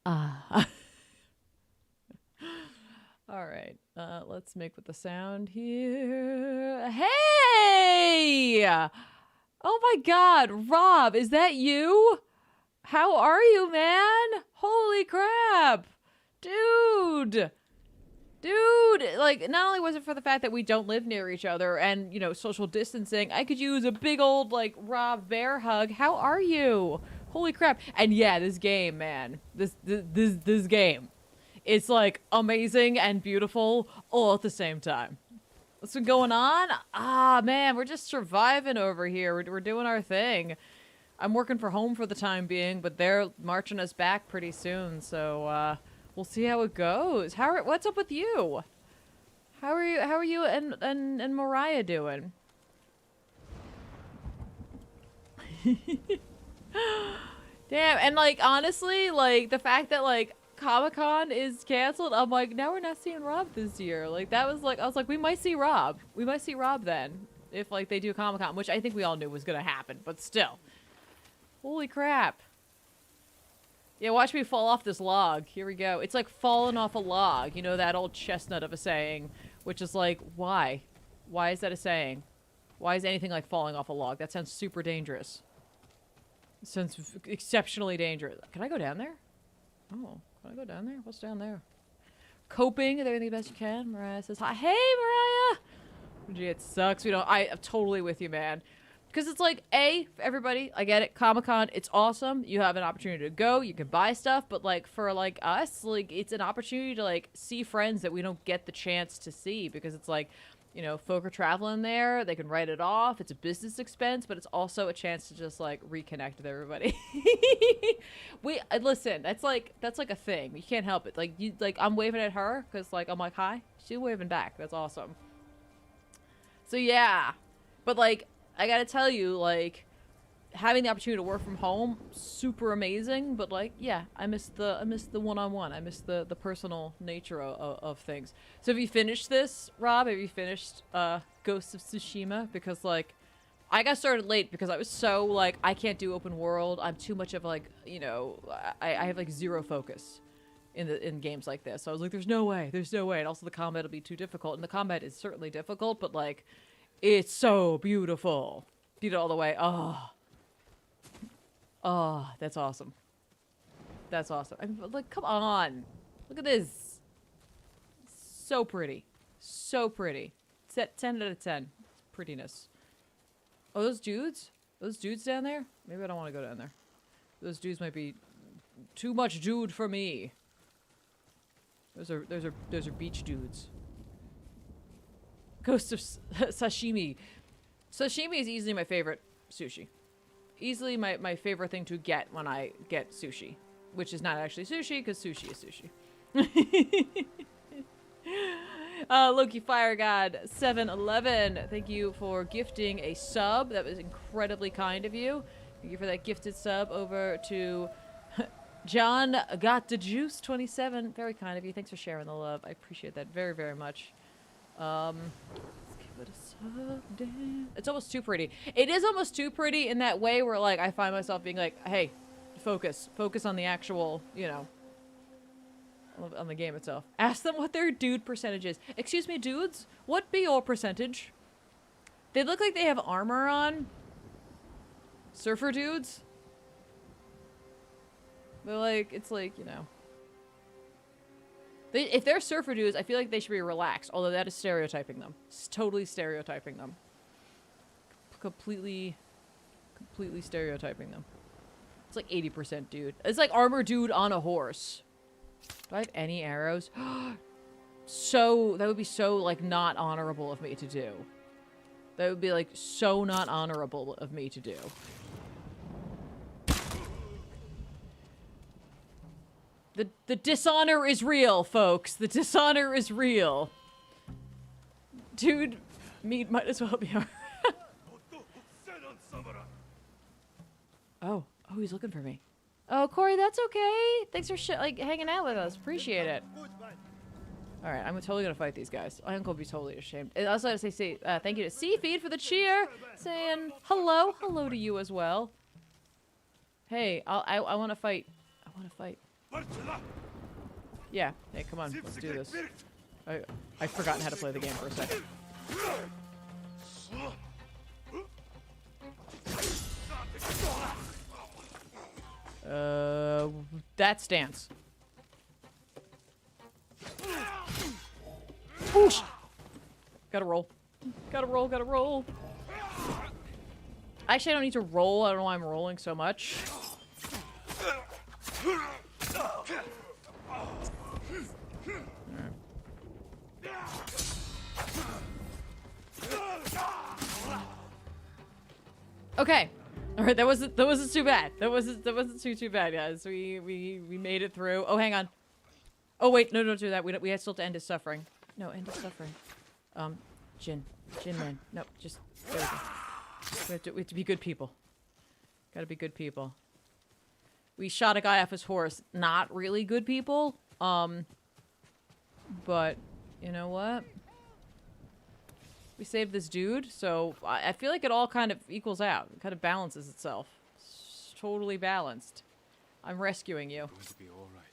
Ah. All right. Let's make with the sound here. Hey! Oh my God, Rob, is that you? How are you, man? Holy crap. Dude. Dude, like, not only was it for the fact that we don't live near each other and, you know, social distancing, I could use a big old, like, Rob bear hug. How are you? Holy crap. And yeah, this game, man. This game. It's, like, amazing and beautiful all at the same time. What's been going on? Ah, man, we're just surviving over here. We're doing our thing. I'm working from home for the time being, but they're marching us back pretty soon, so, we'll see how it goes. What's up with you? How are you and Mariah doing? Damn, and like honestly, like the fact that like Comic-Con is canceled, I'm like, now we're not seeing Rob this year. Like that was like I was like, we might see Rob. We might see Rob then. If like they do Comic-Con, which I think we all knew was gonna happen, but still. Holy crap. Yeah, watch me fall off this log. Here we go. It's like falling off a log. You know, that old chestnut of a saying, which is like, why? Why is that a saying? Why is anything like falling off a log? That sounds super dangerous. It sounds exceptionally dangerous. Can I go down there? Oh, can I go down there? What's down there? Coping, doing the best you can. Mariah says hi. Hey, Mariah! Gee, it sucks. I'm totally with you, man. Because it's like, for everybody, I get it, Comic-Con, it's awesome. You have an opportunity to go, you can buy stuff, but like for like us, like it's an opportunity to like see friends that we don't get the chance to see because it's like, you know, folk are traveling there, they can write it off, it's a business expense, but it's also a chance to just like reconnect with everybody. Listen, that's like a thing. You can't help it. Like I'm waving at her because like I'm like, hi, she's waving back. That's awesome. So yeah, but like, I gotta tell you, like, having the opportunity to work from home, super amazing. But like, yeah, I miss the one-on-one. I miss the personal nature of things. So have you finished this, Rob? Have you finished Ghost of Tsushima? Because like, I got started late because I was so like, I can't do open world. I'm too much of like, you know, I have like zero focus in games like this. So I was like, there's no way, and also the combat will be too difficult. And the combat is certainly difficult, but like. It's so beautiful. Beat it all the way. Oh. Oh, that's awesome. That's awesome. I'm like, come on. Look at this. So pretty. So pretty. Set 10 out of 10. It's prettiness. Oh, those dudes? Those dudes down there? Maybe I don't want to go down there. Those dudes might be too much dude for me. Those are beach dudes. Ghost of sashimi. Sashimi is easily my favorite sushi. Easily my favorite thing to get when I get sushi. Which is not actually sushi, because sushi is sushi. Loki Fire God 711. Thank you for gifting a sub. That was incredibly kind of you. Thank you for that gifted sub over to John Got the Juice 27. Very kind of you. Thanks for sharing the love. I appreciate that very, very much. Let's give it a sub, damn. It's almost too pretty. It is almost too pretty in that way where, like, I find myself being like, hey, focus on the actual, you know, on the game itself. Ask them what their dude percentage is. Excuse me, dudes, what be your percentage? They look like they have armor on. Surfer dudes. They're like, it's like, you know. If they're surfer dudes, I feel like they should be relaxed. Although that is stereotyping them. It's totally stereotyping them. Completely stereotyping them. It's like 80% dude. It's like armor dude on a horse. Do I have any arrows? So, that would be so, like, not honorable of me to do. That would be, like, so not honorable of me to do. The dishonor is real, folks. The dishonor is real. Dude, meat might as well be our... Oh, he's looking for me. Oh, Corey, that's okay. Thanks for hanging out with us. Appreciate it. All right, I'm totally gonna fight these guys. My uncle will be totally ashamed. And also, I say thank you to Seafeed for the cheer, saying hello to you as well. Hey, I want to fight. I want to fight. Yeah. Hey, come on. Let's do this. I've forgotten how to play the game for a second. That stance. Oosh! Gotta roll. Gotta roll, gotta roll. Actually, I don't need to roll. I don't know why I'm rolling so much. Okay. All right, that wasn't too bad. That wasn't too bad, guys. We made it through. Oh, hang on. Oh wait, no, don't do that. We still have to end his suffering. No, end his suffering. Jin man. No, just there we go. We have to be good people. Gotta be good people. We shot a guy off his horse. Not really good people. But you know what? We saved this dude, so I feel like it all kind of equals out. It kind of balances itself. It's totally balanced. I'm rescuing you. Going to be all right.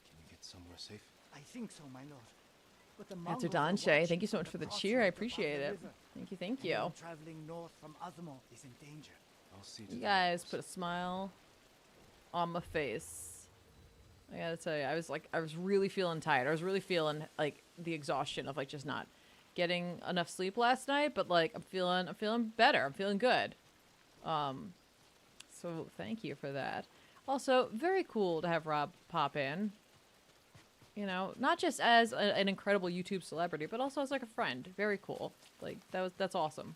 Can we get somewhere safe? I think so, my lord. But the That's Mongols are Danche. watching Thank you so much for the cheer. I appreciate it. Thank you, thank you. Anyone traveling north from Azamo is in danger. I'll see to You the guys others. put a smile on my face. I gotta tell you, I was really feeling tired. I was really feeling like the exhaustion of like just not getting enough sleep last night. But like I'm feeling better. I'm feeling good. So thank you for that. Also, very cool to have Rob pop in. You know, not just as an incredible YouTube celebrity, but also as like a friend. Very cool. Like that's awesome.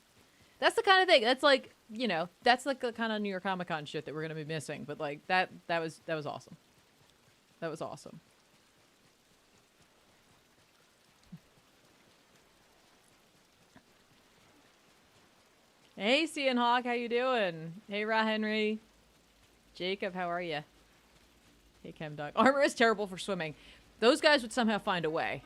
That's the kind of thing. That's like, you know, that's like the kind of New York Comic Con shit that we're gonna be missing. But like that was awesome. That was awesome. Hey, Cian Hawk, how you doing? Hey, Ra Henry. Jacob, how are you? Hey, Chem Dog. Armor is terrible for swimming. Those guys would somehow find a way.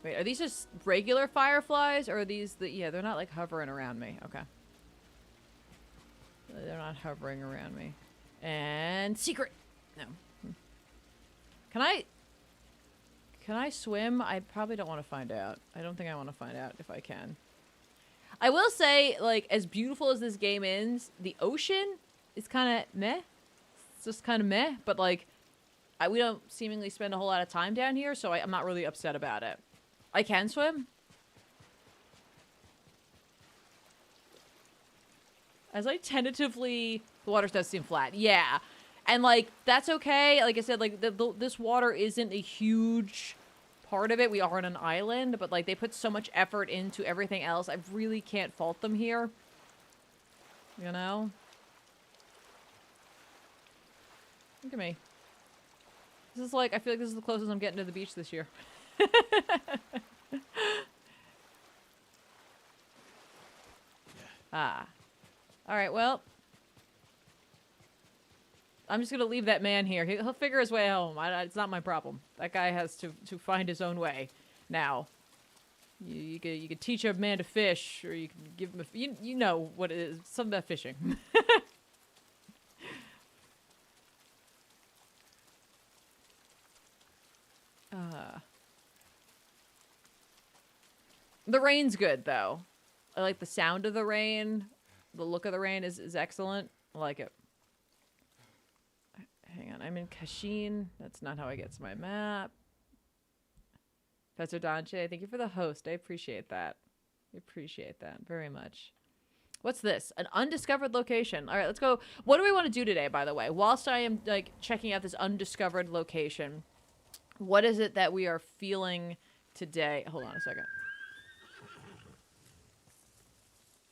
Wait, are these just regular fireflies, or are these the... Yeah, they're not, like, hovering around me. Okay. They're not hovering around me. And... Secret! No. Can I swim? I probably don't want to find out. I don't think I want to find out if I can. I will say, like, as beautiful as this game is, the ocean is kind of meh. It's just kind of meh, but, like, we don't seemingly spend a whole lot of time down here, so I'm not really upset about it. I can swim. As I tentatively... The water does seem flat. Yeah. And, like, that's okay. Like I said, like, this water isn't a huge part of it. We are on an island, but, like, they put so much effort into everything else. I really can't fault them here. You know? Look at me. This is like, I feel like this is the closest I'm getting to the beach this year. Ah. Alright, well. I'm just gonna leave that man here. He'll figure his way home. It's not my problem. That guy has to find his own way. Now. You could teach a man to fish, or you can give him a... You know what it is. Something about fishing. The rain's good, though. I like the sound of the rain. The look of the rain is excellent. I like it. Hang on, I'm in Kashin. That's not how I get to my map. Professor Danche, thank you for the host. I appreciate that. I appreciate that very much. What's this? An undiscovered location. All right, let's go. What do we want to do today, by the way? Whilst I am, like, checking out this undiscovered location, what is it that we are feeling today? Hold on a second.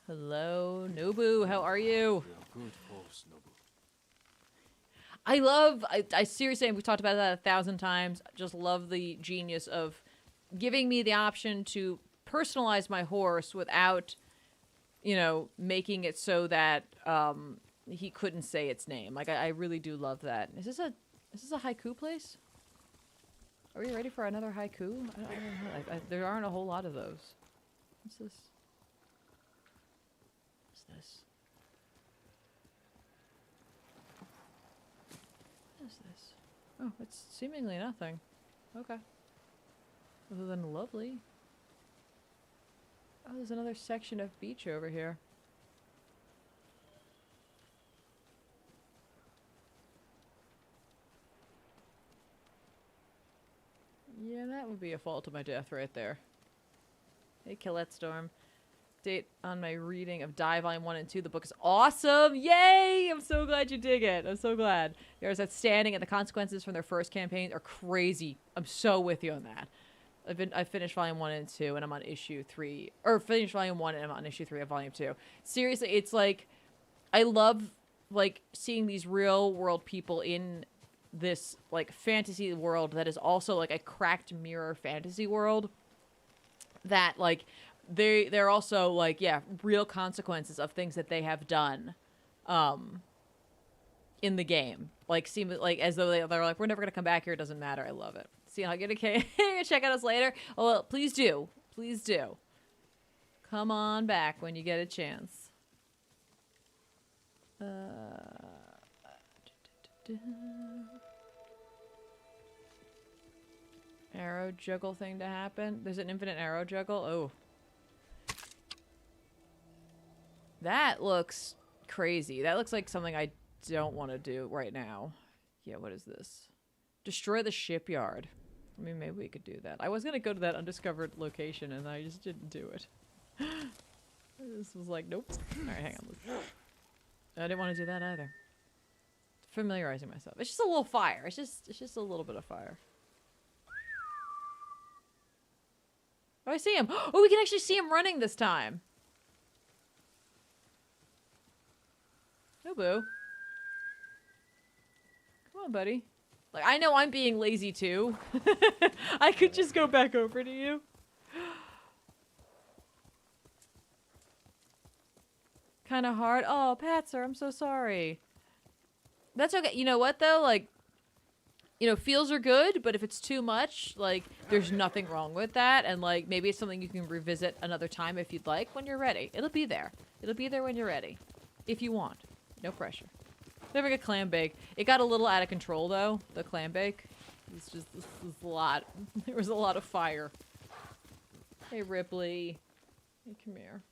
Hello, Nobu. How are you? Good horse, Nobu. I seriously, we've talked about that 1,000 times. Just love the genius of giving me the option to personalize my horse without, you know, making it so that he couldn't say its name. Like, I really do love that. Is this a haiku place? Are we ready for another haiku? I don't know. There aren't a whole lot of those. What's this? What's this? Oh, it's seemingly nothing. Okay. Other than lovely. Oh, there's another section of beach over here. Yeah, that would be a fall to my death right there. Hey, Killette Storm. Date on my reading of Die Volume 1 and 2. The book is awesome! Yay! I'm so glad you dig it. I'm so glad. There's outstanding, and the consequences from their first campaign are crazy. I'm so with you on that. I finished Volume 1 and 2, and I'm on issue 3. Or finished Volume 1, and I'm on issue 3 of Volume 2. Seriously, it's like... I love, like, seeing these real-world people in this, like, fantasy world that is also, like, a cracked mirror fantasy world. That, like... They're also, like, yeah, real consequences of things that they have done in the game. Like, seem like as though they're like, we're never going to come back here. It doesn't matter. I love it. See how I get a check out us later? Oh, well, please do. Please do. Come on back when you get a chance. Arrow juggle thing to happen. There's an infinite arrow juggle. Oh. That looks crazy. That looks like something I don't want to do right now. Yeah, what is this? Destroy the shipyard. I mean, maybe we could do that. I was going to go to that undiscovered location, and I just didn't do it. This was like, nope. Alright, hang on. I didn't want to do that either. Familiarizing myself. It's just a little fire. It's just a little bit of fire. Oh, I see him. Oh, we can actually see him running this time. No, boo. Come on, buddy. Like, I know I'm being lazy, too. I could just go back over to you. Kind of hard. Oh, Patzer, I'm so sorry. That's okay. You know what, though? Like, you know, feels are good, but if it's too much, like, there's nothing wrong with that. And, like, maybe it's something you can revisit another time if you'd like when you're ready. It'll be there. It'll be there when you're ready. If you want. No pressure. Never get clam bake. It got a little out of control, though, the clam bake. It's just, this was a lot. There was a lot of fire. Hey, Ripley. Hey, come here.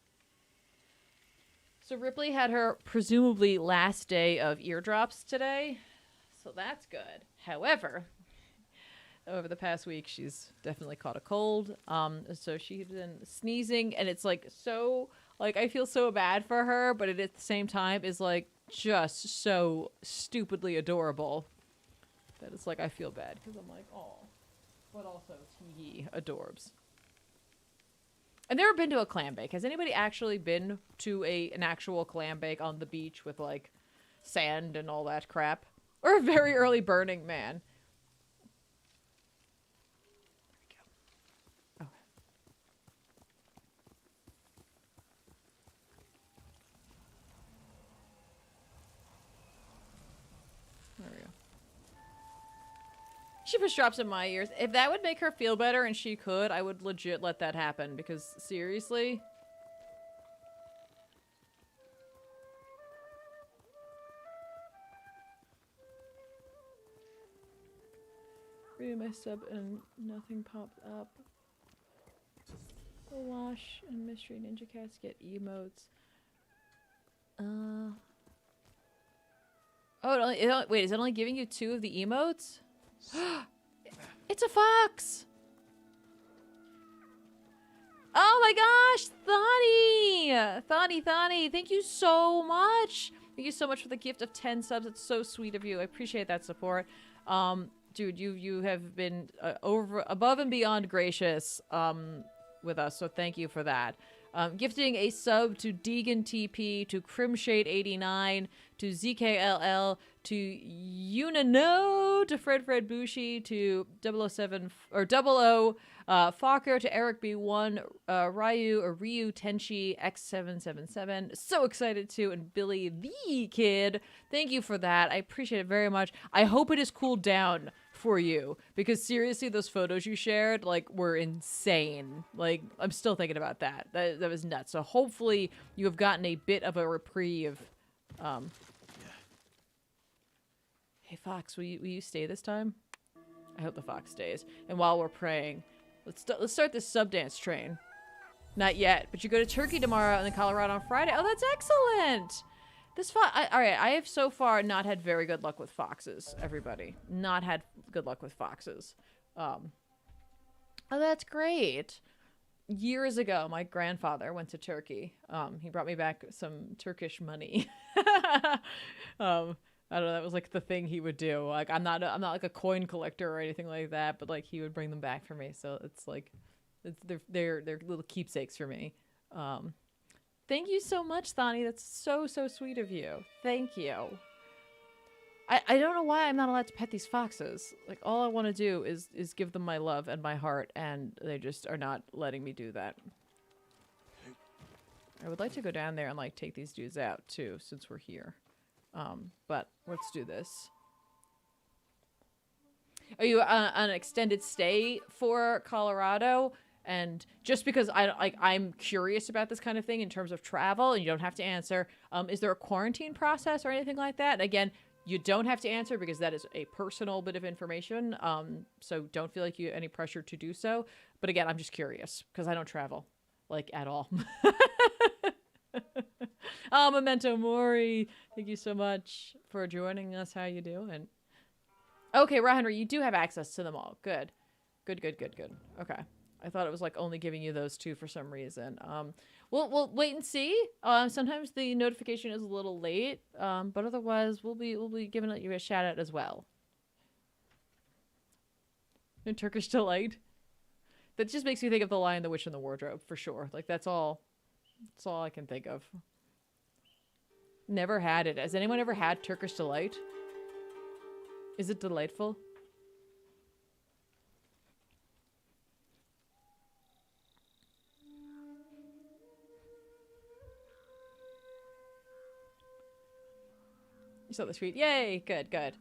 So Ripley had her presumably last day of eardrops today. So that's good. However, over the past week, she's definitely caught a cold. So she's been sneezing, and it's like so... Like, I feel so bad for her, but it at the same time is, like, just so stupidly adorable that it's like, I feel bad, because I'm like, oh. But also, tee adorbs. I've never been to a clam bake. Has anybody actually been to an actual clam bake on the beach with, like, sand and all that crap? Or a very early Burning Man? She puts drops in my ears. If that would make her feel better and she could, I would legit let that happen because seriously. Reading my sub and nothing popped up. The Wash and Mystery Ninja Cats get emotes. Oh, wait, is it only giving you 2 of the emotes? It's a fox! Oh my gosh! Thani, thank you so much! Thank you so much for the gift of 10 subs. It's so sweet of you. I appreciate that support. Dude, you have been above and beyond gracious with us, so thank you for that. Gifting a sub to Deegan TP, to Crimshade89, to ZKLL, to Unino, to Fred Bushi, to 007 or 00 Fokker, to Eric B1, Ryu Tenchi X777. So excited to, and Billy the Kid. Thank you for that. I appreciate it very much. I hope it has cooled down for you, because seriously, those photos you shared, like, were insane. Like, I'm still thinking about that. That was nuts. So hopefully you have gotten a bit of a reprieve. Hey Fox, will you stay this time? I hope the fox stays. And while we're praying, let's start this sub dance train. Not yet, but you go to Turkey tomorrow and then Colorado on Friday. Oh, that's excellent. All right, I have so far not had very good luck with foxes, everybody. Not had good luck with foxes. Oh, that's great. Years ago, my grandfather went to Turkey. He brought me back some Turkish money. I don't know, that was like the thing he would do. Like I'm not like a coin collector or anything like that, but like he would bring them back for me. So it's like they're little keepsakes for me. Thank you so much, Thani. That's so sweet of you. Thank you. I don't know why I'm not allowed to pet these foxes. Like all I want to do is give them my love and my heart, and they just are not letting me do that. I would like to go down there and like take these dudes out too, since we're here. But let's do this. Are you on an extended stay for Colorado? And just because I'm curious about this kind of thing in terms of travel, and you don't have to answer, is there a quarantine process or anything like that? Again, you don't have to answer because that is a personal bit of information. So don't feel like you any pressure to do so. But again, I'm just curious because I don't travel like at all. Oh, Memento Mori, thank you so much for joining us. How you doing? Okay, Raw Henry, you do have access to them all. Good. Okay. I thought it was like only giving you those two for some reason. We'll wait and see. Sometimes the notification is a little late, but otherwise we'll be giving you a shout out as well. In Turkish delight. That just makes me think of The Lion, the Witch, and the Wardrobe for sure. Like that's all I can think of. Never had it. Has anyone ever had Turkish delight? Is it delightful? You saw the tweet. Yay! Good.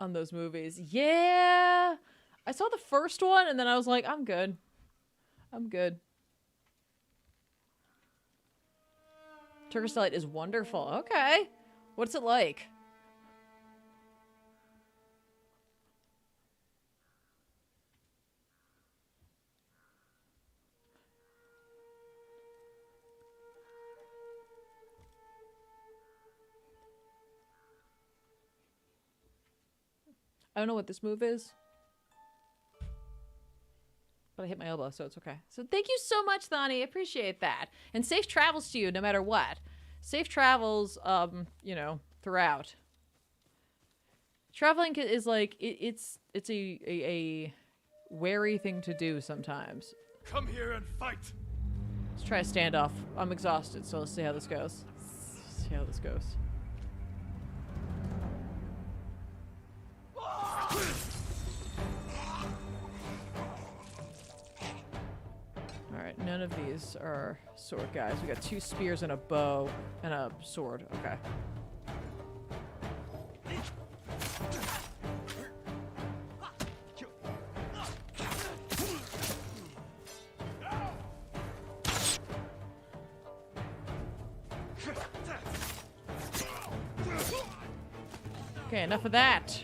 On those movies. Yeah! I saw the first one and then I was like, I'm good. Turkish delight is wonderful. Okay. What's it like? I don't know what this move is. But I hit my elbow, so it's okay. So thank you so much, Thani. I appreciate that. And safe travels to you, no matter what. Safe travels, you know, throughout. Traveling is like, it's a wary thing to do sometimes. Come here and fight. Let's try a standoff. I'm exhausted, so let's see how this goes. Alright, none of these are sword guys. We got 2 spears and a bow and a sword. Okay. Okay, enough of that.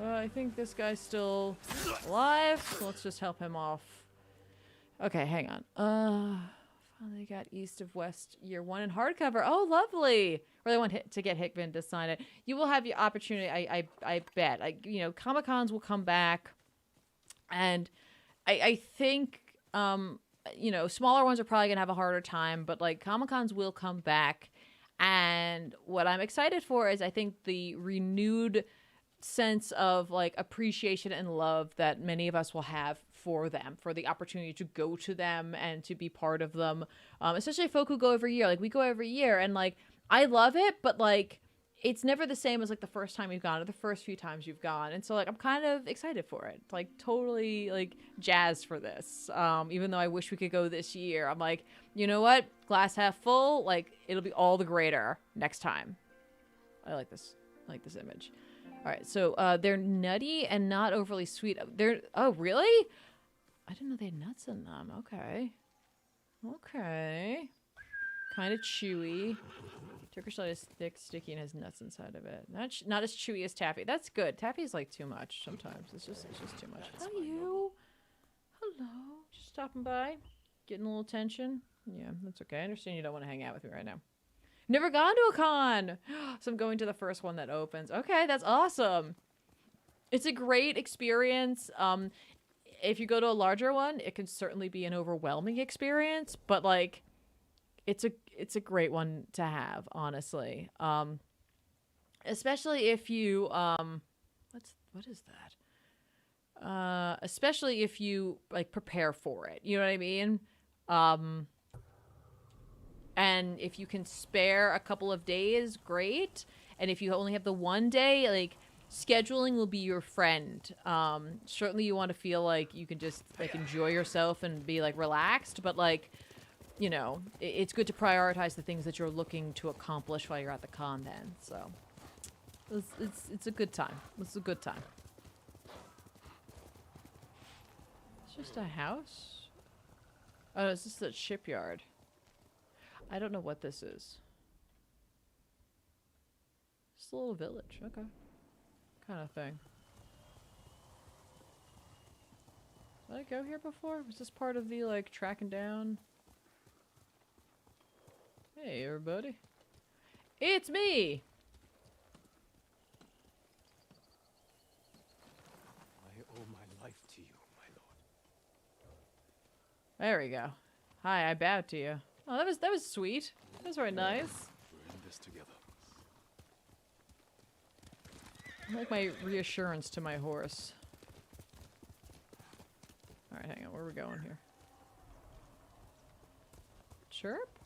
I think this guy's still alive, so let's just help him off. Okay, hang on. Finally got East of West Year 1 in hardcover. Oh, lovely! Really want to get Hickman to sign it. You will have the opportunity, I bet. You know, Comic-Cons will come back, and I think, you know, smaller ones are probably gonna have a harder time, but like Comic-Cons will come back, and what I'm excited for is I think the renewed sense of like appreciation and love that many of us will have for them, for the opportunity to go to them and to be part of them, especially folk who go every year. Like we go every year, and like I love it, but like it's never the same as like the first time you've gone or the first few times you've gone. And so like I'm kind of excited for it, like totally like jazzed for this, even though I wish we could go this year. I'm like, you know what, glass half full, like it'll be all the greater next time. I like this image. All right, so they're nutty and not overly sweet. Oh, really? I didn't know they had nuts in them. Okay. Okay. Kind of chewy. Turkish delight is thick, sticky, and has nuts inside of it. Not as chewy as taffy. That's good. Taffy's like too much sometimes. It's just too much. How are you? Hello. Just stopping by. Getting a little attention. Yeah, that's okay. I understand you don't want to hang out with me right now. Never gone to a con. So I'm going to the first one that opens. Okay, that's awesome. It's a great experience. If you go to a larger one, it can certainly be an overwhelming experience, but like it's a great one to have, honestly. Especially if you what is that? Especially if you like prepare for it. You know what I mean? And if you can spare a couple of days, great. And if you only have the one day, like scheduling will be your friend. Certainly you want to feel like you can just like enjoy yourself and be like relaxed, but like, you know, it's good to prioritize the things that you're looking to accomplish while you're at the con then. So it's a good time. It's a good time. It's just a house? Oh, is this a shipyard? I don't know what this is. Just a little village. Okay. Kind of thing. Did I go here before? Was this part of the, like, tracking down? Hey, everybody. It's me! I owe my life to you, my lord. There we go. Hi, I bowed to you. Oh, that was sweet. That was very nice. We're in this together. I like my reassurance to my horse. Alright, hang on. Where are we going here? Chirp?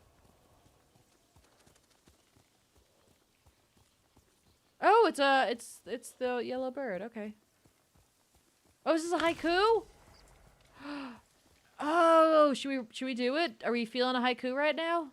Oh, it's the yellow bird. Okay. Oh, is this a haiku? Oh, should we do it? Are we feeling a haiku right now?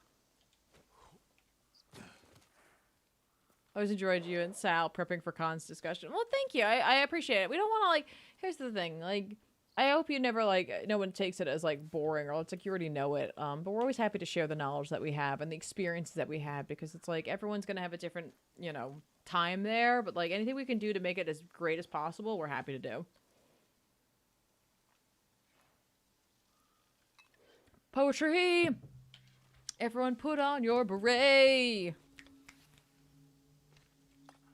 I always enjoyed you and Sal prepping for cons discussion. Well, thank you. I appreciate it. We don't want to, like, here's the thing. Like, I hope you never, like, no one takes it as, like, boring or it's like you already know it. But we're always happy to share the knowledge that we have and the experiences that we have because it's like everyone's going to have a different, you know, time there. But, like, anything we can do to make it as great as possible, we're happy to do. Poetry! Everyone put on your beret!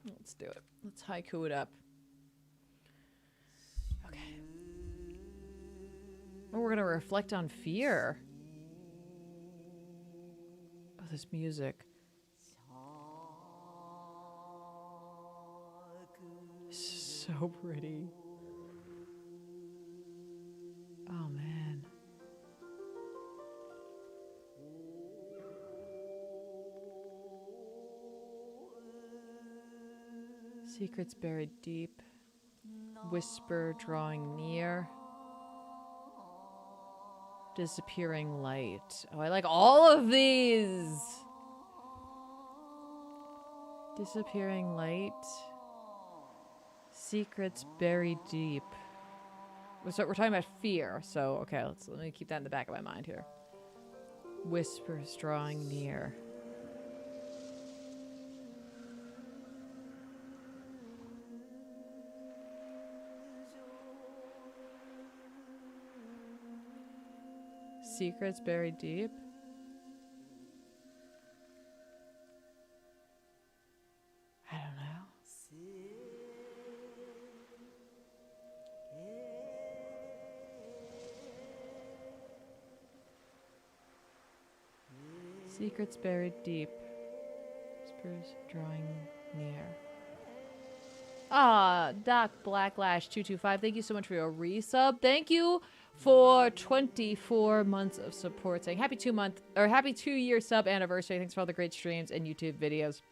Let's do it. Let's haiku it up. Okay. Oh, we're gonna reflect on fear. Oh, this music. So pretty. Oh, man. Secrets buried deep, whisper drawing near, disappearing light. Oh, I like all of these! Disappearing light, secrets buried deep. So we're talking about fear, so okay, let me keep that in the back of my mind here. Whispers drawing near. Secrets buried deep. I don't know. Secrets buried deep. Whispers drawing near. Ah, Doc Blacklash225, thank you so much for your resub. Thank you for 24 months of support. Saying happy 2-year sub anniversary. Thanks for all the great streams and YouTube videos.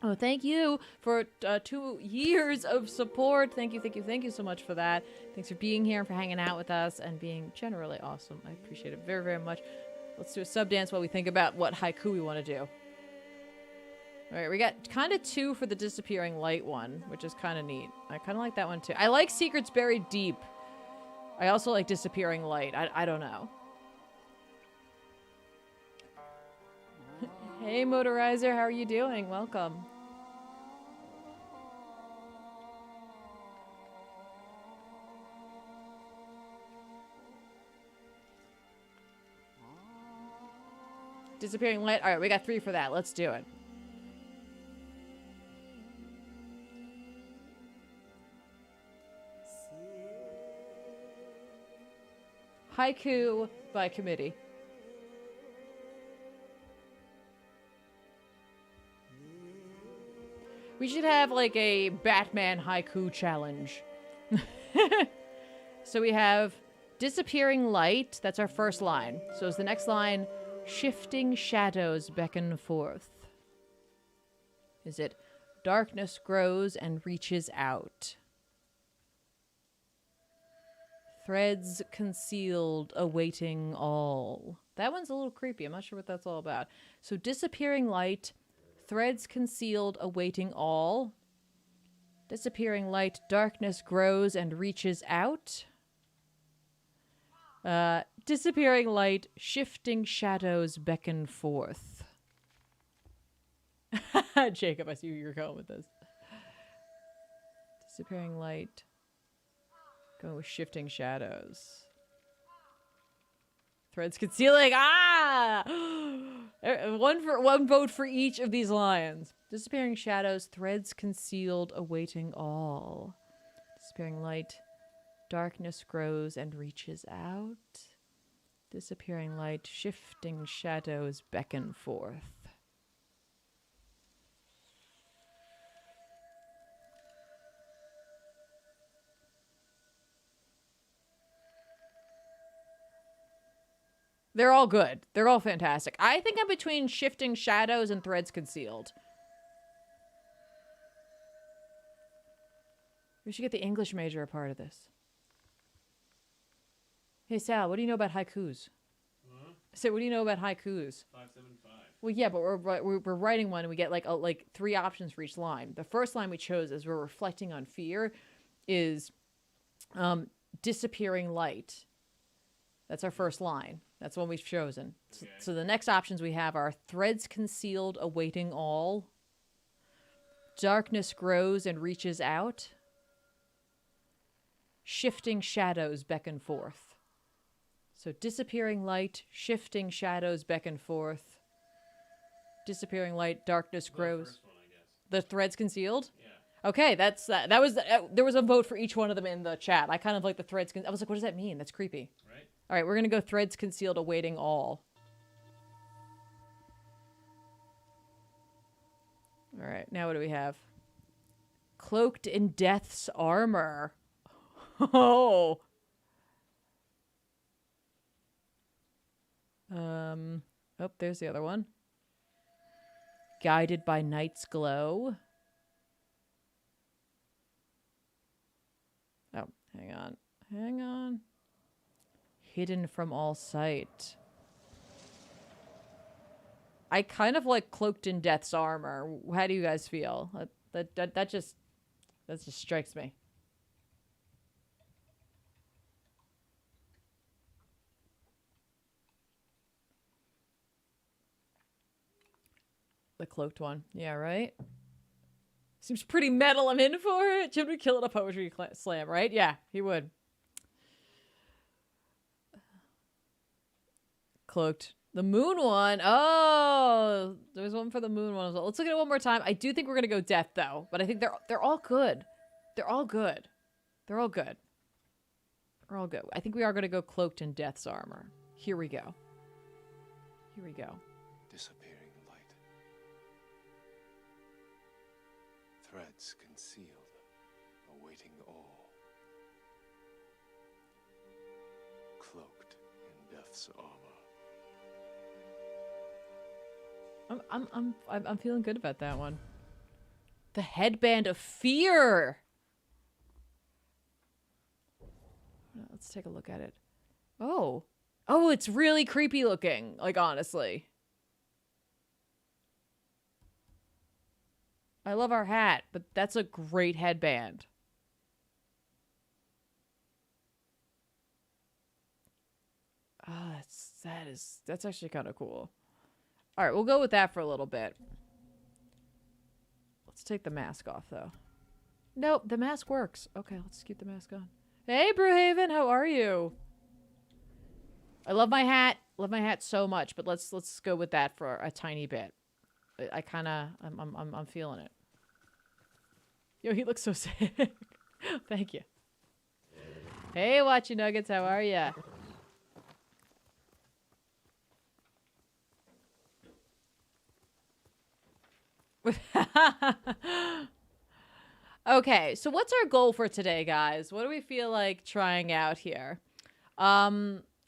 Oh, thank you for 2 years of support. Thank you so much for that. Thanks for being here and for hanging out with us and being generally awesome. I appreciate it very, very much. Let's do a sub dance while we think about what haiku we want to do. All right, we got kind of 2 for the disappearing light one, which is kind of neat. I kind of like that one too. I like secrets buried deep. I also like disappearing light. I don't know. Hey, Motorizer, how are you doing? Welcome. Disappearing light. All right, we got 3 for that. Let's do it. Haiku by committee. We should have like a Batman haiku challenge. So we have disappearing light. That's our first line. So is the next line shifting shadows beckon forth? Is it darkness grows and reaches out? Threads concealed, awaiting all. That one's a little creepy. I'm not sure what that's all about. So disappearing light, threads concealed, awaiting all. Disappearing light, darkness grows and reaches out. Disappearing light, shifting shadows beckon forth. Jacob, I see where you're going with this. Disappearing light. Going with shifting shadows. Threads concealing. Ah! One vote for each of these lines. Disappearing shadows, threads concealed, awaiting all. Disappearing light, darkness grows and reaches out. Disappearing light, shifting shadows beckon forth. They're all good. They're all fantastic. I think I'm between shifting shadows and threads concealed. We should get the English major a part of this. Hey, Sal, what do you know about haikus? Huh? I said, what do you know about haikus? 575. Well, yeah, but we're writing one and we get like 3 options for each line. The first line we chose as we're reflecting on fear is disappearing light. That's our first line. That's the one we've chosen. Okay. So the next options we have are threads concealed, awaiting all. Darkness grows and reaches out. Shifting shadows beckon forth. So disappearing light, shifting shadows beckon forth. Disappearing light, darkness grows. First one, I guess. The threads concealed? Yeah. Okay, that's that. That was there was a vote for each one of them in the chat. I kind of like the threads. I was like, what does that mean? That's creepy. Right? All right, we're going to go threads concealed, awaiting all. All right, now what do we have? Cloaked in death's armor. Oh. Oh, there's the other one. Guided by night's glow. Oh, hang on. Hang on. Hidden from all sight. I kind of like cloaked in death's armor. How do you guys feel? That just strikes me. The cloaked one. Yeah, right? Seems pretty metal. I'm in for it. Jim would kill it a poetry slam, right? Yeah, he would. Cloaked. The moon one. Oh, there's one for the moon one as well. Let's look at it one more time. I do think we're gonna go death though, but I think they're all good. They're all good. They're all good. They're all good. I think we are gonna go cloaked in death's armor. Here we go. Here we go. Disappearing light. Threads concealed, awaiting all. Cloaked in death's armor. I'm feeling good about that one. The headband of fear. Let's take a look at it. Oh, it's really creepy looking. Like honestly. I love our hat, but that's a great headband. Oh, that's actually kind of cool. All right, we'll go with that for a little bit. Let's take the mask off, though. Nope, the mask works. Okay, let's keep the mask on. Hey, Brewhaven, how are you? I love my hat. Love my hat so much, but let's go with that for a tiny bit. I'm feeling it. Yo, he looks so sick. Thank you. Hey, Watchy Nuggets, how are ya? Okay, so what's our goal for today, guys? What do we feel like trying out here?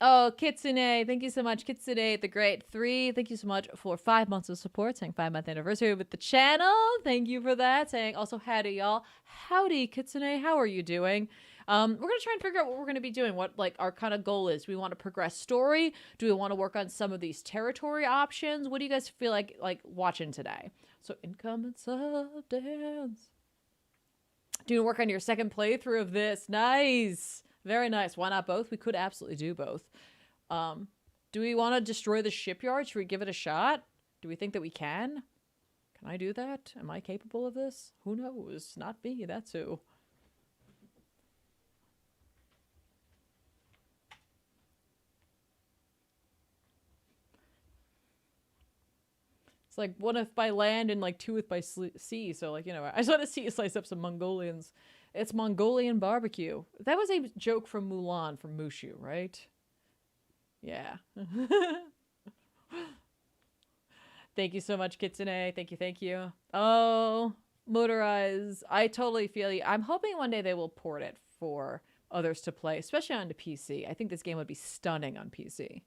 Oh, Kitsune, thank you so much. Kitsune, the Great 3, thank you so much for 5 months of support, saying 5-month anniversary with the channel. Thank you for that. Saying also howdy, y'all. Howdy, Kitsune, how are you doing? We're going to try and figure out what we're going to be doing, what like our kind of goal is. Do we want to progress story? Do we want to work on some of these territory options? What do you guys feel like watching today? So income and sub dance. Do you work on your second playthrough of this? Nice. Very nice. Why not both? We could absolutely do both. Do we want to destroy the shipyard? Should we give it a shot? Do we think that we can? Can I do that? Am I capable of this? Who knows? Not me. That's who. It's like 1 if by land and like 2 if by sea. So like, you know, I just want to see you slice up some Mongolians. It's Mongolian barbecue. That was a joke from Mulan from Mushu, right? Yeah. Thank you so much, Kitsune. Thank you, thank you. Oh, Motorize. I totally feel you. I'm hoping one day they will port it for others to play, especially onto PC. I think this game would be stunning on PC.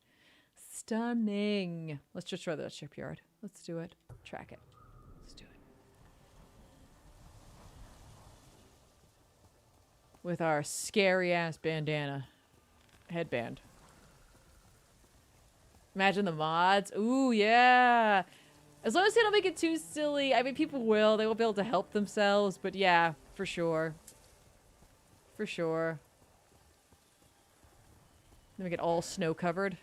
Stunning. Let's just try the shipyard. Let's do it. Track it. Let's do it. With our scary ass bandana. Headband. Imagine the mods. Ooh, yeah. As long as they don't make it too silly. I mean, people will. They will be able to help themselves. But yeah, for sure. For sure. Then we get all snow covered.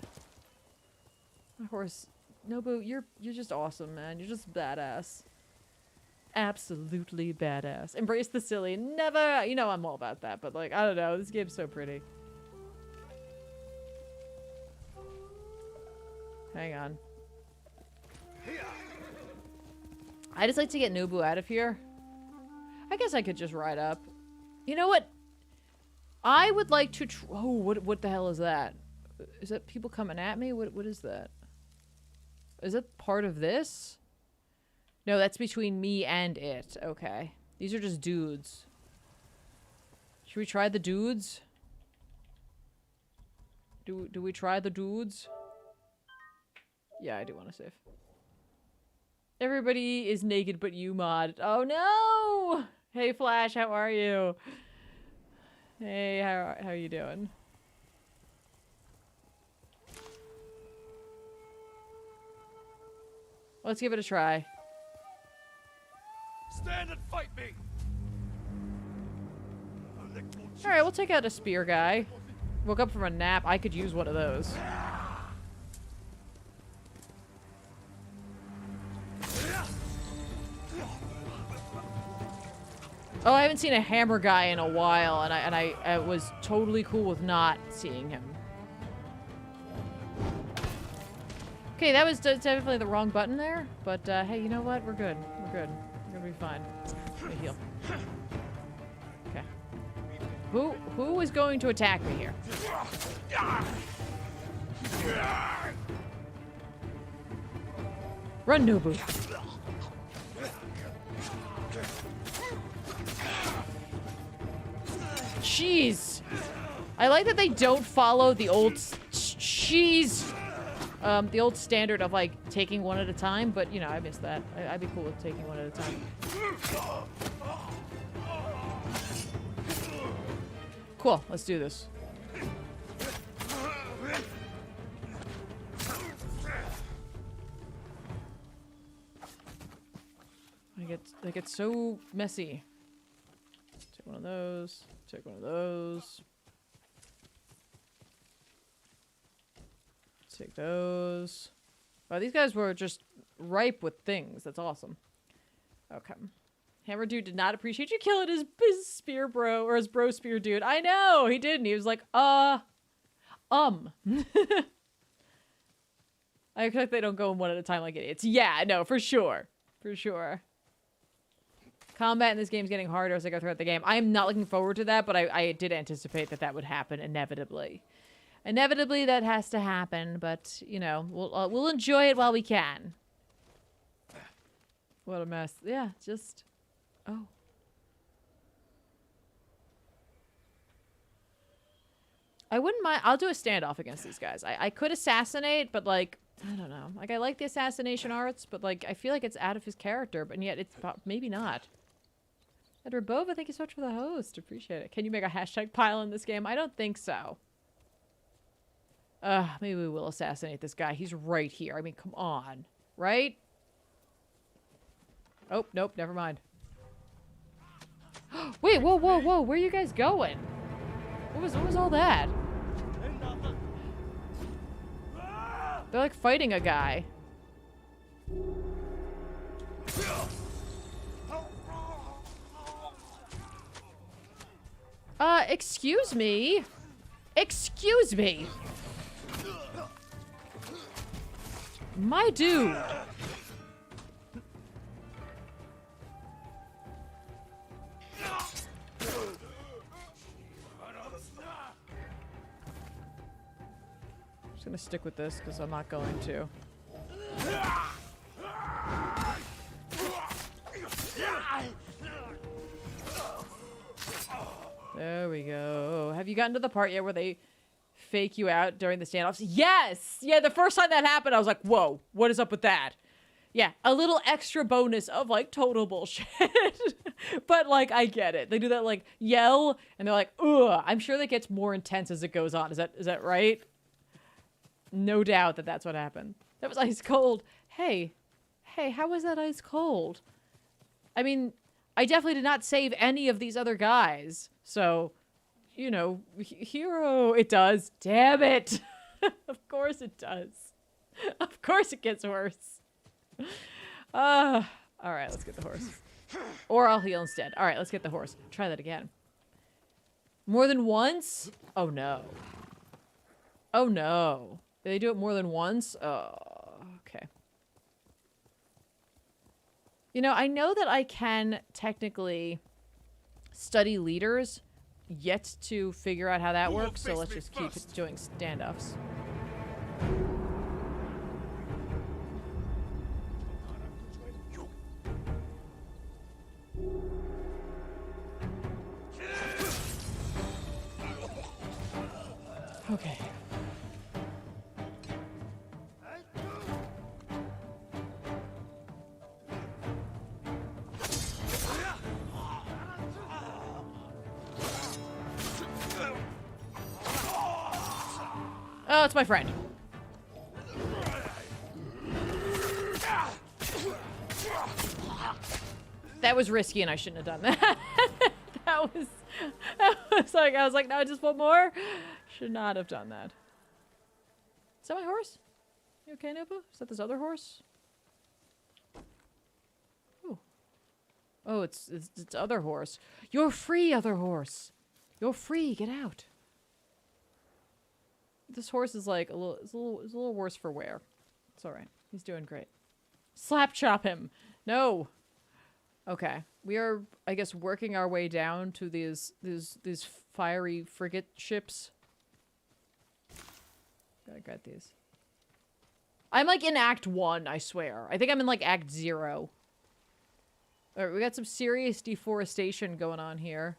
My horse. Nobu, you're just awesome, man. You're just badass. Absolutely badass. Embrace the silly. Never. You know I'm all about that, but like, I don't know. This game's so pretty. Hang on. I just like to get Nobu out of here. I guess I could just ride up. You know what? I would like to oh, what the hell is that? Is that people coming at me? What is that? Is it part of this? No, that's between me and it. Okay. These are just dudes. Should we try the dudes? Do we try the dudes? Yeah, I do want to save. Everybody is naked but you, mod. Oh no! Hey Flash, how are you? Hey, how you doing? Let's give it a try. Stand and fight me. Alright, we'll take out a spear guy. Woke up from a nap. I could use one of those. Oh, I haven't seen a hammer guy in a while, and I was totally cool with not seeing him. Okay, that was definitely the wrong button there, but hey, you know what? We're good. We're good. We're gonna be fine. Let me heal. Okay. Who is going to attack me here? Run, Nobu. Jeez. I like that they don't follow the old the old standard of like taking one at a time, but you know, I miss that. I'd be cool with taking one at a time. Cool, let's do this. I They get so messy. Take one of those. Take one of those. Take those. Wow, these guys were just ripe with things. That's awesome. Okay. Hammer Dude did not appreciate you killing his spear bro, or his bro spear dude. I know, he didn't. He was like, I expect they don't go one at a time like idiots. Yeah, no, for sure. For sure. Combat in this game is getting harder as I go throughout the game. I am not looking forward to that, but I did anticipate that would happen inevitably. Inevitably, that has to happen, but, you know, we'll enjoy it while we can. What a mess. Yeah, just... Oh. I wouldn't mind... I'll do a standoff against these guys. I could assassinate, but, like, I don't know. Like, I like the assassination arts, but, like, I feel like it's out of his character, but yet it's maybe not. Edward Bova, thank you so much for the host. Appreciate it. Can you make a hashtag pile in this game? I don't think so. Maybe we will assassinate this guy. He's right here. I mean, come on. Right? Oh, nope, never mind. Wait, whoa, whoa, whoa. Where are you guys going? What was all that? They're like fighting a guy. Excuse me? Excuse me? My dude. I'm just gonna stick with this because I'm not going to. There we go. Have you gotten to the part yet where they fake you out during the standoffs? Yes! Yeah, the first time that happened, I was like, whoa, what is up with that? Yeah, a little extra bonus of, like, total bullshit. But, like, I get it. They do that, like, yell, and they're like, ugh. I'm sure that gets more intense as it goes on. Is that right? No doubt that that's what happened. That was ice cold. Hey, how was that ice cold? I mean, I definitely did not save any of these other guys. So, you know, hero, it does. Damn it. Of course it does. Of course it gets worse. All right, let's get the horse. Or I'll heal instead. All right, let's get the horse. Try that again. More than once? Oh, no. Oh, no. Did they do it more than once? Oh, okay. You know, I know that I can technically study leaders, yet to figure out how that works, so let's just keep doing standoffs. Okay. Oh, it's my friend. That was risky and I shouldn't have done that. that was like, I was like, no, just one more. Should not have done that. Is that my horse? You okay, Nobu? Is that this other horse? Ooh. Oh, it's other horse. You're free, other horse. You're free. Get out. This horse is like a little worse for wear. It's all right. He's doing great. Slap chop him. No. Okay. We are, I guess, working our way down to these fiery frigate ships. Gotta get these. I'm like in Act 1, I swear. I think I'm in like Act 0. Alright, we got some serious deforestation going on here.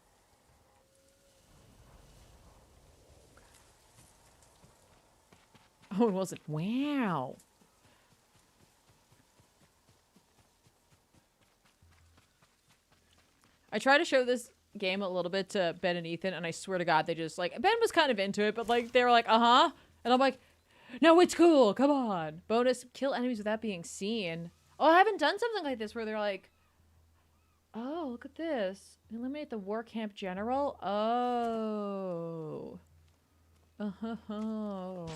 Oh, it wasn't. Wow. I try to show this game a little bit to Ben and Ethan, and I swear to God, they just, like, Ben was kind of into it, but, like, they were like, uh-huh. And I'm like, no, it's cool. Come on. Bonus, kill enemies without being seen. Oh, I haven't done something like this where they're like, Oh, look at this. Eliminate the war camp general. Oh. Oh.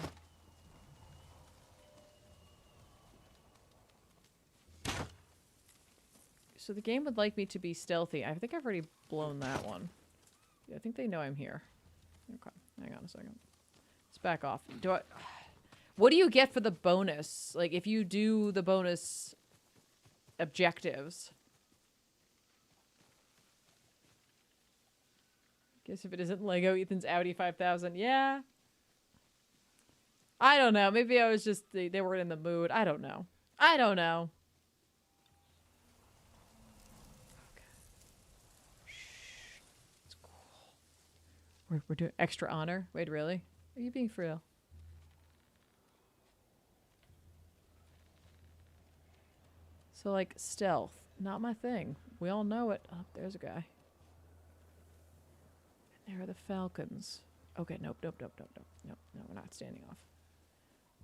So the game would like me to be stealthy. I think I've already blown that one. Yeah, I think they know I'm here. Okay, hang on a second. Let's back off. What do you get for the bonus? Like, if you do the bonus objectives. Guess if it isn't Lego, Ethan's Audi 5000. Yeah. I don't know. Maybe I was just, they weren't in the mood. I don't know. I don't know. It's cool. We're doing extra honor? Wait, really? Are you being for real? So, like, stealth. Not my thing. We all know it. Oh, there's a guy. And there are the falcons. Okay, nope, nope, nope, nope, nope. Nope, no, we're not standing off.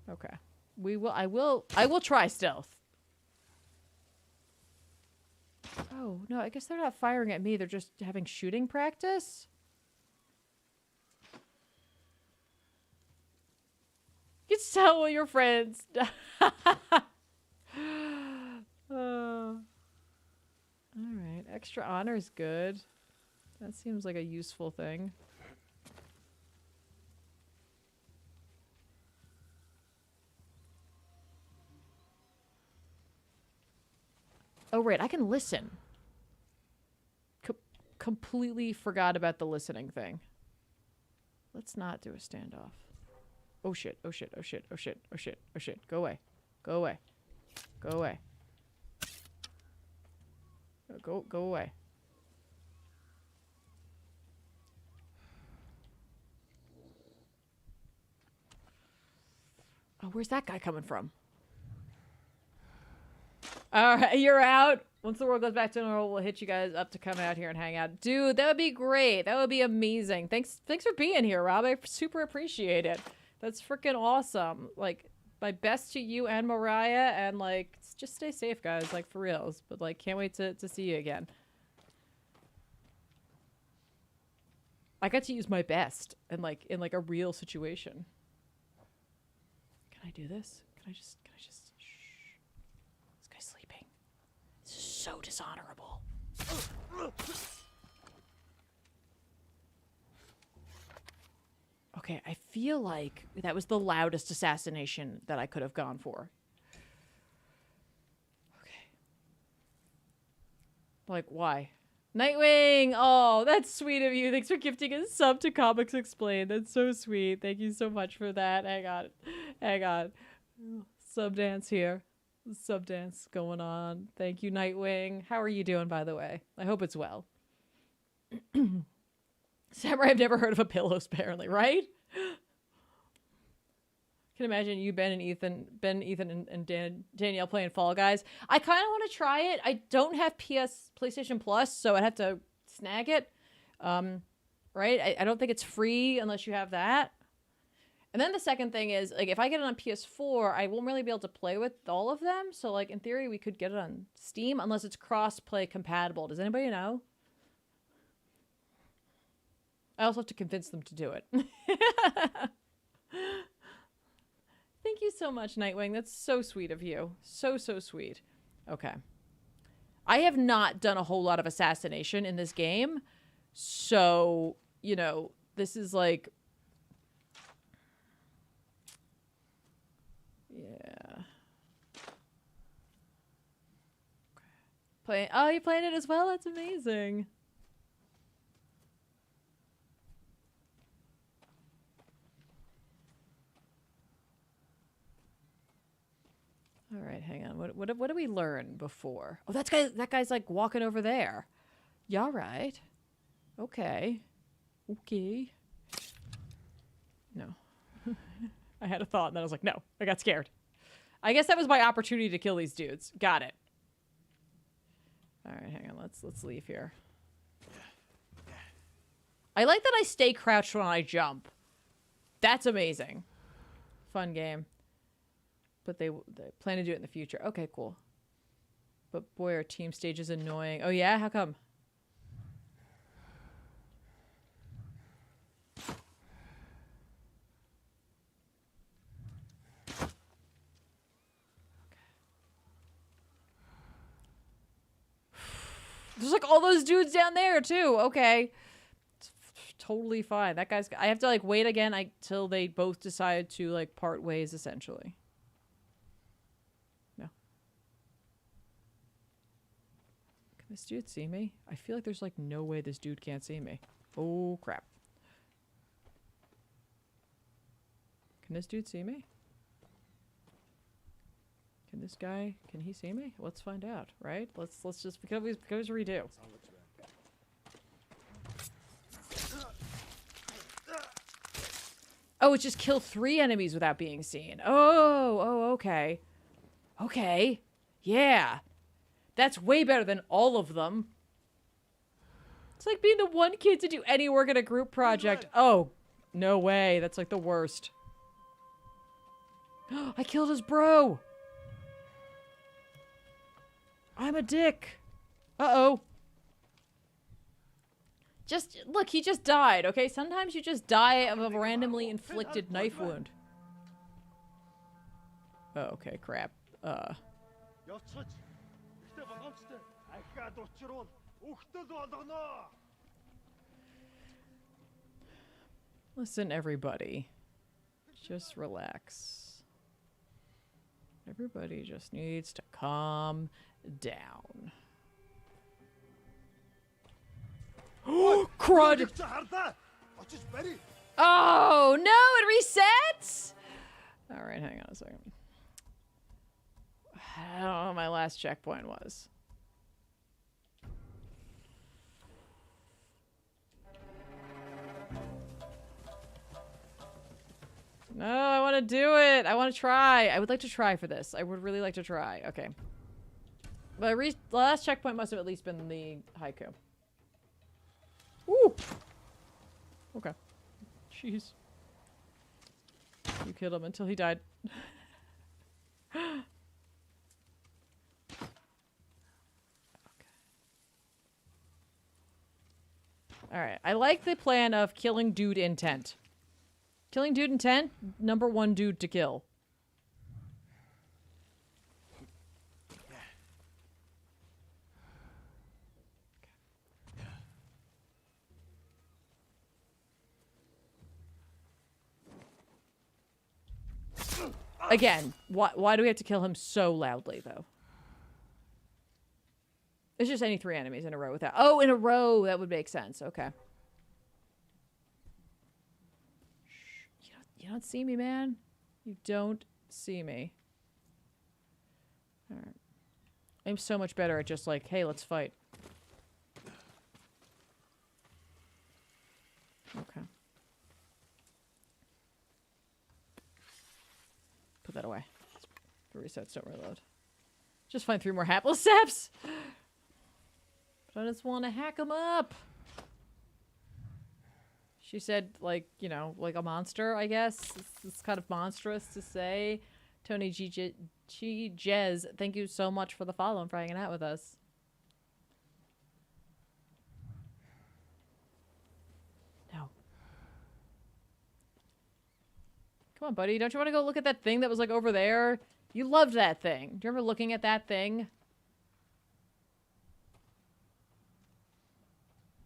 Okay. I will try stealth. Oh, no, I guess they're not firing at me. They're just having shooting practice. You can tell with your friends. Alright, extra honor is good. That seems like a useful thing. Oh, right, I can listen. Completely forgot about the listening thing. Let's not do a standoff. Oh shit, oh shit, oh shit, oh shit, oh shit, oh shit. Go away. Go away. Go away. Go away. Oh, where's that guy coming from? Alright, you're out. Once the world goes back to normal, we'll hit you guys up to come out here and hang out. Dude, that would be great. That would be amazing. Thanks for being here, Rob. I super appreciate it. That's freaking awesome. Like, my best to you and Mariah, and like, just stay safe, guys. Like, for reals. But like, can't wait to see you again. I got to use my best and like in like a real situation. Can I do this? Can I just shh. This guy's sleeping. This is so dishonorable. Okay, I feel like that was the loudest assassination that I could have gone for. Okay. Like, why? Nightwing! Oh, that's sweet of you. Thanks for gifting a sub to Comics Explained. That's so sweet. Thank you so much for that. Hang on. Hang on. Sub dance here. Sub dance going on. Thank you, Nightwing. How are you doing, by the way? I hope it's well. Samurai, I've never heard of a pillows, apparently, right? I can imagine you, Ben, Ethan, and Danielle playing Fall Guys. I kind of want to try it. I don't have PlayStation Plus, so I'd have to snag it. Right? I don't think it's free unless you have that. And then the second thing is, like, if I get it on PS4, I won't really be able to play with all of them. So, like, in theory, we could get it on Steam unless it's cross-play compatible. Does anybody know? I also have to convince them to do it. Thank you so much, Nightwing. That's so sweet of you. So, so sweet. Okay. I have not done a whole lot of assassination in this game. So, you know, this is like... Yeah. Oh, you're playing it as well? That's amazing. All right, hang on. What did we learn before? Oh, that guy's like walking over there. Yeah, right. Okay. Okay. No. I had a thought and then I was like, no. I got scared. I guess that was my opportunity to kill these dudes. Got it. All right, hang on. Let's leave here. I like that I stay crouched when I jump. That's amazing. Fun game. But they plan to do it in the future. Okay, cool. But boy, our team stage is annoying. Oh yeah? How come? There's like all those dudes down there too. Okay. It's totally fine. That guy's... I have to like wait again till they both decide to like part ways essentially. No. Can this dude see me? I feel like there's like no way this dude can't see me. Oh crap. Can this dude see me? Can this guy, can he see me? Let's find out, right? Let's just, we can always redo. Oh, it's just kill 3 enemies without being seen. Oh, okay. Okay. Yeah. That's way better than all of them. It's like being the one kid to do any work in a group project. Oh, no way. That's like the worst. I killed his bro. I'm a dick. Uh-oh. Just, look, he just died, okay? Sometimes you just die of a randomly inflicted knife wound. Oh, okay, crap. Listen, everybody. Just relax. Everybody just needs to calm down. Oh, crud! Oh, no! It resets? Alright, hang on a second. I don't know what my last checkpoint was. No, I want to do it. I want to try. I would like to try for this. I would really like to try. Okay. But the last checkpoint must have at least been the haiku. Woo! Okay. Jeez. You killed him until he died. Okay. Alright. I like the plan of killing dude intent. Killing dude intent, #1 dude to kill. Again, why do we have to kill him so loudly, though? It's just any 3 enemies in a row with that. Oh, in a row! That would make sense. Okay. You don't see me, man. You don't see me. Alright. I'm so much better at just like, hey, let's fight. Okay. Put that away. The resets don't reload. Just find 3 more hapless saps! But I just want to hack them up! She said, like, you know, like a monster, I guess. It's kind of monstrous to say. Tony G. Jez, thank you so much for the follow and for hanging out with us. No. Come on, buddy. Don't you want to go look at that thing that was, like, over there? You loved that thing. Do you remember looking at that thing?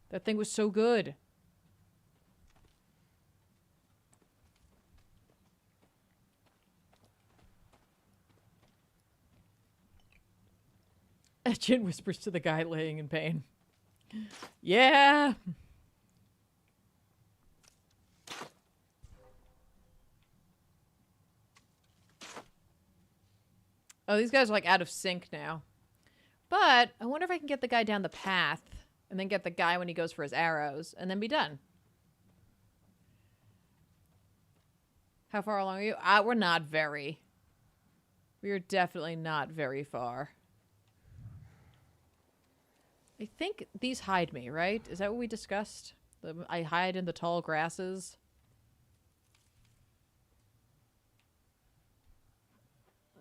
That thing was so good. Jin whispers to the guy laying in pain. Yeah. Oh, these guys are like out of sync now. But I wonder if I can get the guy down the path and then get the guy when he goes for his arrows and then be done. How far along are you? We're not very. We are definitely not very far. I think these hide me, right? Is that what we discussed? I hide in the tall grasses.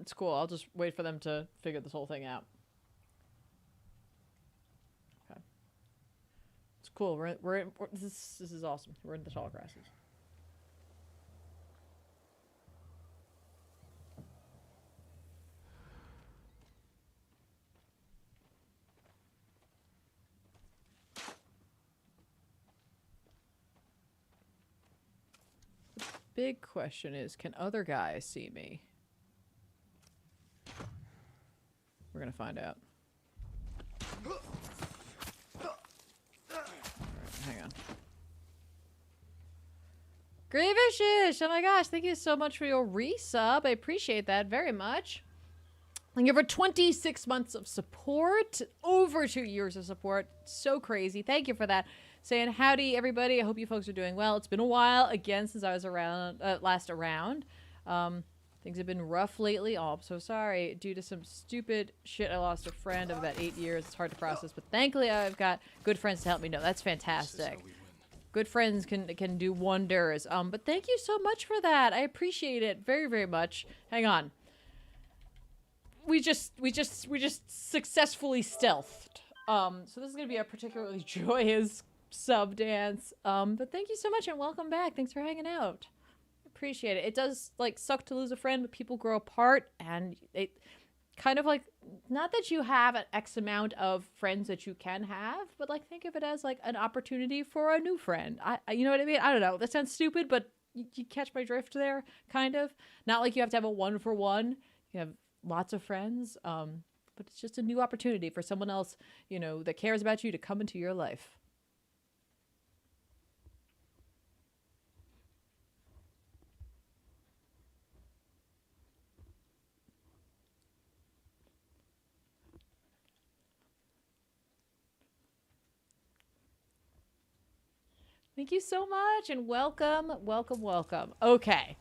It's cool. I'll just wait for them to figure this whole thing out. cool. This is awesome. We're in the tall grasses. Big question is, can other guys see me? We're gonna find out. Alright, hang on. Grievishish! Oh my gosh, thank you so much for your resub. I appreciate that very much. Thank you for 26 months of support. Over 2 years of support. So crazy. Thank you for that. Saying howdy, everybody. I hope you folks are doing well. It's been a while again since I was around, last around. Things have been rough lately. Oh, I'm so sorry. Due to some stupid shit, I lost a friend of about 8 years. It's hard to process, but thankfully I've got good friends to help me know. That's fantastic. Good friends can do wonders. But thank you so much for that. I appreciate it very, very much. Hang on. We just successfully stealthed. So this is gonna be a particularly joyous sub dance. But thank you so much and welcome back. Thanks for hanging out. Appreciate it. It does like suck to lose a friend, but people grow apart, and it kind of like, not that you have an X amount of friends that you can have, but like think of it as like an opportunity for a new friend. You know what I mean? I don't know. That sounds stupid, but you catch my drift there, kind of. Not like you have to have a 1-for-1. You have lots of friends, but it's just a new opportunity for someone else, you know, that cares about you to come into your life. Thank you so much, and welcome, welcome, welcome. Okay.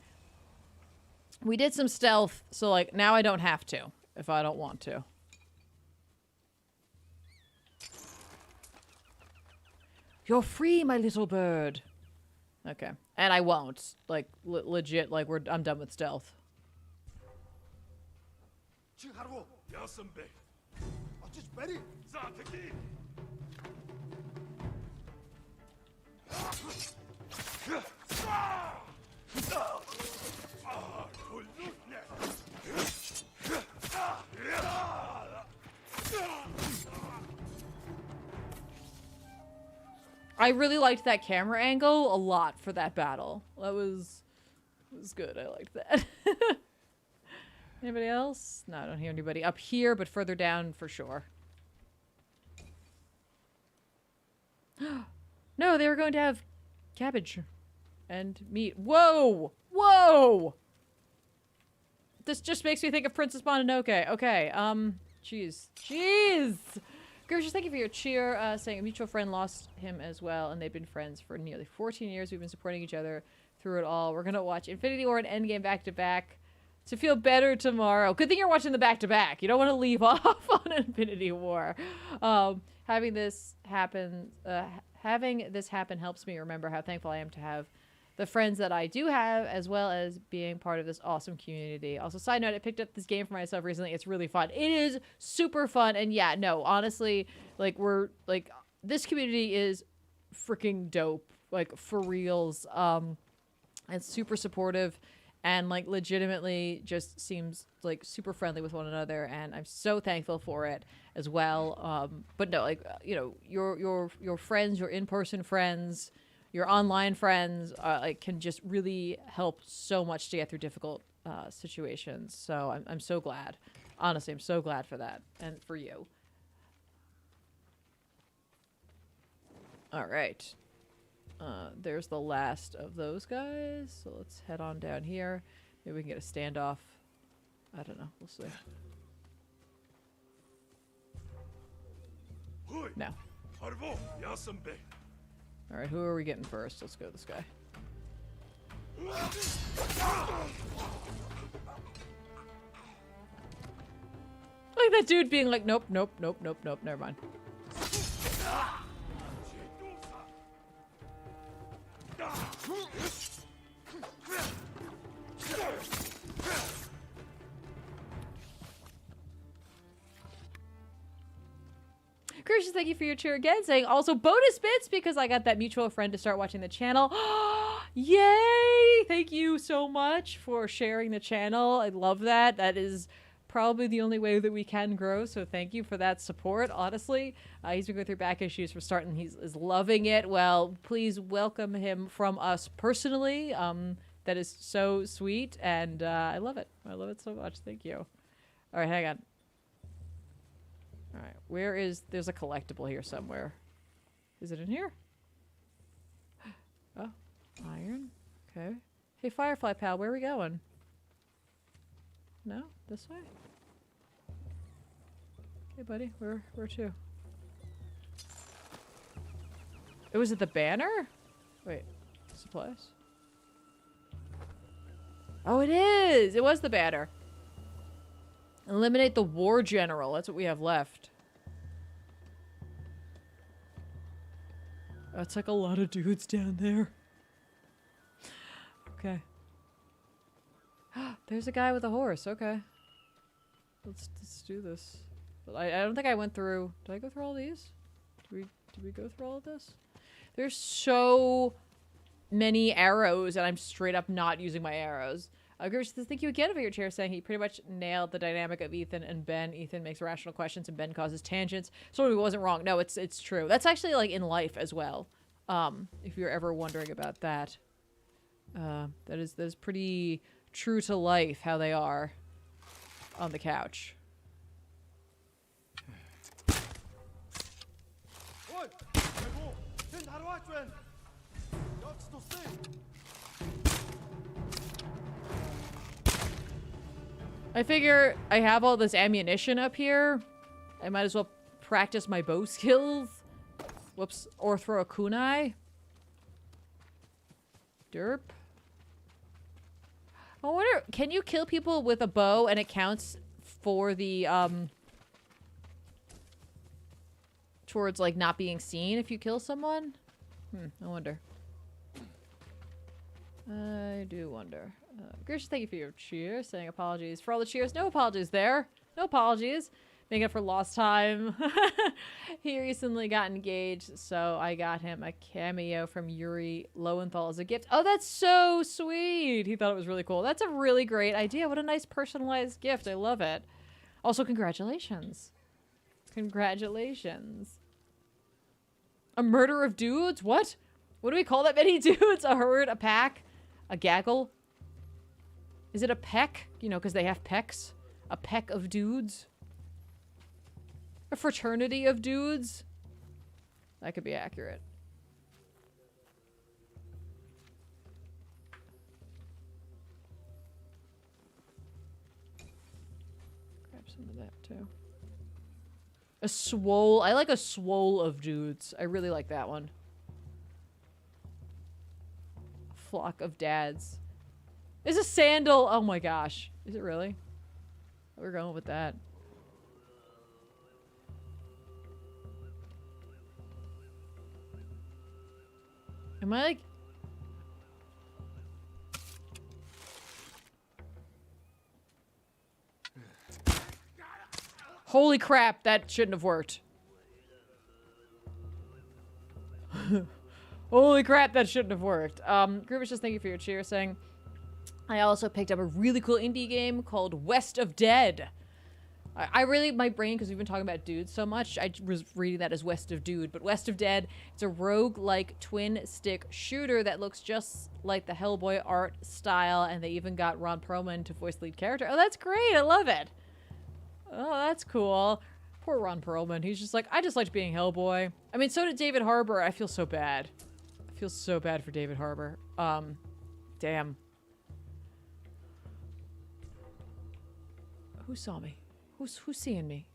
We did some stealth, so, like, now I don't have to, if I don't want to. You're free, my little bird. Okay. And I won't. Like, legit, like, I'm done with stealth. I really liked that camera angle a lot for that battle. That was good. I liked that. Anybody else? No, I don't hear anybody up here, but further down for sure. No, they were going to have cabbage and meat. Whoa! Whoa! This just makes me think of Princess Mononoke. Okay, jeez. Jeez! Gershus, thank you for your cheer, saying a mutual friend lost him as well, and they've been friends for nearly 14 years. We've been supporting each other through it all. We're gonna watch Infinity War and Endgame back-to-back to feel better tomorrow. Good thing you're watching the back-to-back. You don't want to leave off on Infinity War. Having this happen helps me remember how thankful I am to have the friends that I do have, as well as being part of this awesome community. Also, side note, I picked up this game for myself recently. It's really fun. It is super fun. And yeah, no, honestly, like, this community is freaking dope. Like, for reals. It's super supportive and, like, legitimately just seems, like, super friendly with one another. And I'm so thankful for it as well. But no, like, you know, your friends, your in-person friends, your online friends, like, can just really help so much to get through difficult situations. So I'm so glad. Honestly, I'm so glad for that and for you. All right. There's the last of those guys. So let's head on down here. Maybe we can get a standoff. I don't know. We'll see. No. All right, who are we getting first? Let's go this guy. Like that dude being like, nope, nope, nope, nope, nope, never mind. Gracious, thank you for your cheer again. Saying also bonus bits because I got that mutual friend to start watching the channel. Yay! Thank you so much for sharing the channel. I love that. That is probably the only way that we can grow. So thank you for that support. Honestly, he's been going through back issues for starting. He's loving it. Well, please welcome him from us personally. That is so sweet, and I love it. I love it so much. Thank you. All right, hang on. All right, where is... There's a collectible here somewhere. Is it in here? Oh, iron. Okay. Hey, Firefly pal, where are we going? No? This way? Hey, buddy. Where to? Oh, was it the banner? Wait. Supplies? Oh, it is! It was the banner. Eliminate the war general. That's what we have left. That's like a lot of dudes down there. Okay. There's a guy with a horse. Okay. Let's do this. But I don't think I went through... Did I go through all these? Did we go through all of this? There's so many arrows, and I'm straight up not using my arrows. Gersh says, thank you again for your chair, saying he pretty much nailed the dynamic of Ethan and Ben. Ethan makes rational questions and Ben causes tangents. So he wasn't wrong. No, it's true. That's actually like in life as well. If you're ever wondering about that. That is pretty true to life, how they are on the couch. I figure I have all this ammunition up here. I might as well practice my bow skills. Whoops. Or throw a kunai. Derp. I wonder, can you kill people with a bow and it counts for the, towards, like, not being seen if you kill someone? I wonder. I do wonder. Gracious, thank you for your cheers. Saying apologies for all the cheers. No apologies there. No apologies. Making up for lost time. He recently got engaged, so I got him a cameo from Yuri Lowenthal as a gift. Oh, that's so sweet. He thought it was really cool. That's a really great idea. What a nice personalized gift. I love it. Also, congratulations. Congratulations. A murder of dudes? What? What do we call that many dudes? A herd? A pack? A gaggle? Is it a peck? You know, because they have pecks. A peck of dudes? A fraternity of dudes? That could be accurate. Grab some of that too. A swole. I like a swole of dudes. I really like that one. A flock of dads. There's a sandal. Oh my gosh. Is it really? We're going with that. Am I like... Holy crap, that shouldn't have worked. Holy crap, that shouldn't have worked. Grievous, just thank you for your cheer, saying, I also picked up a really cool indie game called West of Dead. I really, my brain, because we've been talking about dudes so much, I was reading that as West of Dude, but West of Dead, it's a rogue-like twin-stick shooter that looks just like the Hellboy art style, and they even got Ron Perlman to voice the lead character. Oh, that's great! I love it! Oh, that's cool. Poor Ron Perlman. He's just like, I just liked being Hellboy. I mean, so did David Harbour. I feel so bad. I feel so bad for David Harbour. Damn. Who saw me? Who's seeing me?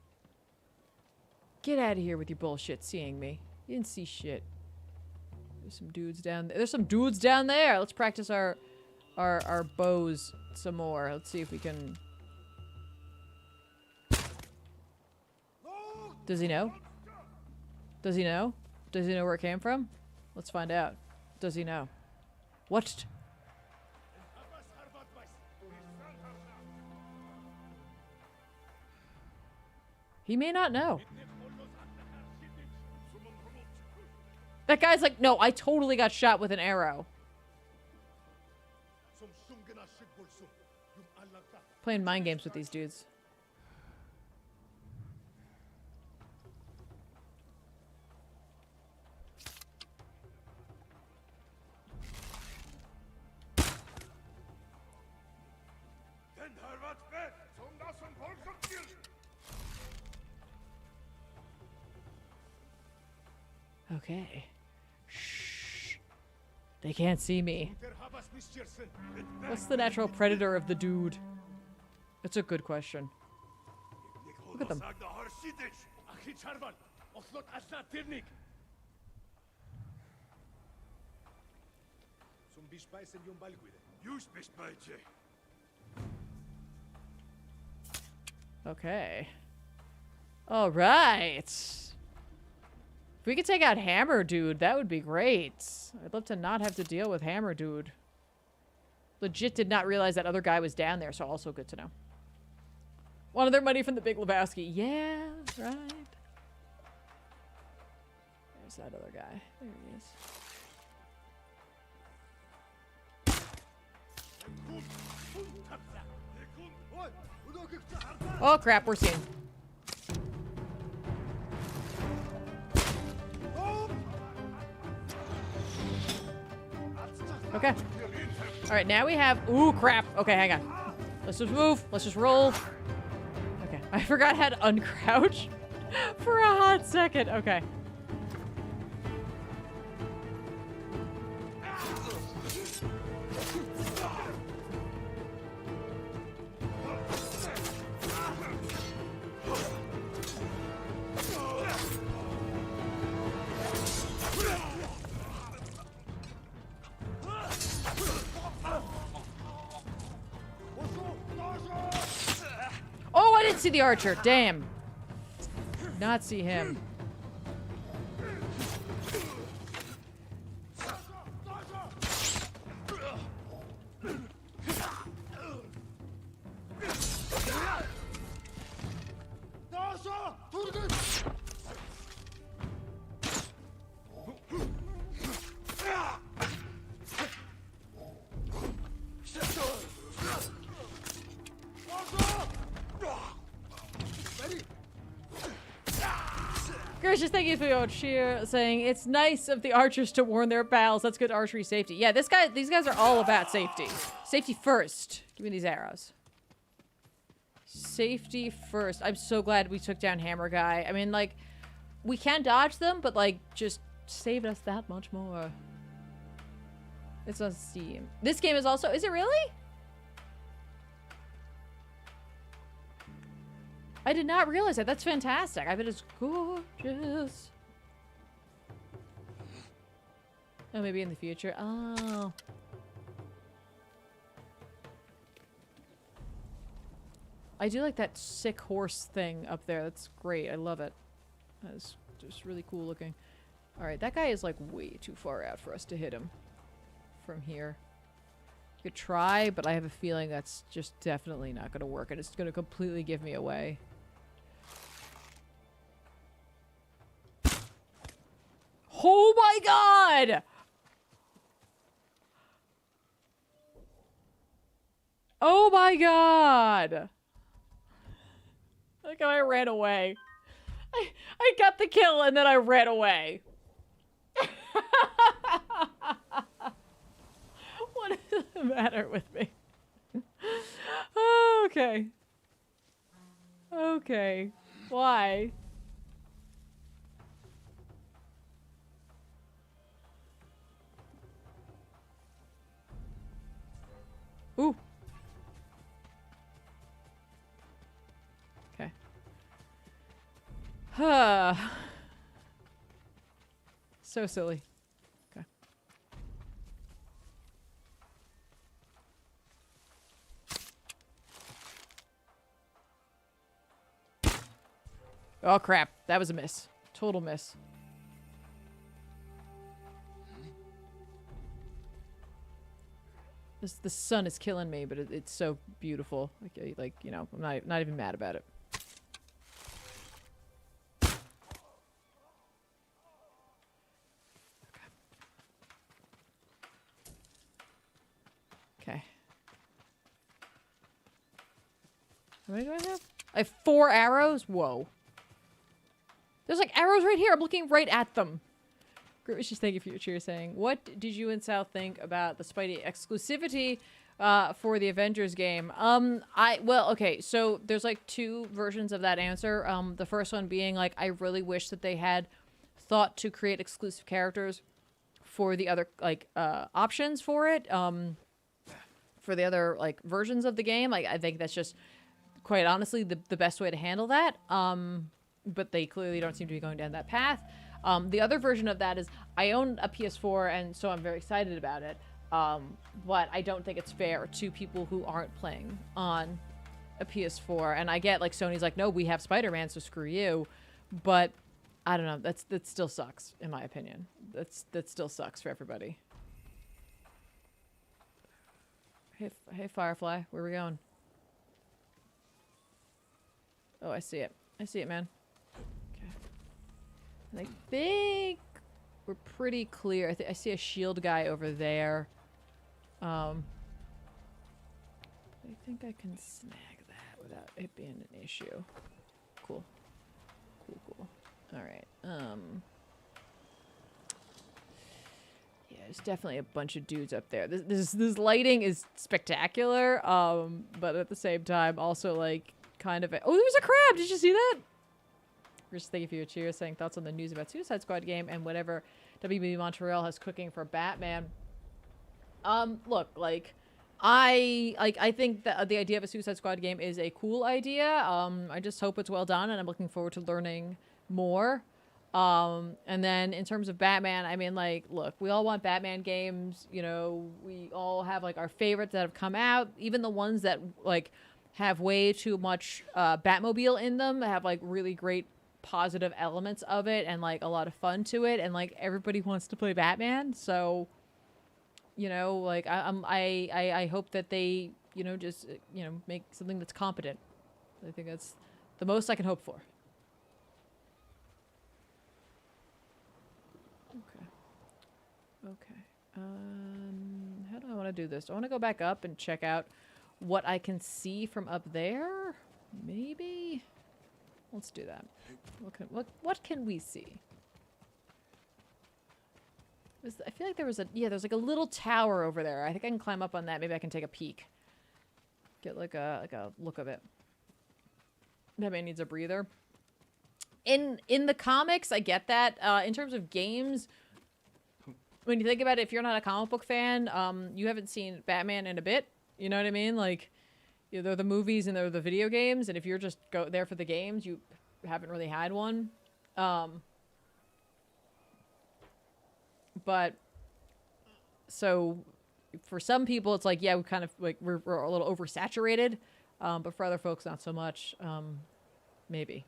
Get out of here with your bullshit seeing me. You didn't see shit. There's some dudes down there. There's some dudes down there. Let's practice our bows some more. Let's see if we can... Does he know? Does he know? Does he know where it came from? Let's find out. Does he know? What? He may not know. That guy's like, no, I totally got shot with an arrow. Playing mind games with these dudes. Okay. Shh. They can't see me. What's the natural predator of the dude? That's a good question. Look at them. Okay. All right. If we could take out Hammer Dude, that would be great. I'd love to not have to deal with Hammer Dude. Legit did not realize that other guy was down there, so also good to know. Wanted their money from the Big Lebowski. Yeah, right. There's that other guy. There he is. Oh crap, we're seen. Okay. Alright, now we have... Ooh, crap. Okay, hang on. Let's just move. Let's just roll. Okay. I forgot how to uncrouch for a hot second. Okay. Oh, I didn't see the archer. Damn. Did not see him. Gracious, thank you for your cheer, saying it's nice of the archers to warn their pals. That's good archery safety. Yeah, these guys are all about safety. Safety first. Give me these arrows. Safety first. I'm so glad we took down Hammer Guy. I mean, like, we can dodge them, but, like, just saved us that much more. It's on Steam. This game is also... Is it really? I did not realize that. That's fantastic. I bet it's gorgeous. Oh, maybe in the future. Oh. I do like that sick horse thing up there. That's great. I love it. That's just really cool looking. Alright, that guy is like way too far out for us to hit him from here. Could try, but I have a feeling that's just definitely not going to work, and it's going to completely give me away. Oh my god! Oh my god! Like how I ran away. I got the kill and then I ran away. What is the matter with me? Okay. Okay. Why? Ooh. Okay. So silly. Okay. Oh crap. That was a miss. Total miss. The sun is killing me, but it's so beautiful. Like you know, I'm not even mad about it. How many do I have? I have 4 arrows? Whoa. There's like arrows right here. I'm looking right at them. Great wishes, thank you for your cheer saying. What did you and Sal think about the Spidey exclusivity for the Avengers game? Well, okay, so there's like 2 versions of that answer. The first one being like, I really wish that they had thought to create exclusive characters for the other like options for it. For the other like versions of the game. Like I think that's just quite honestly the best way to handle that. But they clearly don't seem to be going down that path. The other version of that is I own a PS4 and so I'm very excited about it. But I don't think it's fair to people who aren't playing on a PS4. And I get like Sony's like, no, we have Spider-Man, so screw you. But I don't know. That still sucks in my opinion. That still sucks for everybody. Hey Firefly, where are we going? Oh, I see it. I see it, man. Okay. I think we're pretty clear. I see a shield guy over there. I think I can snag that without it being an issue. Cool. Cool. All right. Yeah, there's definitely a bunch of dudes up there. This lighting is spectacular. But at the same time, also like kind of. Oh, there's a crab. Did you see that? Just thank you for your cheers. Saying thoughts on the news about Suicide Squad game and whatever WB Montreal has cooking for Batman. Look, like. I think that the idea of a Suicide Squad game is a cool idea. I just hope it's well done, and I'm looking forward to learning more. And then in terms of Batman, I mean, like, look, we all want Batman games. You know, we all have like our favorites that have come out, even the ones that like have way too much Batmobile in them, have like really great positive elements of it and like a lot of fun to it, and like everybody wants to play Batman, so. You know, like I hope that they, you know, just make something that's competent. I think that's the most I can hope for. Okay. How do I want to do this? Do I want to go back up and check out what I can see from up there? Maybe. Let's do that. What can we see? I feel like there was there's like a little tower over there. I think I can climb up on that. Maybe I can take a peek. Get like a look of it. Batman needs a breather. In the comics, I get that. In terms of games, when you think about it, if you're not a comic book fan, you haven't seen Batman in a bit. You know what I mean? Like, you know, they're the movies and they're the video games, and if you're just there for the games, you haven't really had one. But so for some people, it's like, yeah, we kind of like we're a little oversaturated. But for other folks, not so much. Maybe.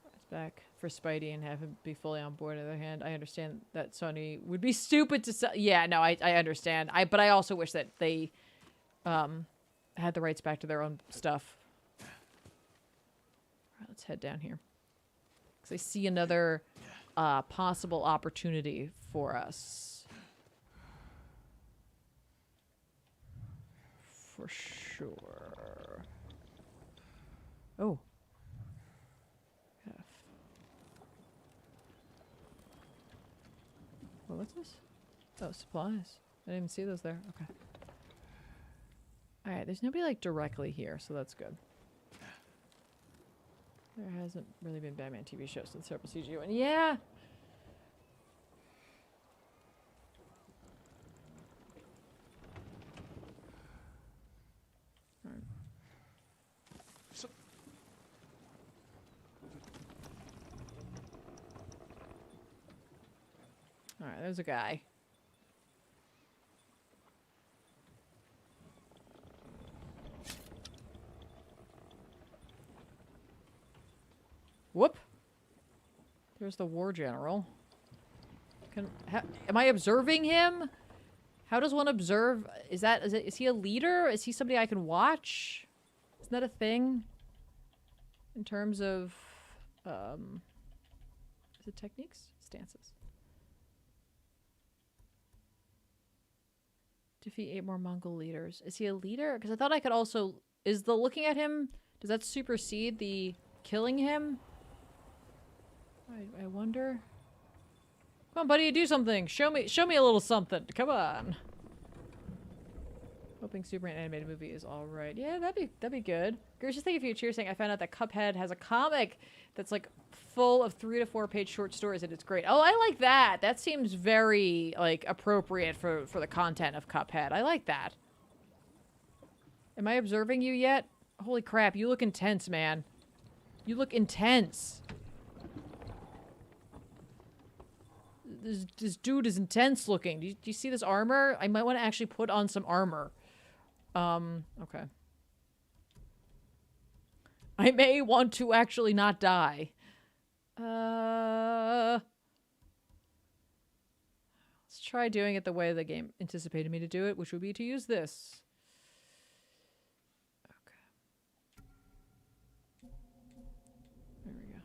It's back for Spidey and have him be fully on board. On the other hand, I understand that Sony would be stupid to sell. Yeah, no, I understand. But I also wish that they had the rights back to their own stuff. All right, let's head down here. Because I see another possible opportunity for us. For sure. Oh. Well, what's this? Oh, supplies. I didn't even see those there. Okay. Alright, there's nobody like directly here, so that's good. There hasn't really been Batman TV shows since Cerebral CGU, and yeah! Alright, there's a guy. Whoop! There's the war general. Am I observing him? How does one observe? Is he a leader? Is he somebody I can watch? Isn't that a thing? In terms of, is it techniques? Stances. Defeat 8 more Mongol leaders. Is he a leader? Because I thought I could also... Is the looking at him... Does that supersede the killing him? I wonder. Come on, buddy, do something. Show me a little something. Come on. Hoping Superman animated movie is all right. Yeah, that'd be good. Girls, just thank you for your cheers saying I found out that Cuphead has a comic that's like full of 3 to 4 page short stories and it's great. Oh, I like that. That seems very like appropriate for the content of Cuphead. I like that. Am I observing you yet? Holy crap, you look intense, man. You look intense. This dude is intense looking. Do you see this armor? I might want to actually put on some armor. Okay. I may want to actually not die. Let's try doing it the way the game anticipated me to do it, which would be to use this. Okay. There we go.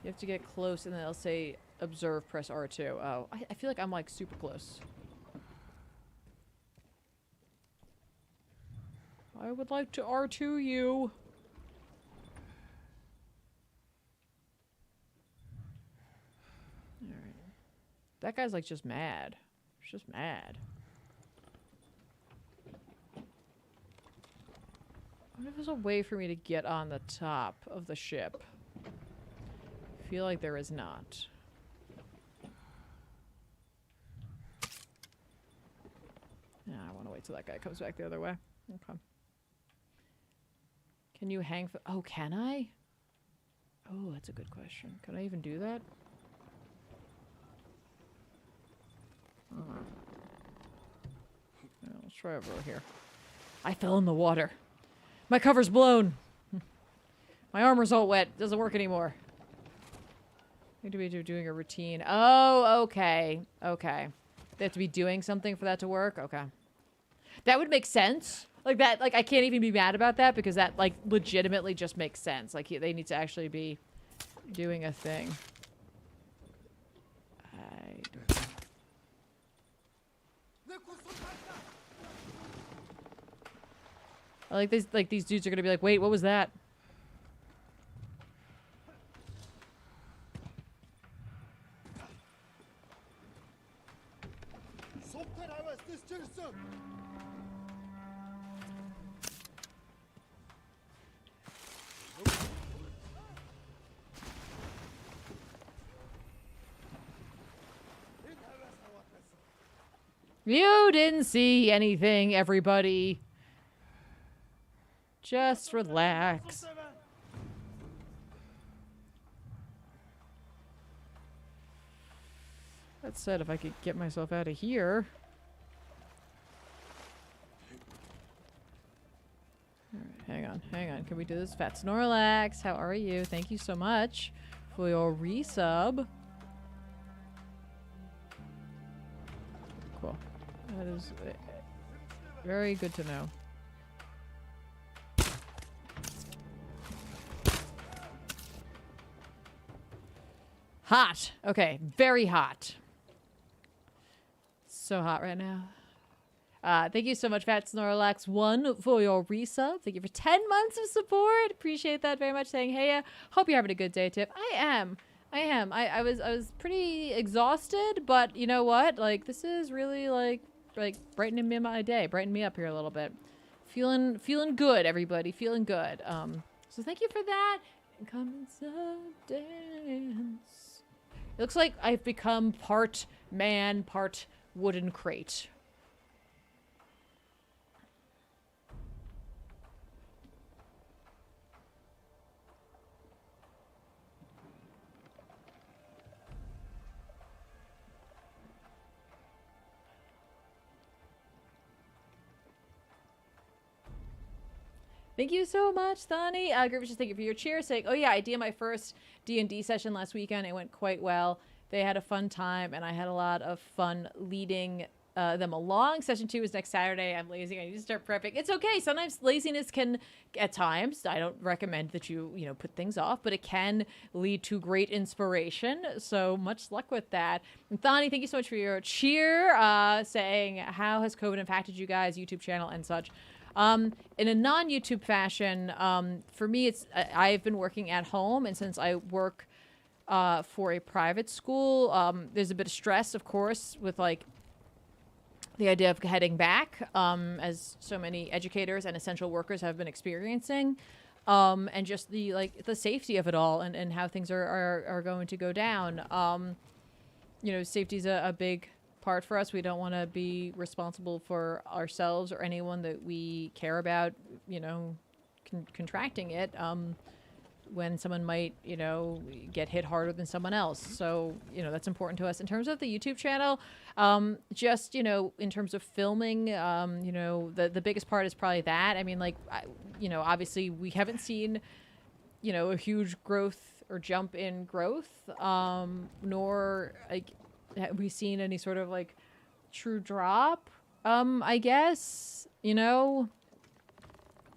You have to get close and then it'll say observe, press R2. Oh, I feel like I'm like super close. I would like to R2 you. Alright. That guy's like just mad. He's just mad. I wonder if there's a way for me to get on the top of the ship. I feel like there is not. Yeah, I want to wait till that guy comes back the other way. Okay. Can you hang for... Oh, can I? Oh, that's a good question. Can I even do that? Yeah, let's try over here. I fell in the water. My cover's blown. My armor's all wet. Doesn't work anymore. Need to be doing a routine. Oh, okay. Okay. They have to be doing something for that to work? Okay. That would make sense. Like that, like I can't even be mad about that because that like legitimately just makes sense. Like they need to actually be doing a thing. I like this, like these dudes are gonna be like, wait, what was that? You didn't see anything, everybody. Just relax. That said, if I could get myself out of here. Alright, hang on. Can we do this? Fat Snorlax, how are you? Thank you so much for your resub. Cool. That is very good to know. Hot. Okay, very hot. So hot right now. Thank you so much, Fat Snorlax 1, for your resub. Thank you for 10 months of support. Appreciate that very much. Saying, hey, hope you're having a good day, Tiff. I am. I was pretty exhausted, but you know what? Like, this is really like brightening me my day, brightening me up here a little bit. Feeling good, everybody. Feeling good. So thank you for that. Come and dance. It looks like I've become part man, part wooden crate. Thank you so much, Thani. Grievous, just thank you for your cheer. Saying, oh yeah, I did my first D&D session last weekend. It went quite well. They had a fun time, and I had a lot of fun leading them along. Session 2 is next Saturday. I'm lazy. I need to start prepping. It's okay. Sometimes laziness can, at times, I don't recommend that you put things off, but it can lead to great inspiration. So much luck with that. And Thani, thank you so much for your cheer, saying, how has COVID impacted you guys, YouTube channel and such? In a non-YouTube fashion, for me, it's I've been working at home, and since I work for a private school, there's a bit of stress, of course, with like the idea of heading back, as so many educators and essential workers have been experiencing, and just the safety of it all, and how things are going to go down. Safety is a big part for us. We don't want to be responsible for ourselves or anyone that we care about, contracting it. When someone might, get hit harder than someone else. So, that's important to us. In terms of the YouTube channel, just, in terms of filming, the biggest part is probably that. I mean, obviously we haven't seen, a huge growth or jump in growth, nor, have we seen any sort of, true drop, I guess,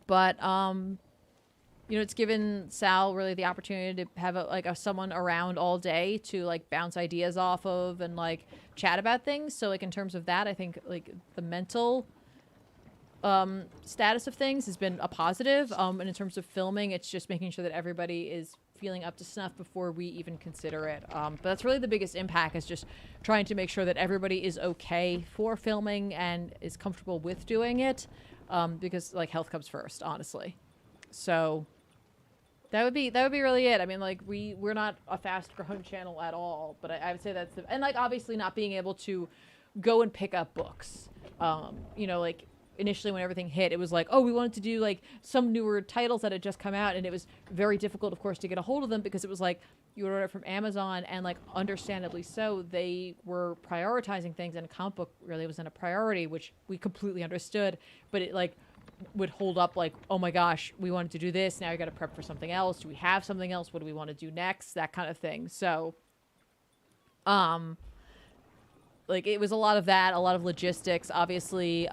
but, it's given Sal really the opportunity to have someone around all day to bounce ideas off of and chat about things. So in terms of that, I think the mental status of things has been a positive. And in terms of filming, it's just making sure that everybody is feeling up to snuff before we even consider it. But that's really the biggest impact, is just trying to make sure that everybody is okay for filming and is comfortable with doing it, because health comes first, honestly. So that would be really it. I mean, we're not a fast growing channel at all, but I would say that's and obviously not being able to go and pick up books. Initially when everything hit, it was we wanted to do some newer titles that had just come out, and it was very difficult, of course, to get a hold of them, because it was you order it from Amazon, and understandably so, they were prioritizing things, and a comic book really wasn't a priority, which we completely understood, but it would hold up oh my gosh, we wanted to do this, now you got to prep for something else. Do we have something else? What do we want to do next? That kind of thing. So it was a lot of that, a lot of logistics, obviously,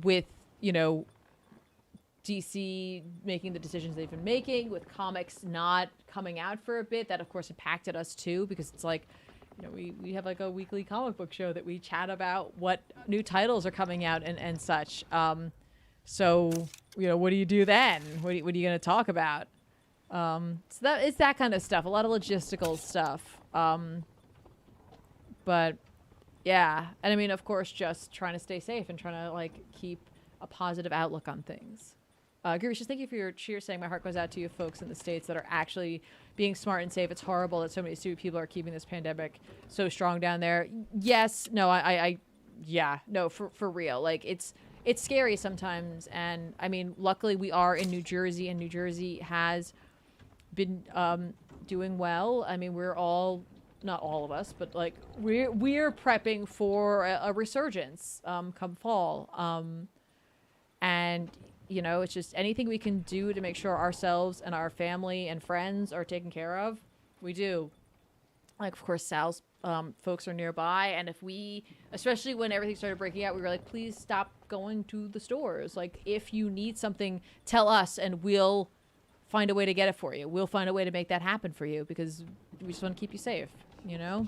with DC making the decisions they've been making, with comics not coming out for a bit. That of course impacted us too, because it's we have a weekly comic book show that we chat about what new titles are coming out and such. So, what do you do then? What are you going to talk about? So it's that kind of stuff, a lot of logistical stuff. But yeah, and I mean, of course, just trying to stay safe and trying to keep a positive outlook on things. Gracious, thank you for your cheer, saying my heart goes out to you folks in the States that are actually being smart and safe. It's horrible that so many stupid people are keeping this pandemic so strong down there. Yes, no, yeah, no, for real. It's scary sometimes, and I mean, luckily we are in New Jersey, and New Jersey has been doing well. I mean, we're all, not all of us, but we're prepping for a resurgence come fall, and it's just anything we can do to make sure ourselves and our family and friends are taken care of, we do. Of course, Sal's folks are nearby, and if we, especially when everything started breaking out, we were please stop going to the stores. If you need something, tell us, and we'll find a way to get it for you. We'll find a way to make that happen for you, because we just want to keep you safe, All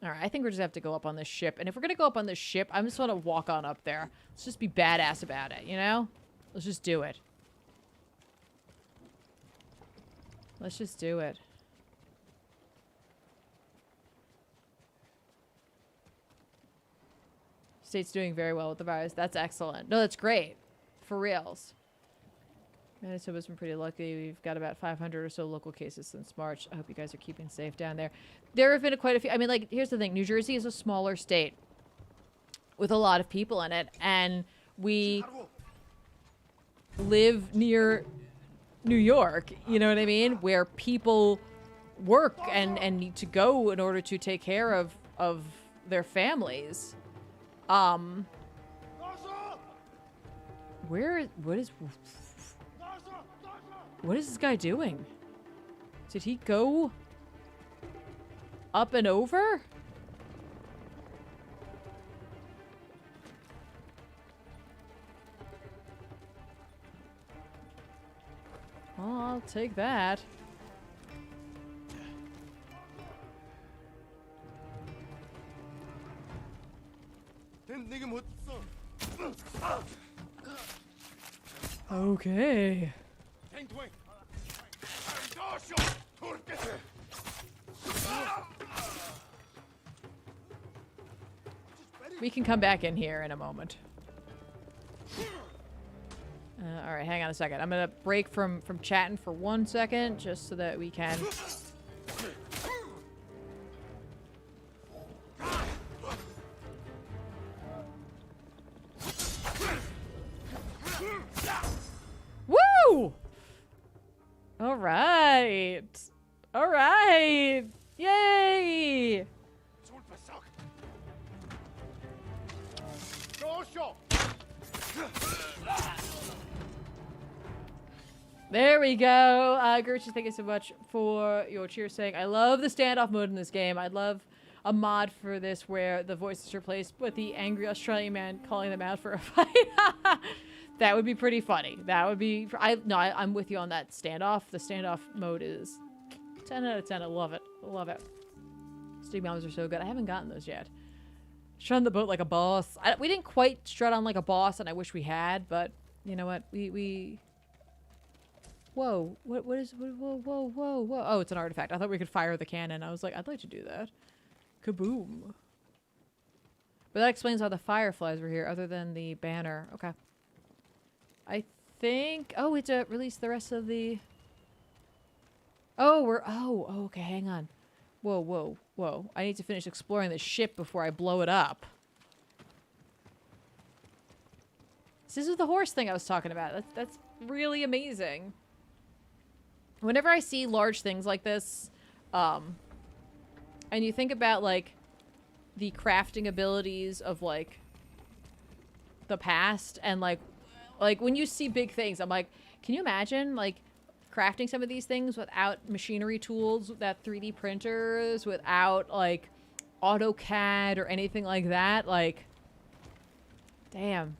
right, I think we're just have to go up on this ship, and if we're gonna go up on this ship, I just want to walk on up there. Let's just be badass about it, Let's just do it. Let's just do it. State's doing very well with the virus. That's excellent. No, that's great. For reals. Manitoba's been pretty lucky. We've got about 500 or so local cases since March. I hope you guys are keeping safe down there. There have been quite a few. I mean, here's the thing. New Jersey is a smaller state with a lot of people in it, and we live near New York, you know what I mean? Where people work and need to go in order to take care of their families. What is this guy doing? Did he go up and over? I'll take that. Okay. We can come back in here in a moment. All right, hang on a second. I'm gonna break from chatting for 1 second, just so that we can. Woo! All right. All right. Yay! There we go. Gertrude, thank you so much for your cheer saying, I love the standoff mode in this game. I'd love a mod for this where the voice is replaced with the angry Australian man calling them out for a fight. That would be pretty funny. That would be... I'm with you on that standoff. The standoff mode is 10 out of 10. I love it. I love it. Stick bombs are so good. I haven't gotten those yet. Strut on the boat like a boss. We didn't quite strut on like a boss, and I wish we had, but you know what? We... Whoa. What is... Whoa. Oh, it's an artifact. I thought we could fire the cannon. I was like, I'd like to do that. Kaboom. But that explains why the fireflies were here, other than the banner. Okay. I think... Oh, we have to release the rest of the... Oh, we're... Oh, okay, hang on. Whoa. I need to finish exploring the ship before I blow it up. This is the horse thing I was talking about. That's really amazing. Whenever I see large things like this, and you think about, like, the crafting abilities of, like, the past, and, like, when you see big things, I'm like, can you imagine, like, crafting some of these things without machinery tools, without 3D printers, without, like, AutoCAD or anything like that? Like, damn.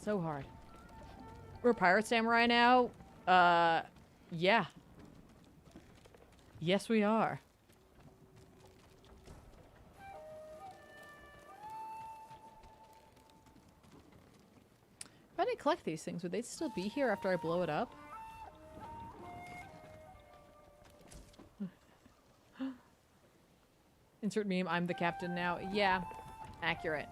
So hard. We're Pirate Samurai now? Yeah. Yes, we are. If I didn't collect these things, would they still be here after I blow it up? Insert meme, I'm the captain now. Yeah, accurate.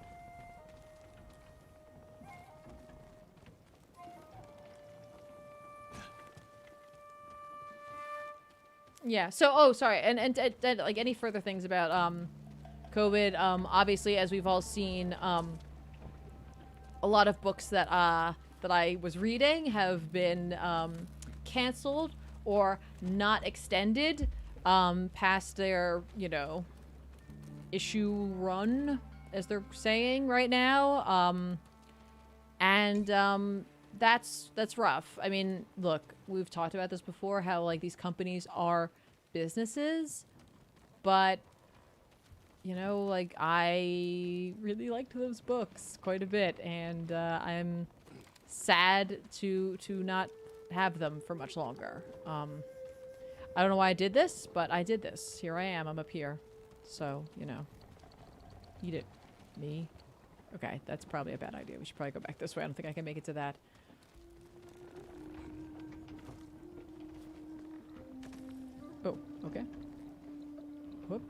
Yeah, so, oh, sorry, and like, any further things about, COVID, obviously, as we've all seen, a lot of books that I was reading have been, canceled or not extended, past their, you know, issue run, as they're saying right now, that's rough. I mean, look, we've talked about this before, how, like, these companies are businesses, but, you know, like, I really liked those books quite a bit, and I'm sad to not have them for much longer. I don't know why I did this, but I did this. Here I am. I'm up here. So, you know, eat it. Me. Okay, that's probably a bad idea. We should probably go back this way. I don't think I can make it to that. Oh, okay. Whoop.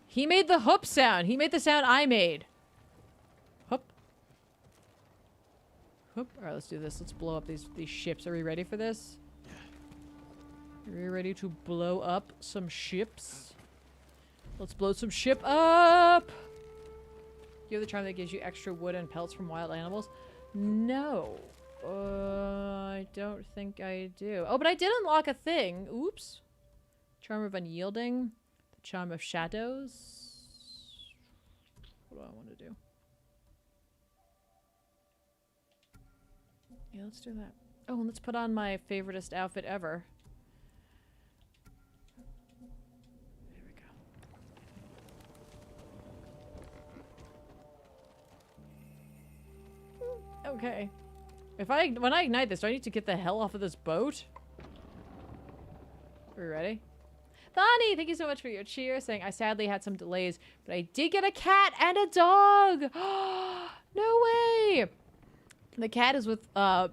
He made the whoop sound. He made the sound I made. Whoop. Whoop. All right, let's do this. Let's blow up these ships. Are we ready for this? Are we ready to blow up some ships? Let's blow some ship up! You have the charm that gives you extra wood and pelts from wild animals? No. I don't think I do. Oh, but I did unlock a thing. Oops. Charm of unyielding. The charm of shadows. What do I want to do? Yeah, let's do that. Oh, and let's put on my favoriteest outfit ever. There we go. Okay. When I ignite this, do I need to get the hell off of this boat? Are we ready? Thani, thank you so much for your cheer, saying I sadly had some delays, but I did get a cat and a dog. No way. The cat is with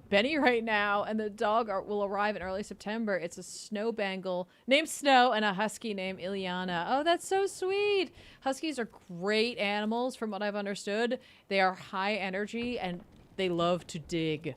Benny right now, and the dog will arrive in early September. It's a snow Bengal named Snow and a husky named Ileana. Oh, that's so sweet. Huskies are great animals from what I've understood. They are high energy and they love to dig.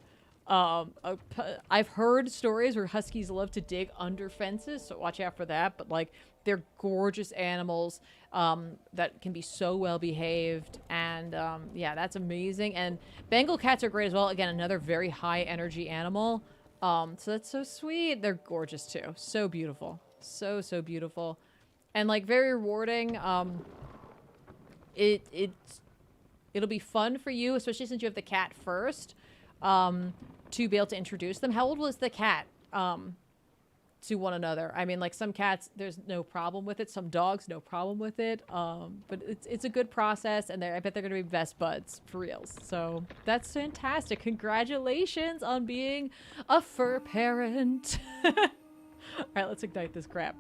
I've heard stories where huskies love to dig under fences, so watch out for that. But like, they're gorgeous animals that can be so well behaved, and yeah, that's amazing. And Bengal cats are great as well. Again, another very high energy animal. So that's so sweet. They're gorgeous too. So beautiful. So beautiful, and like very rewarding. It'll be fun for you, especially since you have the cat first. To be able to introduce them. How old was the cat to one another? I mean, like, some cats, there's no problem with it. Some dogs, no problem with it. But it's a good process, and I bet they're going to be best buds for reals. So that's fantastic. Congratulations on being a fur parent. All right, let's ignite this crap.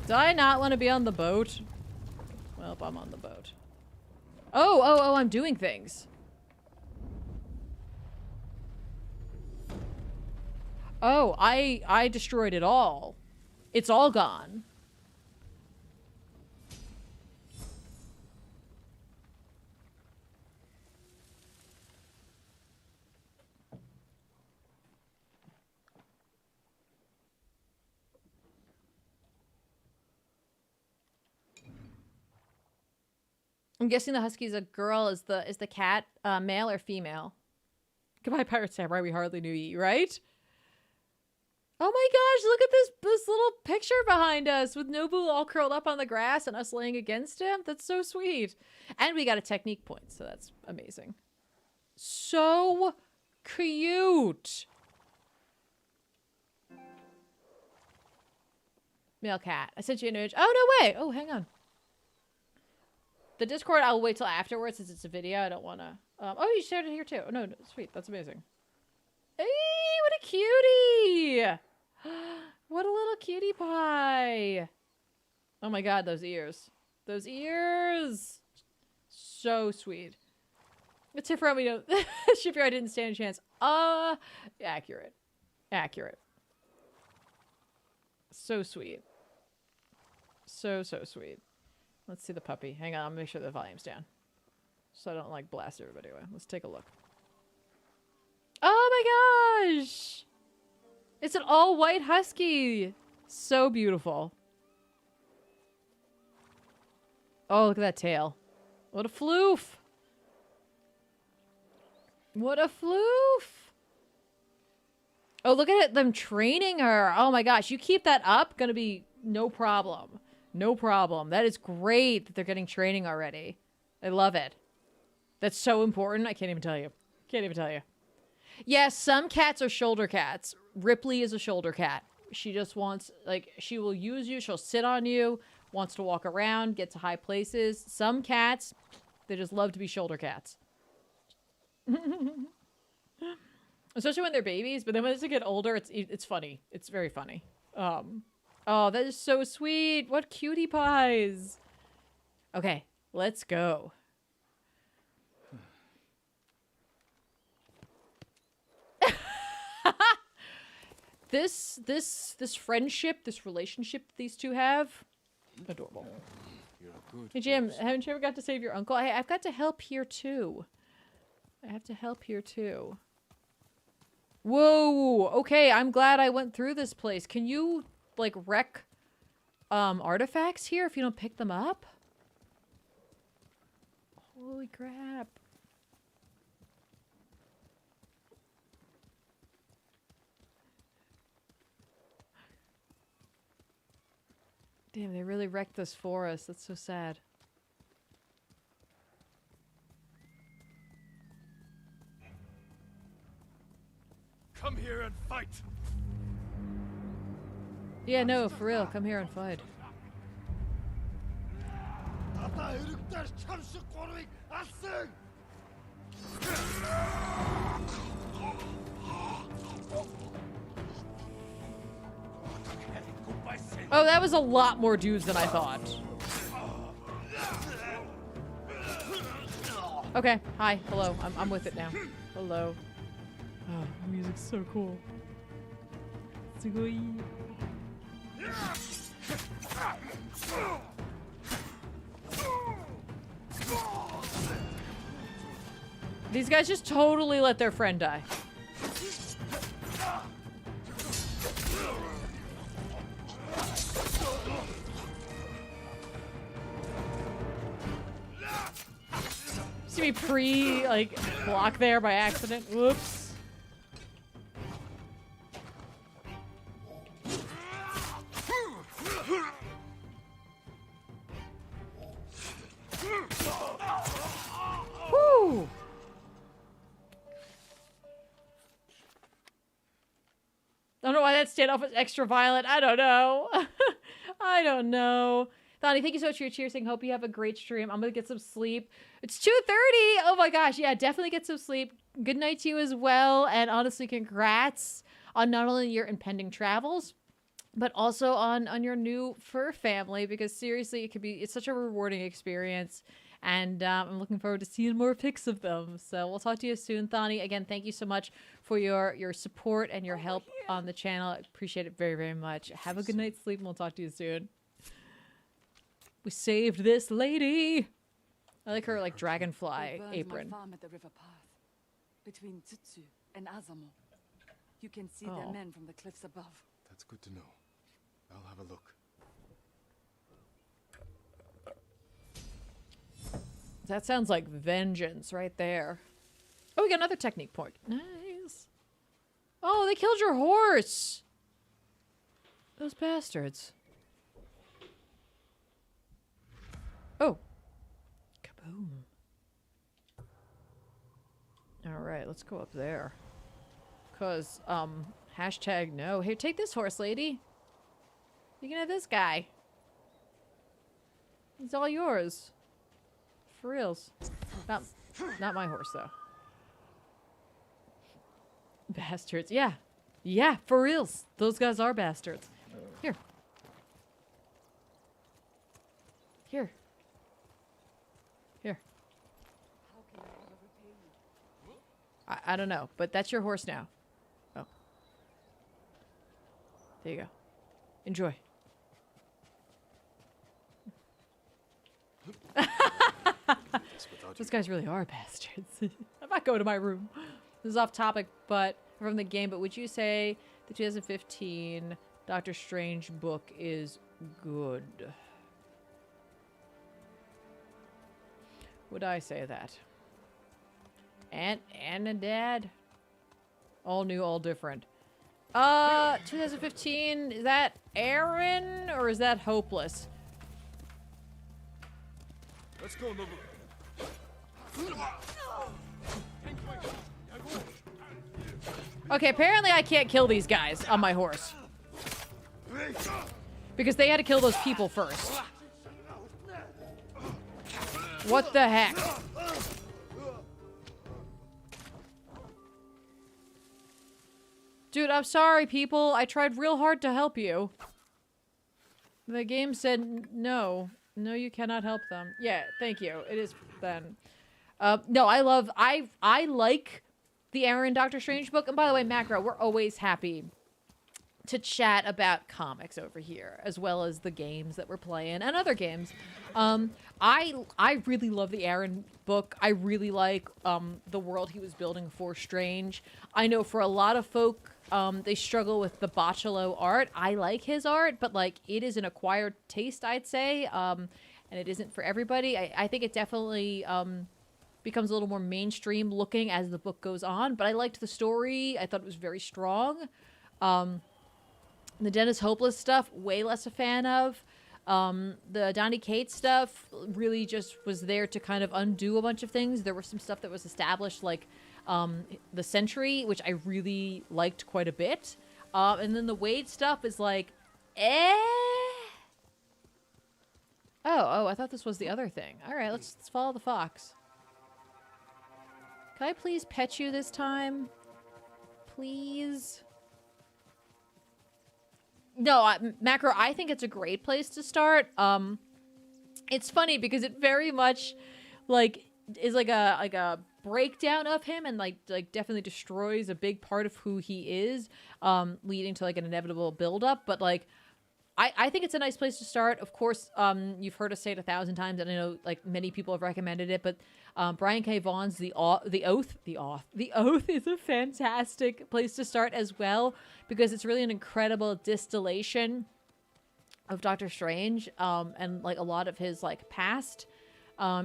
Do I not want to be on the boat? Well, I'm on the boat. Oh, I'm doing things. Oh, I destroyed it all. It's all gone. I'm guessing the husky's a girl. Is the cat male or female? Goodbye, Pirate Samurai. We hardly knew ye, right? Oh my gosh, look at this little picture behind us with Nobu all curled up on the grass and us laying against him. That's so sweet. And we got a technique point, so that's amazing. So cute. Male cat. I sent you an image. Oh, no way. Oh, hang on. The Discord, I'll wait till afterwards since it's a video. I don't want to... oh, you shared it here too. Oh, no, sweet. That's amazing. Hey, what a cutie! What a little cutie pie. Oh my god, those ears. Those ears! So sweet. The Tiff around me, Shipyard didn't stand a chance. Accurate. Accurate. So sweet. So sweet. Let's see the puppy. Hang on, I'll make sure the volume's down. So I don't, like, blast everybody away. Let's take a look. Oh my gosh! It's an all-white husky! So beautiful. Oh, look at that tail. What a floof! What a floof! Oh, look at it, them training her. Oh my gosh, you keep that up, gonna be no problem. No problem. That is great that they're getting training already. I love it. That's so important. I can't even tell you. Can't even tell you. Yeah, some cats are shoulder cats. Ripley is a shoulder cat. She just wants, like, she will use you. She'll sit on you. Wants to walk around. Get to high places. Some cats, they just love to be shoulder cats. Especially when they're babies. But then when they get older, it's funny. It's very funny. Oh, that is so sweet. What cutie pies. Okay, let's go. This friendship, this relationship that these two have, adorable. You're good. Hey, Jim, haven't you ever got to save your uncle? I've got to help here, too. I have to help here, too. Whoa! Okay, I'm glad I went through this place. Can you... like, wreck artifacts here if you don't pick them up? Holy crap. Damn, they really wrecked this for us. That's so sad. Come here and fight. Yeah, no, for real. Come here and fight. Oh, that was a lot more dudes than I thought. Okay, hi, hello. I'm with it now. Hello. Oh, the music's so cool. Sugoi. These guys just totally let their friend die. See me block there by accident. Whoops. Woo! I don't know why that standoff was extra violent. I don't know. I don't know. Donnie, thank you so much for your cheers. Hope you have a great stream. I'm gonna get some sleep. It's 2:30. Oh my gosh. Yeah, definitely get some sleep. Good night to you as well. And honestly, congrats on not only your impending travels, but also on your new fur family, because seriously, it's such a rewarding experience. And I'm looking forward to seeing more pics of them. So we'll talk to you soon, Thani. Again, thank you so much for your support and your help on the channel. I appreciate it very, very much. Have a good night's sleep, and we'll talk to you soon. We saved this lady. I like her dragonfly apron. My farm at the river path, between Tsutsu and Azamo. You can see their men from the cliffs above. That's good to know. I'll have a look. That sounds like vengeance right there. Oh, we got another technique point. Nice. Oh, they killed your horse. Those bastards. Oh. Kaboom. Alright, let's go up there. Cause, hashtag no. Here, take this horse, lady. You can have this guy. He's all yours. For reals. Not my horse, though. Bastards. Yeah. Yeah, for reals. Those guys are bastards. Here. Here. Here. I don't know, but that's your horse now. Oh. There you go. Enjoy. Those guys really are bastards. I might go to my room. This is off topic, but from the game. But would you say the 2015 Doctor Strange book is good? Would I say that? Aunt and Dad? All new, all different. 2015, is that Aaron or is that Hopeless? Let's go, Nobu. Okay, apparently I can't kill these guys on my horse. Because they had to kill those people first. What the heck? Dude, I'm sorry, people. I tried real hard to help you. The game said no. No, you cannot help them. Yeah, thank you. It is then. No, I like the Aaron Doctor Strange book. And by the way, Macro, we're always happy to chat about comics over here, as well as the games that we're playing and other games. I really love the Aaron book. I really like the world he was building for Strange. I know for a lot of folk, they struggle with the Bocciolo art. I like his art, but it is an acquired taste, I'd say, and it isn't for everybody. I think it definitely becomes a little more mainstream looking as the book goes on, but I liked the story. I thought it was very strong. The Dennis Hopeless stuff, way less a fan of. The Donny Cates stuff really just was there to kind of undo a bunch of things. There was some stuff that was established, like the Sentry, which I really liked quite a bit. And then the Wade stuff is Eh? Oh, I thought this was the other thing. All right, let's follow the fox. Can I please pet you this time? Please? No, Macro, I think it's a great place to start. It's funny because it very much, like, is like a breakdown of him and like definitely destroys a big part of who he is, leading to like an inevitable buildup. But like, I think it's a nice place to start. Of course, you've heard us say it 1,000 times, and I know like many people have recommended it. But Brian K. Vaughan's The Oath is a fantastic place to start as well, because it's really an incredible distillation of Doctor Strange, and like a lot of his like past,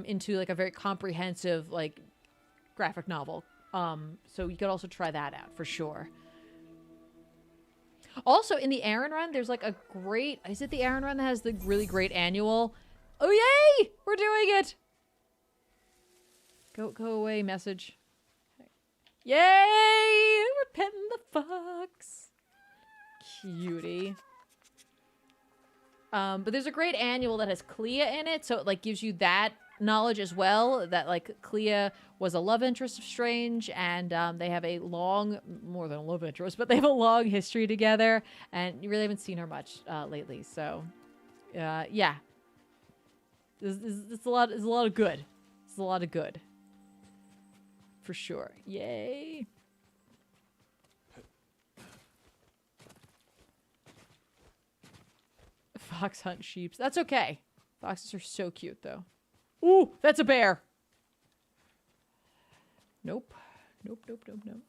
into like a very comprehensive like graphic novel. So you could also try that out for sure. Also, in the Aaron run, there's like a great... Is it the Aaron run that has the really great annual? Oh, yay! We're doing it! Go away, message. Yay! We're petting the fox. Cutie. But there's a great annual that has Clea in it, so it like gives you that knowledge as well, that like Clea was a love interest of Strange, and they have a long, more than a love interest, but they have a long history together, and you really haven't seen her much lately. So yeah, it's a lot of good. It's a lot of good for sure. Yay. Fox hunt sheeps. That's okay. Foxes are so cute though. Ooh, that's a bear. Nope. Nope.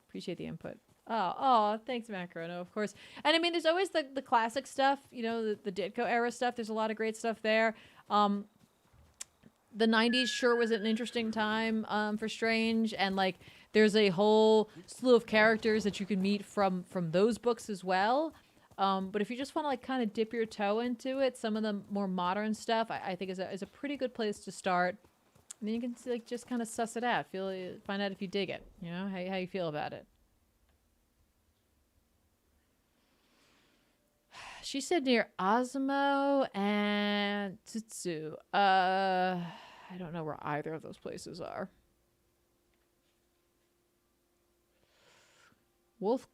Appreciate the input. Oh, thanks, Macro. No, of course. And I mean, there's always the classic stuff, you know, the Ditko era stuff. There's a lot of great stuff there. The 90s sure was an interesting time for Strange, and like there's a whole slew of characters that you can meet from those books as well. But if you just want to like kind of dip your toe into it, some of the more modern stuff I think is a pretty good place to start. And then you can like just kind of suss it out, find out if you dig it, you know, how you feel about it. She said near Osmo and Tsutsu. I don't know where either of those places are. Wolf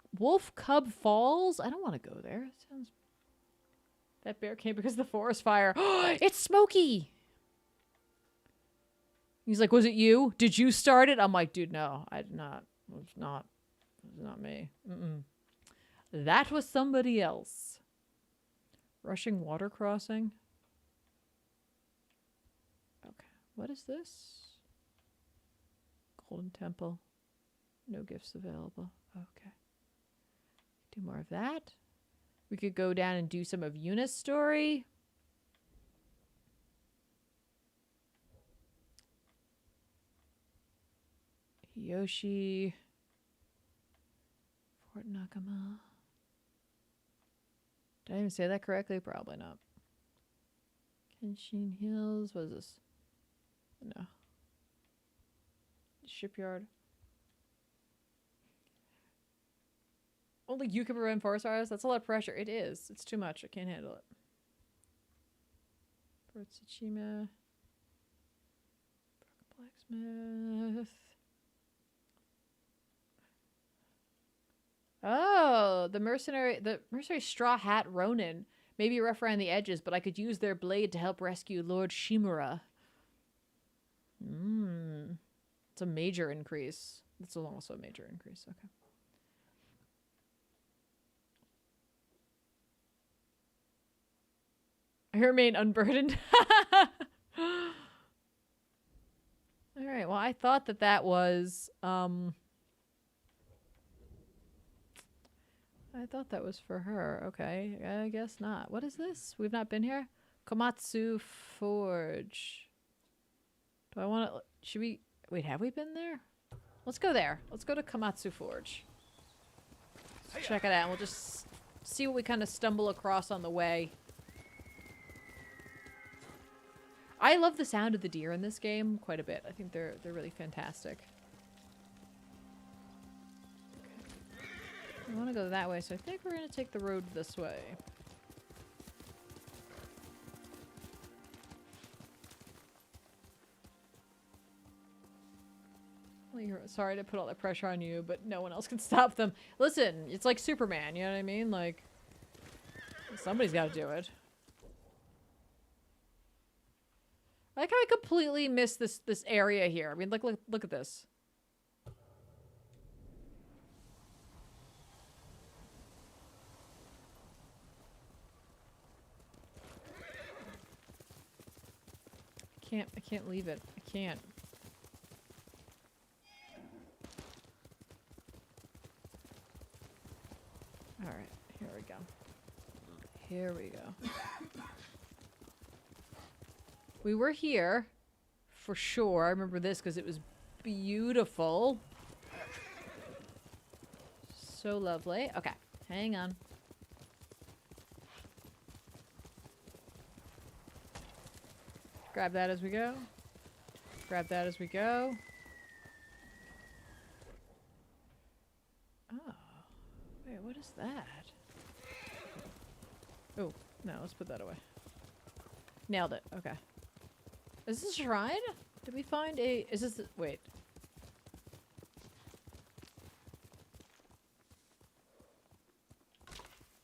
Cub Falls? I don't want to go there. It sounds... That bear came because of the forest fire. It's Smokey! He's like, was it you? Did you start it? I'm like, dude, no, I did not. It was not me. That was somebody else. Rushing water crossing. Okay. What is this? Golden Temple. No gifts available. Okay. Do more of that. We could go down and do some of Yuna's story. Yoshi. Fort Nakama. Did I even say that correctly? Probably not. Kenshin Hills. What is this? No. Shipyard. Only you can prevent forest fires? That's a lot of pressure. It is. It's too much. I can't handle it. Fort Tsushima. Blacksmith. Oh, the mercenary straw hat Ronin. Maybe rough around the edges, but I could use their blade to help rescue Lord Shimura. It's a major increase. It's also a major increase. Okay. I remain unburdened. All right. Well, I thought that was I thought that was for her. Okay, I guess not. What is this? We've not been here? Komatsu Forge. Do I want to... Should we... Wait, have we been there? Let's go there. Let's go to Komatsu Forge. Let's check it out. We'll just see what we kind of stumble across on the way. I love the sound of the deer in this game quite a bit. I think they're really fantastic. I want to go that way, so I think we're going to take the road this way. Sorry to put all that pressure on you, but no one else can stop them. Listen, it's like Superman, you know what I mean? Like, somebody's got to do it. I like how I completely missed this area here. I mean, look at this. I can't leave it. I can't. All right, here we go. Here we go. We were here, for sure. I remember this because it was beautiful. So lovely. Okay, hang on. Grab that as we go. Grab that as we go. Oh. Wait, what is that? Oh, no, let's put that away. Nailed it. Okay. Is this a shrine? Did we find a... Is this... Wait.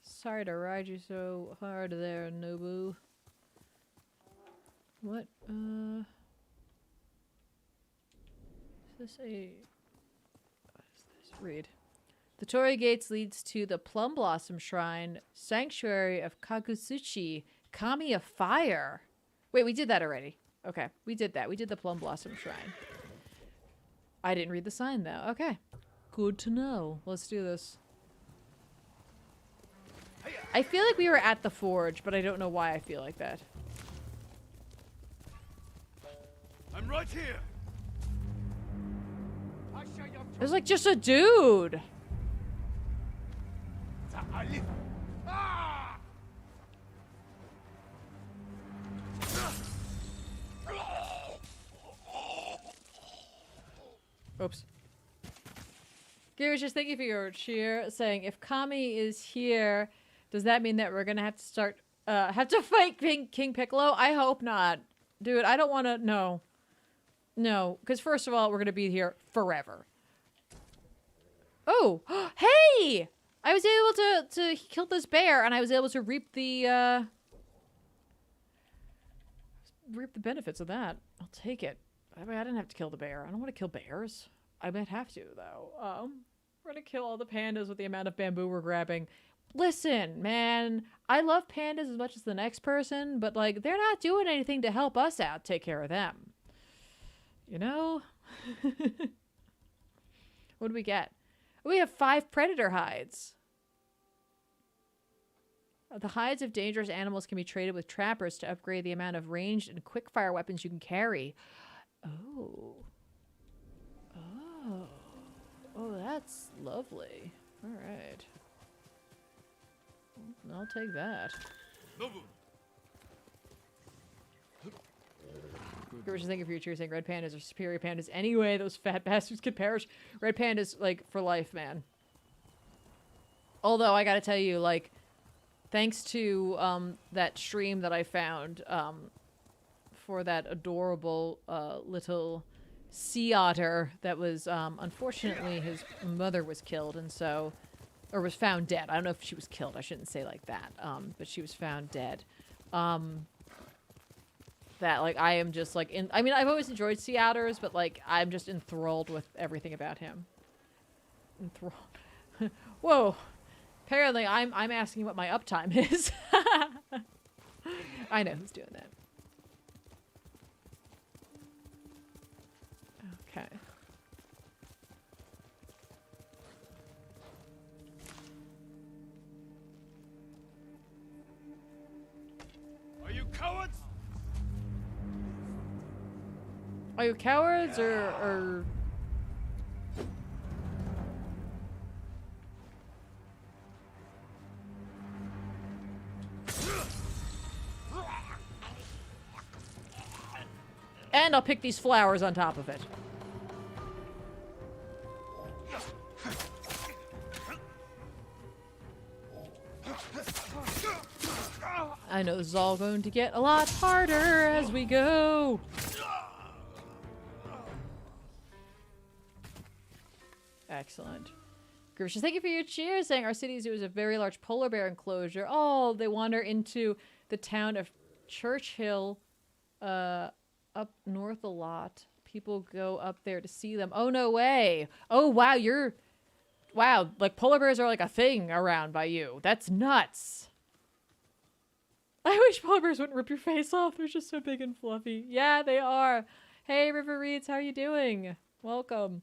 Sorry to ride you so hard there, Nobu. What? Is this a... What is this? Read. The Torii Gates leads to the Plum Blossom Shrine, Sanctuary of Kakusuchi, Kami of Fire. Wait, we did that already. Okay, we did that. We did the Plum Blossom Shrine. I didn't read the sign, though. Okay. Good to know. Let's do this. I feel like we were at the forge, but I don't know why I feel like that. I'm right here. There's like just a dude. Oops. Gary, just thank you for your cheer, saying if Kami is here, does that mean that we're gonna have to start have to fight King Piccolo? I hope not. Dude, I don't wanna no. No, because first of all, we're gonna be here forever. Oh, hey! I was able to kill this bear, and I was able to reap the benefits of that. I'll take it. I mean, I didn't have to kill the bear. I don't want to kill bears. I might have to, though. We're gonna kill all the pandas with the amount of bamboo we're grabbing. Listen, man, I love pandas as much as the next person, but, like, they're not doing anything to help us out take care of them. You know? What do we get? We have 5 predator hides. The hides of dangerous animals can be traded with trappers to upgrade the amount of ranged and quick-fire weapons you can carry. Oh. Oh. Oh, that's lovely. All right. I'll take that. Nobu. Garbage, thank you for your cheers saying red pandas are superior pandas anyway. Those fat bastards could perish. Red pandas, like, for life, man. Although, I gotta tell you, like, thanks to that stream that I found for that adorable little sea otter that was, unfortunately, his mother was killed, and so, or was found dead. I don't know if she was killed. I shouldn't say like that. But she was found dead. That, like, I am just, like, I mean, I've always enjoyed sea otters, but, like, I'm just enthralled with everything about him. Enthralled. Whoa. Apparently, I'm asking what my uptime is. I know who's doing that. Okay. Are you cowards? Are you cowards or... And I'll pick these flowers on top of it. I know this is all going to get a lot harder as we go. Excellent. Gracious, thank you for your cheers, saying our city zoo is a very large polar bear enclosure. Oh, they wander into the town of Churchill, up north a lot. People go up there to see them. Oh, no way. Oh, wow, wow, like polar bears are like a thing around by you. That's nuts. I wish polar bears wouldn't rip your face off. They're just so big and fluffy. Yeah, they are. Hey, River Reeds, how are you doing? Welcome.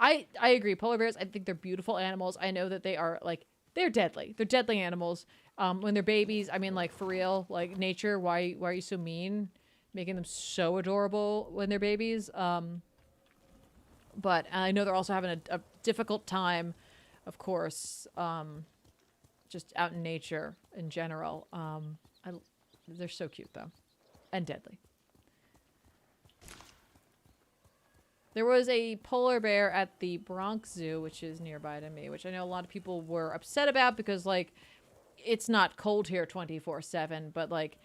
I agree. Polar bears, I think they're beautiful animals. I know that they are, like, they're deadly. They're deadly animals. When they're babies, I mean, like, for real, like, nature, why are you so mean? Making them so adorable when they're babies. But I know they're also having a difficult time, of course, just out in nature in general. They're so cute, though. And deadly. There was a polar bear at the Bronx Zoo, which is nearby to me, which I know a lot of people were upset about because, like, it's not cold here 24/7, but, like,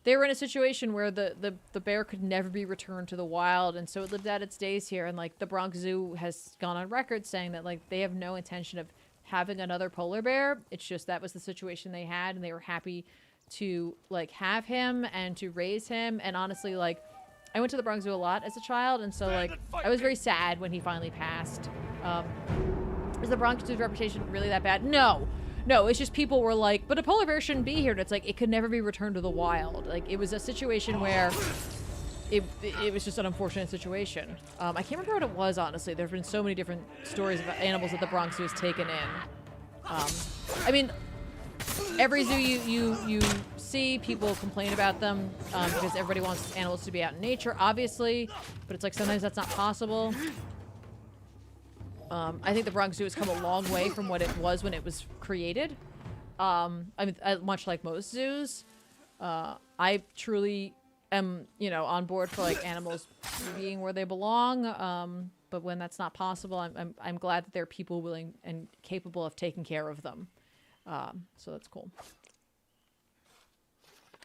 they were in a situation where the bear could never be returned to the wild, and so it lived out its days here, and, like, the Bronx Zoo has gone on record saying that, like, they have no intention of having another polar bear. It's just that was the situation they had, and they were happy to, like, have him and to raise him, and honestly, like, I went to the Bronx Zoo a lot as a child, and so, like, I was very sad when he finally passed. Is the Bronx Zoo's reputation really that bad? No, it's just people were like, but a polar bear shouldn't be here, and it's like, it could never be returned to the wild. Like, it was a situation where it was just an unfortunate situation. I can't remember what it was, honestly. There have been so many different stories about animals that the Bronx Zoo has taken in. I mean, every zoo you see, people complain about them because everybody wants animals to be out in nature, obviously, but it's like sometimes that's not possible. I think the Bronx Zoo has come a long way from what it was when it was created. I mean, much like most zoos, I truly am, you know, on board for, like, animals being where they belong. But when that's not possible, I'm glad that there are people willing and capable of taking care of them. So that's cool.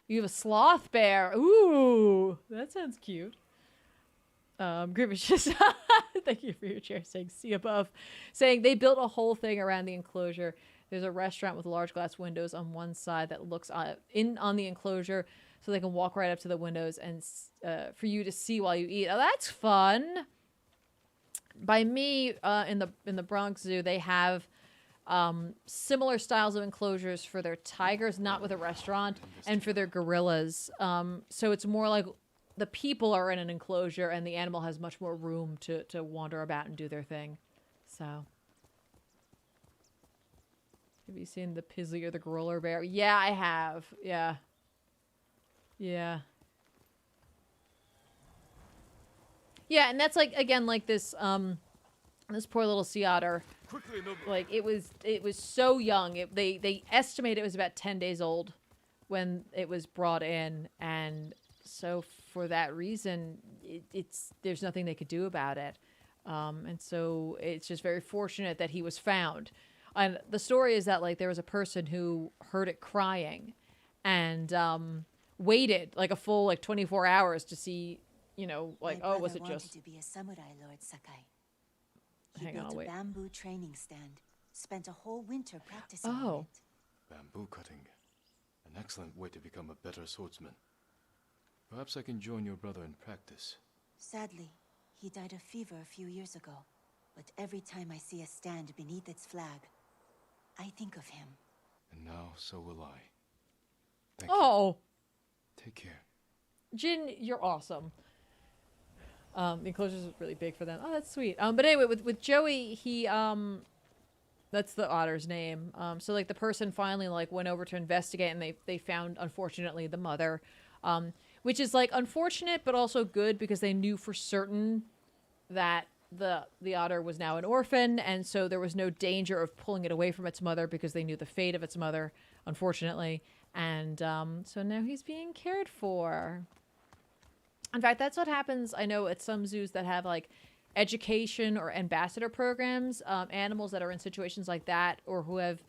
You have a sloth bear. Ooh, that sounds cute. Grievous just thank you for your chair, saying see above, saying they built a whole thing around the enclosure. There's a restaurant with large glass windows on one side that looks in on the enclosure, so they can walk right up to the windows and for you to see while you eat. Oh, that's fun. By me, in the Bronx Zoo, they have similar styles of enclosures for their tigers, not with a restaurant, and for their gorillas. So it's more like the people are in an enclosure and the animal has much more room to wander about and do their thing. So, have you seen the Pizzly or the gorilla bear? Yeah, I have. Yeah. Yeah. Yeah, and that's, like, again, like this poor little sea otter. Quickly, noble. Like, it was so young. They estimate it was about 10 days old when it was brought in, and so for that reason, there's nothing they could do about it. And so it's just very fortunate that he was found. And the story is that, like, there was a person who heard it crying and waited like a full, like, 24 hours to see, you know, like, My oh, was it brother just... wanted to be a samurai, Lord Sakai. He Hang on, built I'll a wait. bamboo training stand. Spent a whole winter practicing Oh. on it. Bamboo cutting. An excellent way to become a better swordsman. Perhaps I can join your brother in practice. Sadly, he died of fever a few years ago. But every time I see a stand beneath its flag, I think of him. And now, so will I. Thank you. Oh, Take care. Jin, you're awesome. The enclosures is really big for them. Oh, that's sweet. But anyway, with Joey, he that's the otter's name. So, like, the person finally, like, went over to investigate, and they found, unfortunately, the mother, which is, like, unfortunate but also good because they knew for certain that the otter was now an orphan, and so there was no danger of pulling it away from its mother because they knew the fate of its mother, unfortunately. And so now he's being cared for. In fact, that's what happens, I know, at some zoos that have, like, education or ambassador programs. Animals that are in situations like that, or who have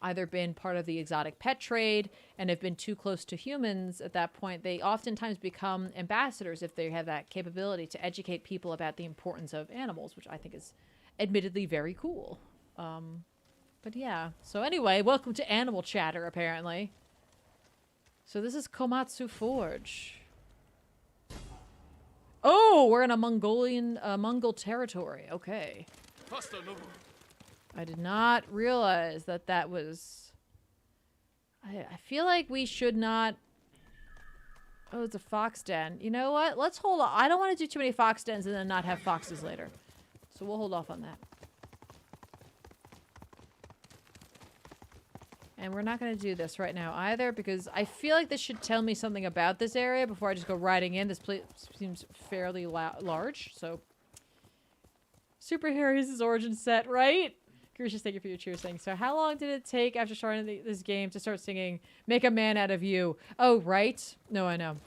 either been part of the exotic pet trade and have been too close to humans at that point, they oftentimes become ambassadors if they have that capability to educate people about the importance of animals, which I think is admittedly very cool. But yeah. So anyway, welcome to Animal Chatter, apparently. So this is Komatsu Forge. Oh, we're in a Mongol territory. Okay. Faster, Nobu. I did not realize that that was... I feel like we should not... Oh, it's a fox den. You know what? Let's hold on. I don't want to do too many fox dens and then not have foxes later. So we'll hold off on that. And we're not going to do this right now either because I feel like this should tell me something about this area before I just go riding in. This place seems fairly large, so... Super Harry's origin set, right? Gracious, thank you for your cheers saying. So how long did it take after starting this game to start singing Make a Man Out of You? Oh, right? No, I know.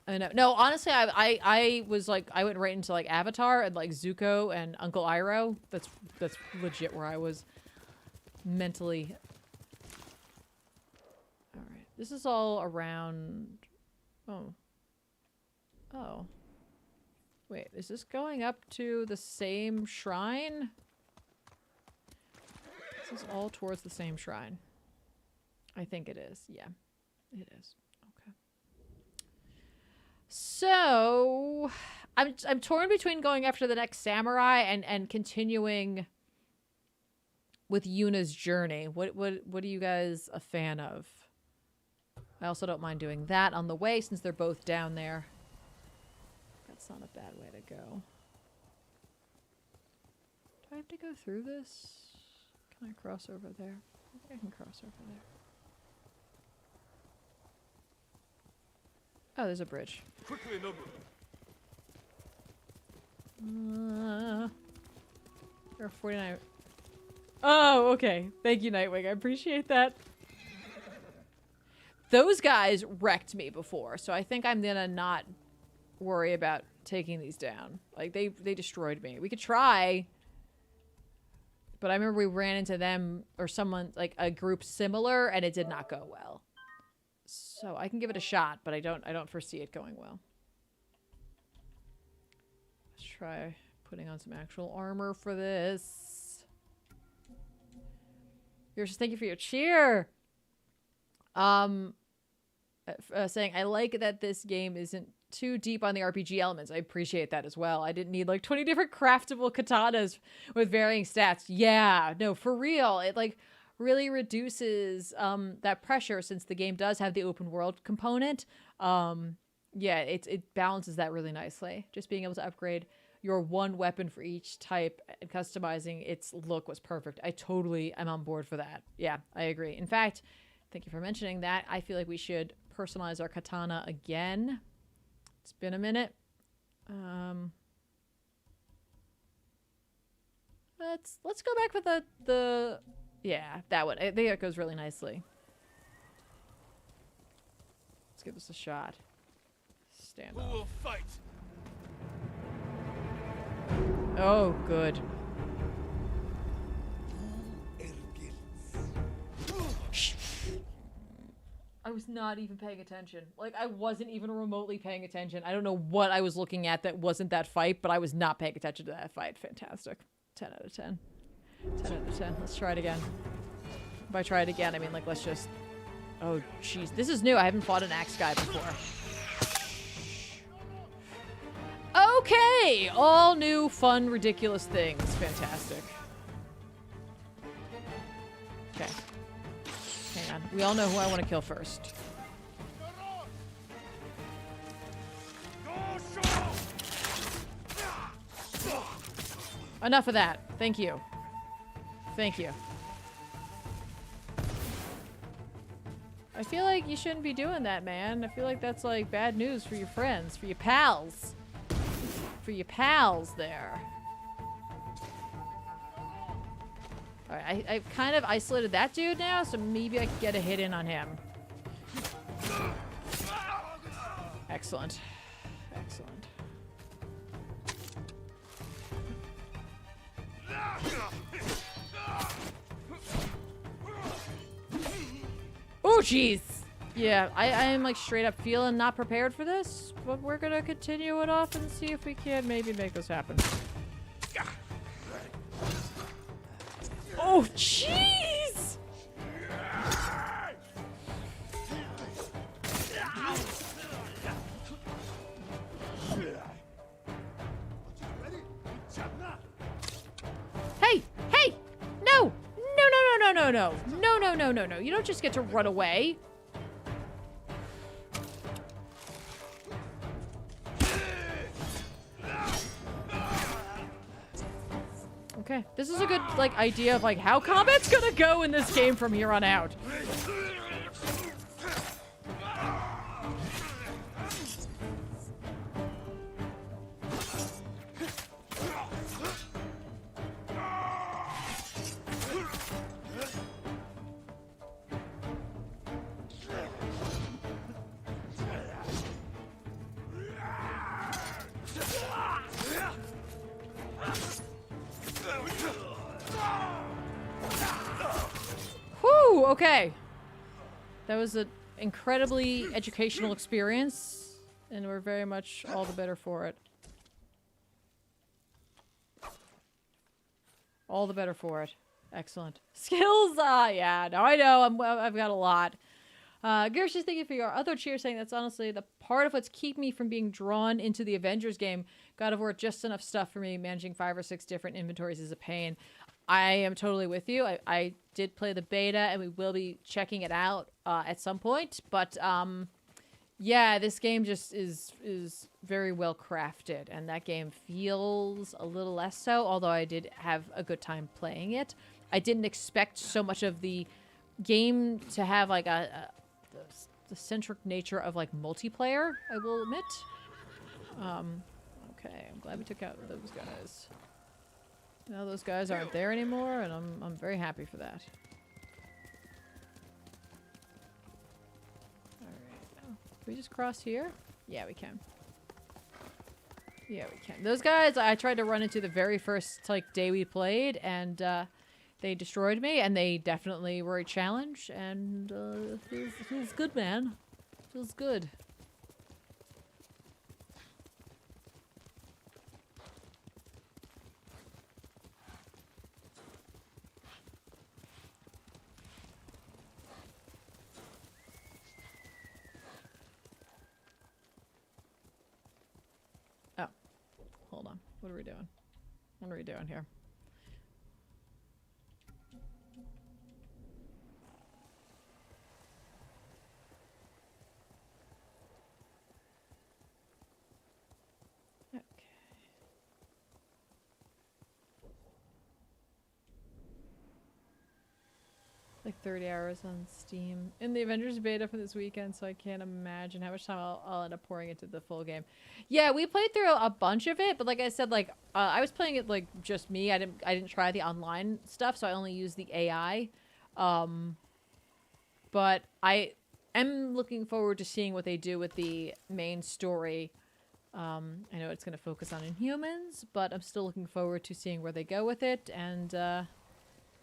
I know. No, honestly, I was like, I went right into like Avatar and like Zuko and Uncle Iroh. That's legit where I was mentally. All right. This is all around. Oh. Oh. Wait, is this going up to the same shrine? This is all towards the same shrine. I think it is. Yeah, it is. Okay. So, I'm torn between going after the next samurai and continuing with Yuna's journey. What are you guys a fan of? I also don't mind doing that on the way since they're both down there. That's not a bad way to go. Do I have to go through this? Can I cross over there? I think I can cross over there. Oh, there's a bridge. Quickly, Nobu. There are 49. Oh, okay. Thank you, Nightwing. I appreciate that. Those guys wrecked me before, so I think I'm gonna not worry about taking these down. Like, they destroyed me. We could try, but I remember we ran into them or someone, like a group similar, and it did not go well. So I can give it a shot, but I don't foresee it going well. Let's try putting on some actual armor for this. Yours, thank you for your cheer. Saying I like that this game isn't too deep on the RPG elements. I appreciate that as well. I didn't need like 20 different craftable katanas with varying stats. Yeah, no, for real. It like really reduces that pressure since the game does have the open world component. Yeah, it balances that really nicely. Just being able to upgrade your one weapon for each type and customizing its look was perfect. I totally am on board for that. Yeah, I agree. In fact, thank you for mentioning that. I feel like we should personalize our katana again. It's been a minute. Let's go back with the yeah, that one. I think that goes really nicely. Let's give this a shot. Stand Who off. will fight? Oh, good. I was not even paying attention. Like, I wasn't even remotely paying attention. I don't know what I was looking at that wasn't that fight, but I was not paying attention to that fight. Fantastic. 10 out of 10. 10 out of 10. Let's try it again. By try it again, I mean, like, let's just... Oh, jeez. This is new. I haven't fought an axe guy before. Okay! All new, fun, ridiculous things. Fantastic. Okay. Hang on. We all know who I want to kill first. Enough of that. Thank you. Thank you. I feel like you shouldn't be doing that, man. I feel like that's like bad news for your friends, for your pals. For your pals there. Alright, I've kind of isolated that dude now, so maybe I can get a hit in on him. Excellent. Excellent. Oh, jeez! Yeah, I am like straight up feeling not prepared for this, but we're gonna continue it off and see if we can maybe make this happen. Oh, jeez! Hey! Hey! No! No, no, no, no, no, no. No, no, no, no, no. You don't just get to run away. Okay, this is a good, like, idea of, like, how combat's gonna go in this game from here on out. Whew, okay. That was an incredibly educational experience, and we're very much all the better for it. All the better for it. Excellent. Skills? Yeah, no, I know. I've got a lot. Gersh is thinking for your other cheer, saying that's honestly the part of what's keep me from being drawn into the Avengers game. God of War, just enough stuff for me. Managing 5 or 6 different inventories is a pain. I am totally with you. I did play the beta, and we will be checking it out at some point. But yeah, this game just is very well crafted, and that game feels a little less so. Although I did have a good time playing it, I didn't expect so much of the game to have like the centric nature of like multiplayer. I will admit. Okay, I'm glad we took out those guys. Now those guys aren't there anymore, and I'm very happy for that. Alright. Oh, can we just cross here? Yeah, we can. Yeah, we can. Those guys I tried to run into the very first like day we played, and they destroyed me, and they definitely were a challenge, and feels good, man. Feels good. Hold on. What are we doing? What are we doing here? Okay. Like 30 hours on Steam. In the Avengers beta for this weekend, so I can't imagine how much time I'll end up pouring into the full game. Yeah, we played through a bunch of it, but like I said, like I was playing it like just me. I didn't try the online stuff, so I only used the AI. But I am looking forward to seeing what they do with the main story. I know it's going to focus on Inhumans, but I'm still looking forward to seeing where they go with it, and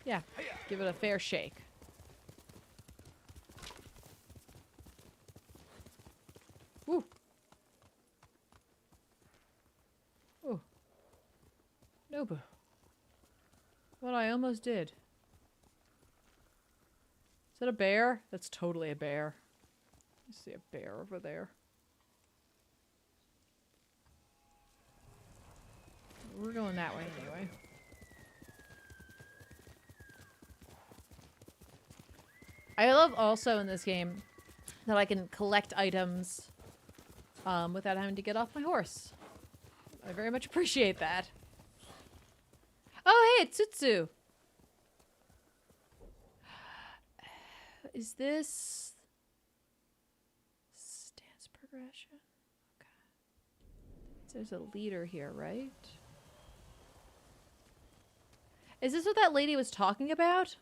yeah, give it a fair shake. Woo. Ooh. Nobu. What I almost did. Is that a bear? That's totally a bear. I see a bear over there. We're going that way anyway. I love also in this game that I can collect items without having to get off my horse. I very much appreciate that. Oh, hey, it's Tsutsu. Is this stance progression? Okay. There's a leader here, right? Is this what that lady was talking about?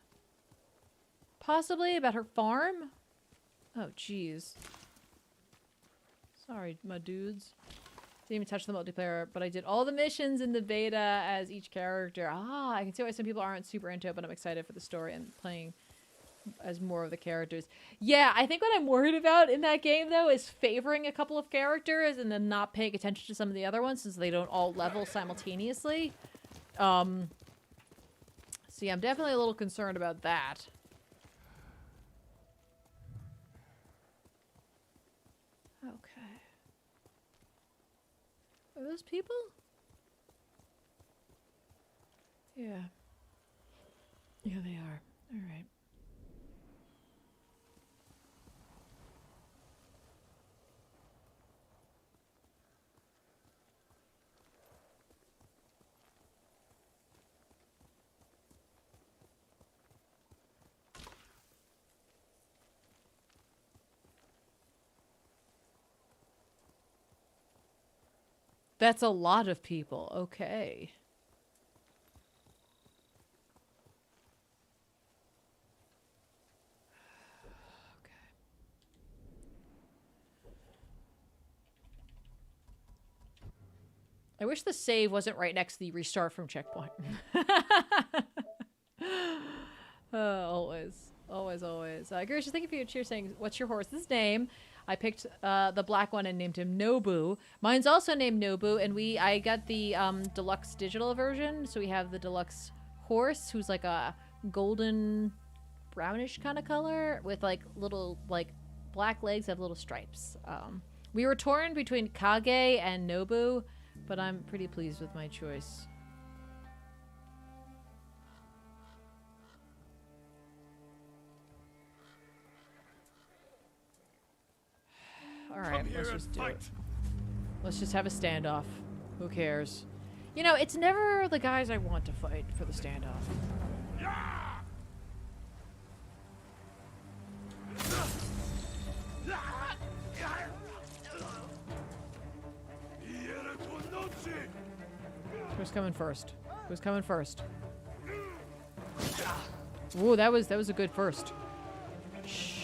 Possibly about her farm? Oh, jeez. Sorry, my dudes. Didn't even touch the multiplayer, but I did all the missions in the beta as each character. Ah, I can see why some people aren't super into it, but I'm excited for the story and playing as more of the characters. Yeah, I think what I'm worried about in that game, though, is favoring a couple of characters and then not paying attention to some of the other ones since they don't all level simultaneously. See, I'm definitely a little concerned about that. Okay. Are those people? Yeah. Yeah, they are. All right. That's a lot of people. Okay. I wish the save wasn't right next to the restart from checkpoint. Always. Always, always. Gracious, thank you for your cheer saying, what's your horse's name? I picked the black one and named him Nobu. Mine's also named Nobu, and I got the deluxe digital version, so we have the deluxe horse, who's like a golden brownish kind of color, with like little like black legs that have little stripes. We were torn between Kage and Nobu, but I'm pretty pleased with my choice. Alright, let's just do it. Let's just have a standoff. Who cares? You know, it's never the guys I want to fight for the standoff. Who's coming first? Who's coming first? Ooh, that was a good first. Shoot.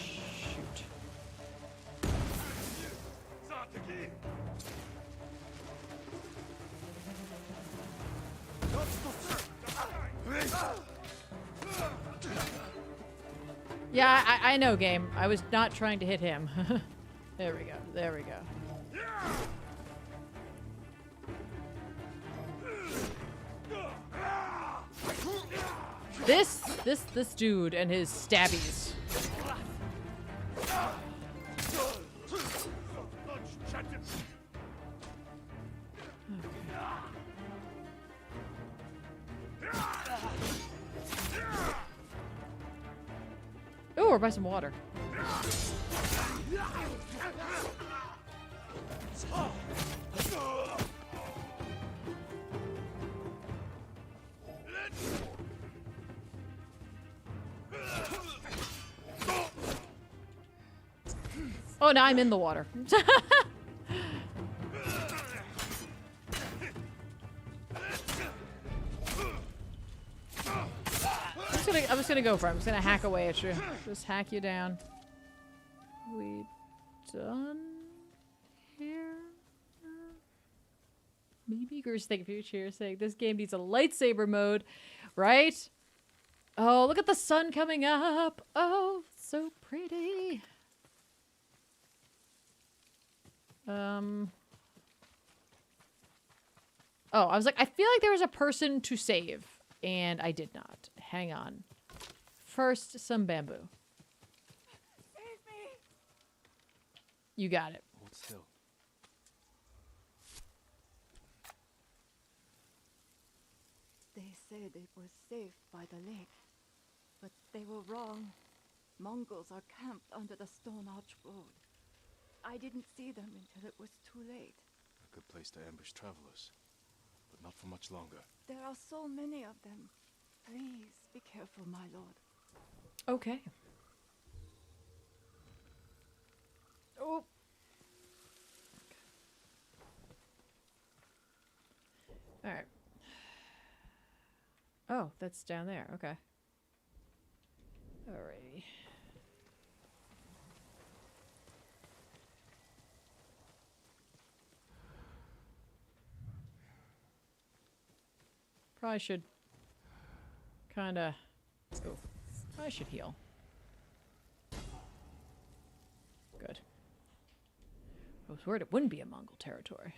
Yeah, I know, game. I was not trying to hit him. There we go. There we go. This dude and his stabbies. Ooh, we're by some water. Oh, now I'm in the water. I'm just gonna go for it. I'm just gonna hack away at you. Just hack you down. We done here? Maybe Grush, thank you for your cheers saying this game needs a lightsaber mode, right? Oh, look at the sun coming up. Oh, so pretty. Oh, I was like, I feel like there was a person to save, and I did not. Hang on. First, some bamboo. Save me! You got it. Hold still. They said it was safe by the lake, but they were wrong. Mongols are camped under the Stone Arch Road. I didn't see them until it was too late. A good place to ambush travelers, but not for much longer. There are so many of them. Please be careful, my lord. Okay. Oh. All right. Oh, that's down there. Okay. Alrighty. Probably should kinda... Oh. I should heal. Good. I was worried it wouldn't be a Mongol territory.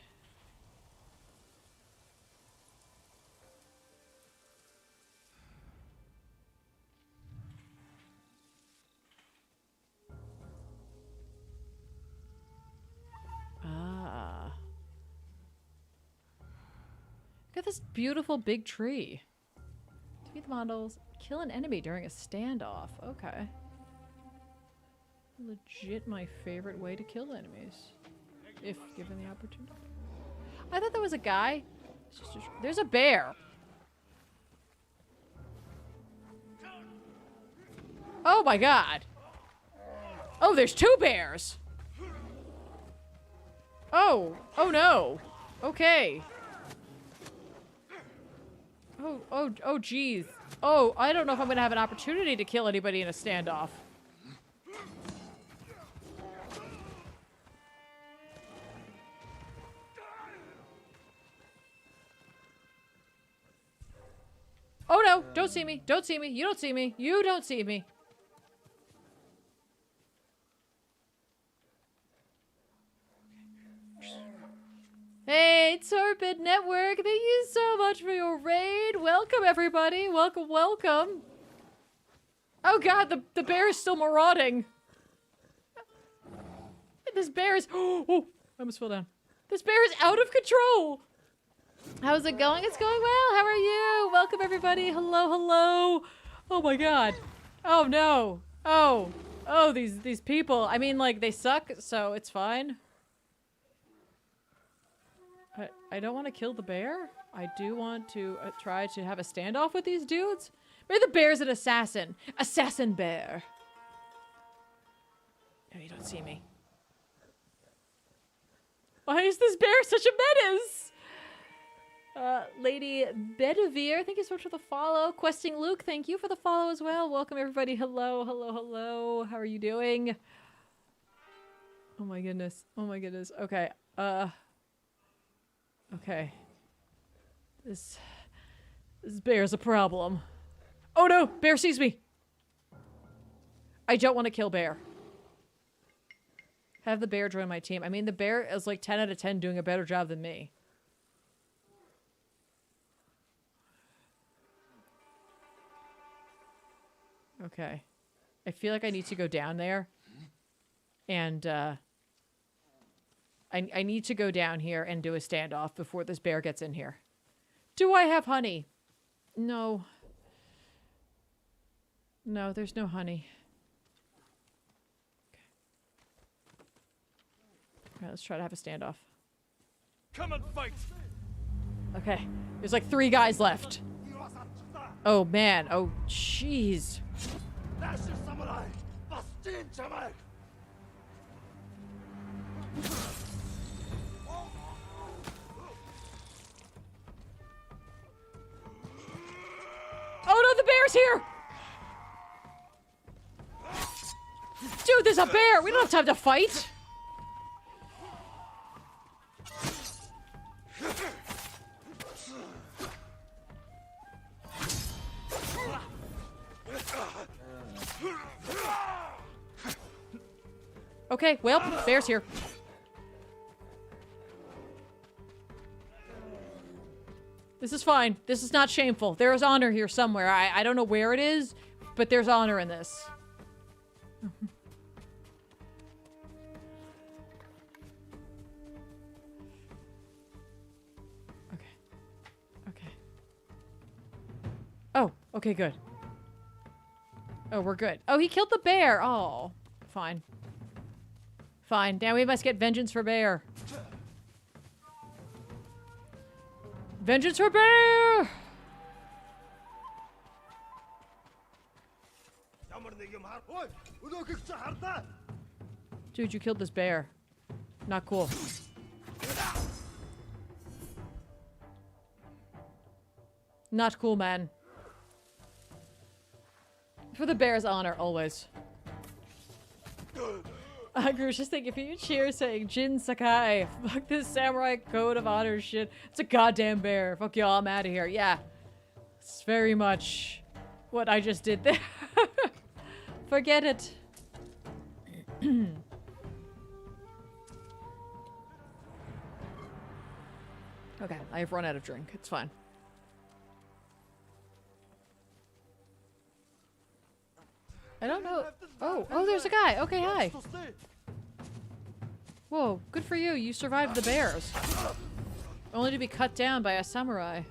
Look at this beautiful big tree. Defeat the models. Kill an enemy during a standoff. Okay. Legit my favorite way to kill enemies. If given the opportunity. I thought there was a guy. There's a bear. Oh my god. Oh, there's 2 bears. Oh. Oh no. Okay. Oh geez. Oh, I don't know if I'm gonna have an opportunity to kill anybody in a standoff. Oh no, don't see me, don't see me, you don't see me, you don't see me. Hey, Torpid Network, thank you so much for your raid. Welcome everybody, welcome, welcome. Oh god, the bear is still marauding. This bear is, oh, I almost fell down. This bear is out of control. How's it going? It's going well. How are you? Welcome everybody. Hello, hello. Oh my god. Oh no. Oh. Oh, these people. I mean, like, they suck, so it's fine. I don't want to kill the bear. I do want to try to have a standoff with these dudes. Maybe the bear's an assassin. Assassin bear. No, you don't see me. Why is this bear such a menace? Lady Bedivere, thank you so much for the follow. Questing Luke, thank you for the follow as well. Welcome everybody. Hello, hello, hello. How are you doing? Oh my goodness. Oh my goodness. Okay. Okay. This bear's a problem. Oh no! Bear sees me! I don't want to kill bear. Have the bear join my team. I mean, the bear is like 10 out of 10 doing a better job than me. Okay. I feel like I need to go down there. And, I need to go down here and do a standoff before this bear gets in here. Do I have honey? No. No, there's no honey. Okay. Alright, let's try to have a standoff. Come and fight! Okay. There's like 3 guys left. Oh man. Oh jeez. Oh no, the bear's here! Dude, there's a bear! We don't have time to fight! Okay, well, bear's here. This is fine. This is not shameful. There is honor here somewhere. I don't know where it is, but there's honor in this. Okay. Okay. Oh, okay, good. Oh, we're good. Oh, he killed the bear. Oh, fine. Fine. Now we must get vengeance for bear. Vengeance for bear! Dude, you killed this bear. Not cool. Not cool, man. For the bear's honor, always. Grush is thinking, if you cheer saying Jin Sakai, fuck this samurai code of honor shit. It's a goddamn bear. Fuck y'all, I'm out of here. Yeah. It's very much what I just did there. Forget it. Okay, I have run out of drink. It's fine. I don't know. Oh, there's a guy. Okay, hi. Whoa, good for you. You survived the bears. Only to be cut down by a samurai.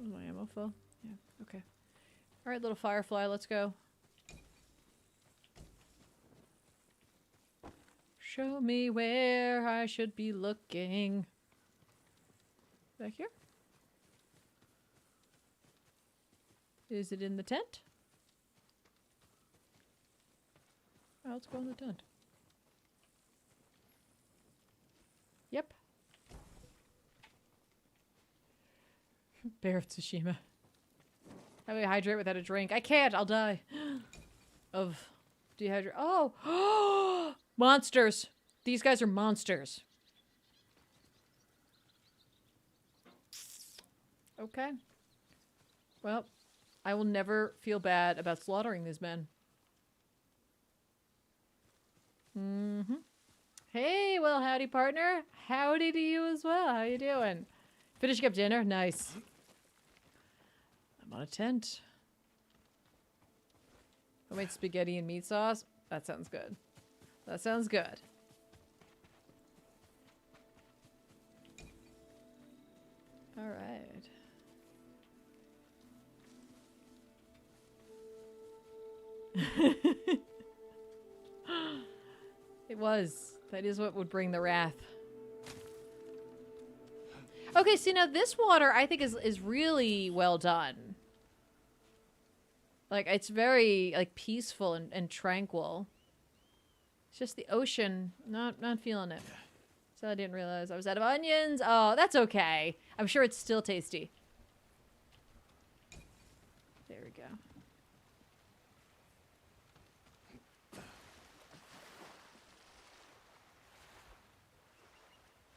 Is my ammo full? Yeah, okay. Alright, little firefly, let's go. Show me where I should be looking. Back here? Is it in the tent? Oh, let's go in the tent. Yep. Bear of Tsushima. How do I hydrate without a drink? I can't, I'll die. Of dehydration. Oh! Monsters! These guys are monsters. Okay. Well, I will never feel bad about slaughtering these men. Mm-hmm. Hey, well, howdy, partner. Howdy to you as well. How you doing? Finishing up dinner? Nice. I'm on a tent. I made spaghetti and meat sauce. That sounds good. That sounds good. All right. It was. That is what would bring the wrath. Okay, see now this water I think is really well done. Like it's very like peaceful and tranquil. It's just the ocean, not feeling it. So I didn't realize I was out of onions. Oh, that's okay. I'm sure it's still tasty. There we go.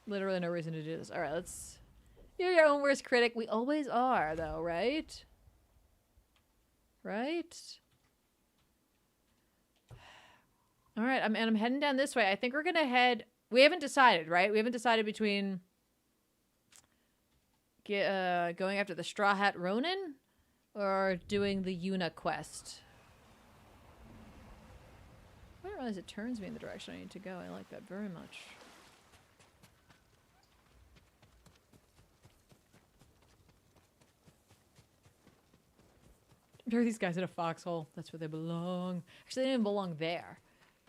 Literally no reason to do this. All right, let's... You're your own worst critic. We always are, though, right? Right? All right, I'm heading down this way. I think we're going to head... We haven't decided, right? We haven't decided between going after the Straw Hat Ronin or doing the Yuna quest. I didn't realize it turns me in the direction I need to go. I like that very much. There are these guys in a foxhole. That's where they belong. Actually, they didn't belong there.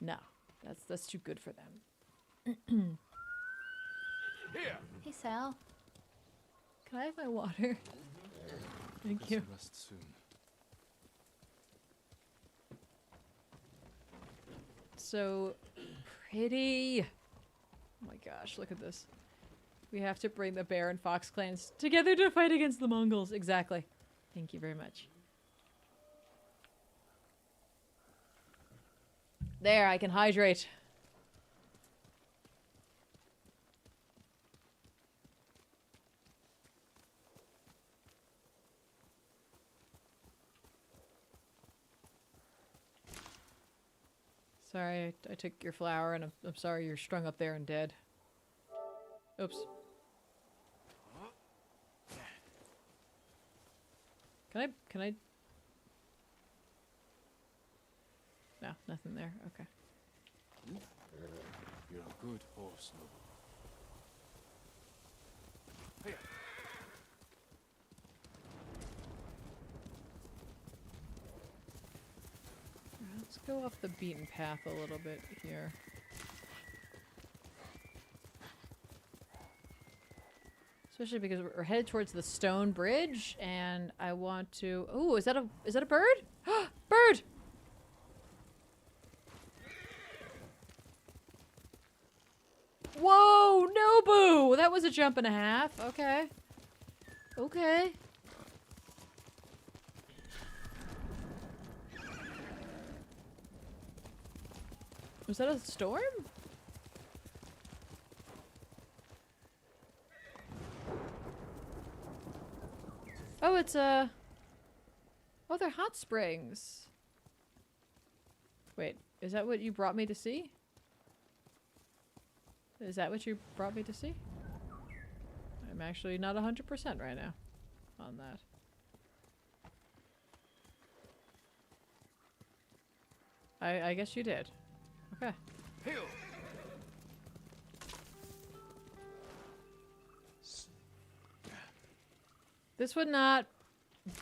No, that's too good for them. Here. Hey, Sal. Can I have my water? Thank you. Rest soon. So pretty. Oh my gosh, look at this. We have to bring the bear and fox clans together to fight against the Mongols. Exactly. Thank you very much. There, I can hydrate. Sorry, I took your flower, and I'm sorry you're strung up there and dead. Oops. Can I? No, nothing there. Okay. You're a good horse, Noble. Here. Let's go off the beaten path a little bit here. Especially because we're headed towards the stone bridge, and I want to... Ooh, is that a bird? Bird! Whoa, Nobu! That was a jump and a half. Okay. Okay. Was that a storm? Oh, it's a... Oh, they're hot springs. Wait, is that what you brought me to see? Is that what you brought me to see? I'm actually not 100% right now on that. I guess you did. Okay. Heal. This would not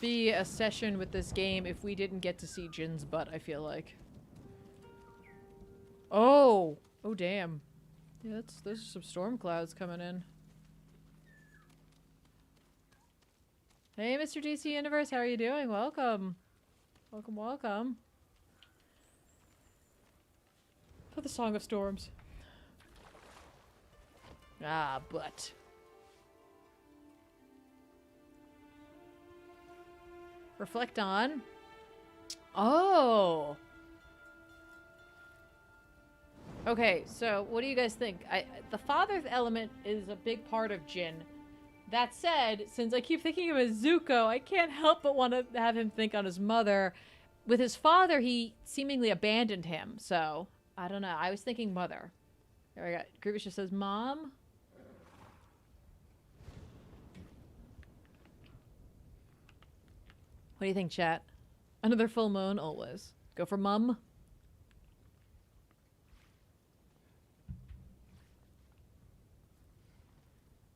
be a session with this game if we didn't get to see Jin's butt, I feel like. Oh! Oh, damn. Yeah, those are some storm clouds coming in. Hey, Mr. DC Universe, how are you doing? Welcome. Welcome, welcome. For the Song of Storms. Ah, but. Reflect on. Oh! Okay, so what do you guys think? The father element is a big part of Jin. That said, since I keep thinking of as Zuko, I can't help but want to have him think on his mother. With his father, he seemingly abandoned him, so I don't know. I was thinking mother. There we go. Grievous just says, Mom? What do you think, chat? Another full moon? Always. Go for mum?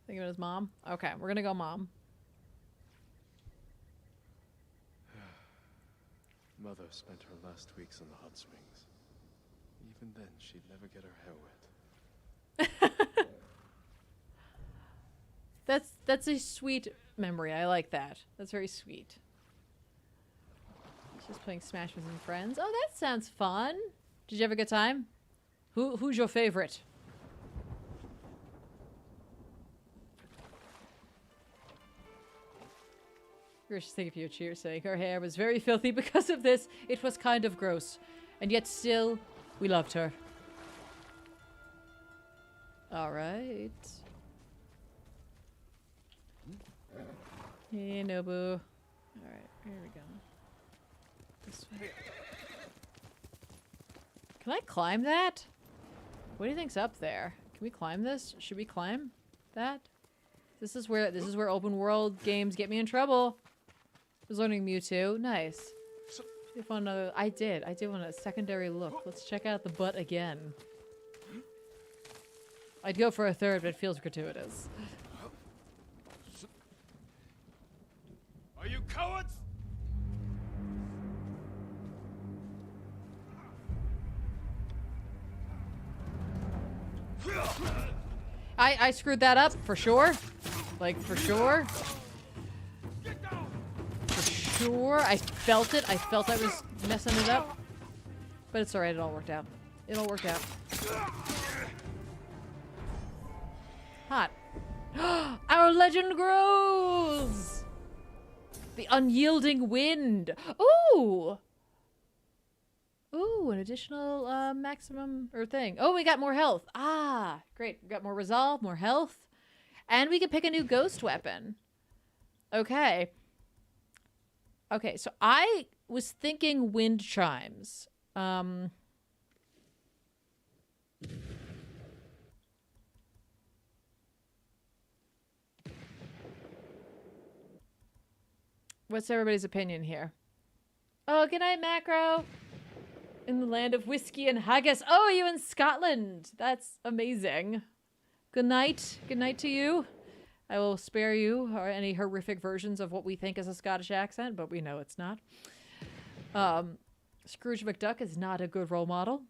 Thinking of his mom? Okay, we're gonna go mom. Mother spent her last weeks in the hot springs. Even then, she'd never get her hair wet. That's a sweet memory. I like that. That's very sweet. Just playing Smash with some friends. Oh, that sounds fun. Did you have a good time? Who's your favorite? We're just thinking of you, cheers, saying her hair was very filthy because of this. It was kind of gross. And yet still, we loved her. Alright. Hey, Nobu. Alright, here we go. This way. Can I climb that? What do you think's up there? Can we climb this? Should we climb that? This is where open world games get me in trouble. I was learning Mewtwo. Nice. I did want a secondary look. Let's check out the butt again. I'd go for a third, but it feels gratuitous. Are you cowards? I screwed that up for sure. Like for sure. For sure. I felt it. I felt I was messing it up. But it's alright, it all worked out. It all worked out. Hot. Our legend grows! The unyielding wind. Ooh! Ooh, an additional maximum or thing. Oh, we got more health. Ah, great. We got more resolve, more health. And we can pick a new ghost weapon. Okay. Okay, so I was thinking wind chimes. What's everybody's opinion here? Oh, good night, Macro. In the land of whiskey and haggis. Oh, you in Scotland? That's amazing. Good night. Good night to you. I will spare you or any horrific versions of what we think is a Scottish accent, but we know it's not. Scrooge McDuck is not a good role model.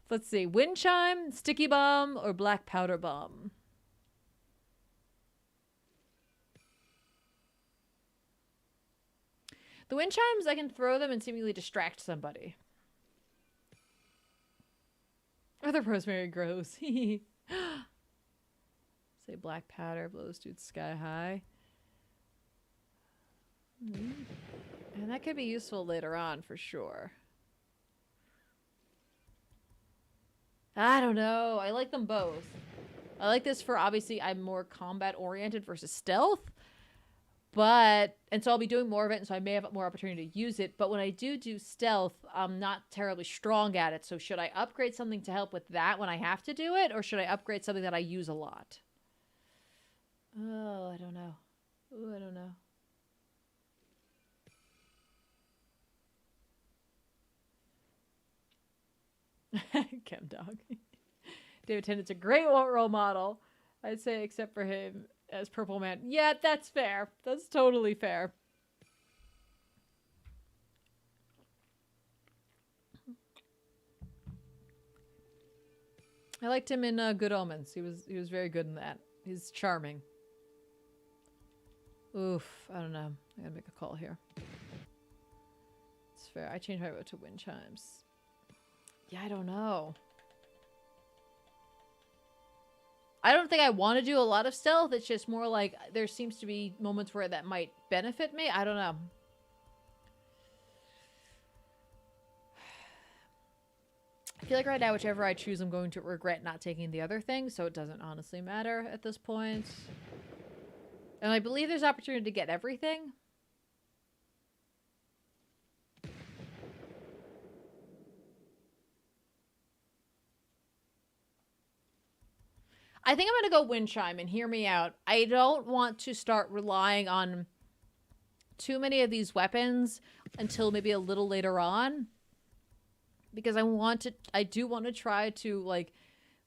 Let's see. Wind chime, sticky bomb, or black powder bomb? The wind chimes, I can throw them and seemingly distract somebody. Or the rosemary grows. Say black powder blows dude sky high. And that could be useful later on for sure. I don't know. I like them both. I like this for, obviously, I'm more combat oriented versus stealth. But, and so I'll be doing more of it, and so I may have more opportunity to use it. But when I do stealth, I'm not terribly strong at it. So should I upgrade something to help with that when I have to do it? Or should I upgrade something that I use a lot? Oh, I don't know. Ooh, I don't know. Chem dog. David Tennant's a great role model. I'd say except for him as Purple Man. Yeah, that's fair. That's totally fair. I liked him in Good Omens. He was very good in that. He's charming. Oof, I don't know. I gotta make a call here. It's fair. I changed my vote to wind chimes. Yeah, I don't know. I don't think I want to do a lot of stealth. It's just more like there seems to be moments where that might benefit me. I don't know. I feel like right now, whichever I choose, I'm going to regret not taking the other thing, so it doesn't honestly matter at this point. And I believe there's opportunity to get everything. I think I'm going to go wind chime, and hear me out. I don't want to start relying on too many of these weapons until maybe a little later on. Because I do want to try to, like,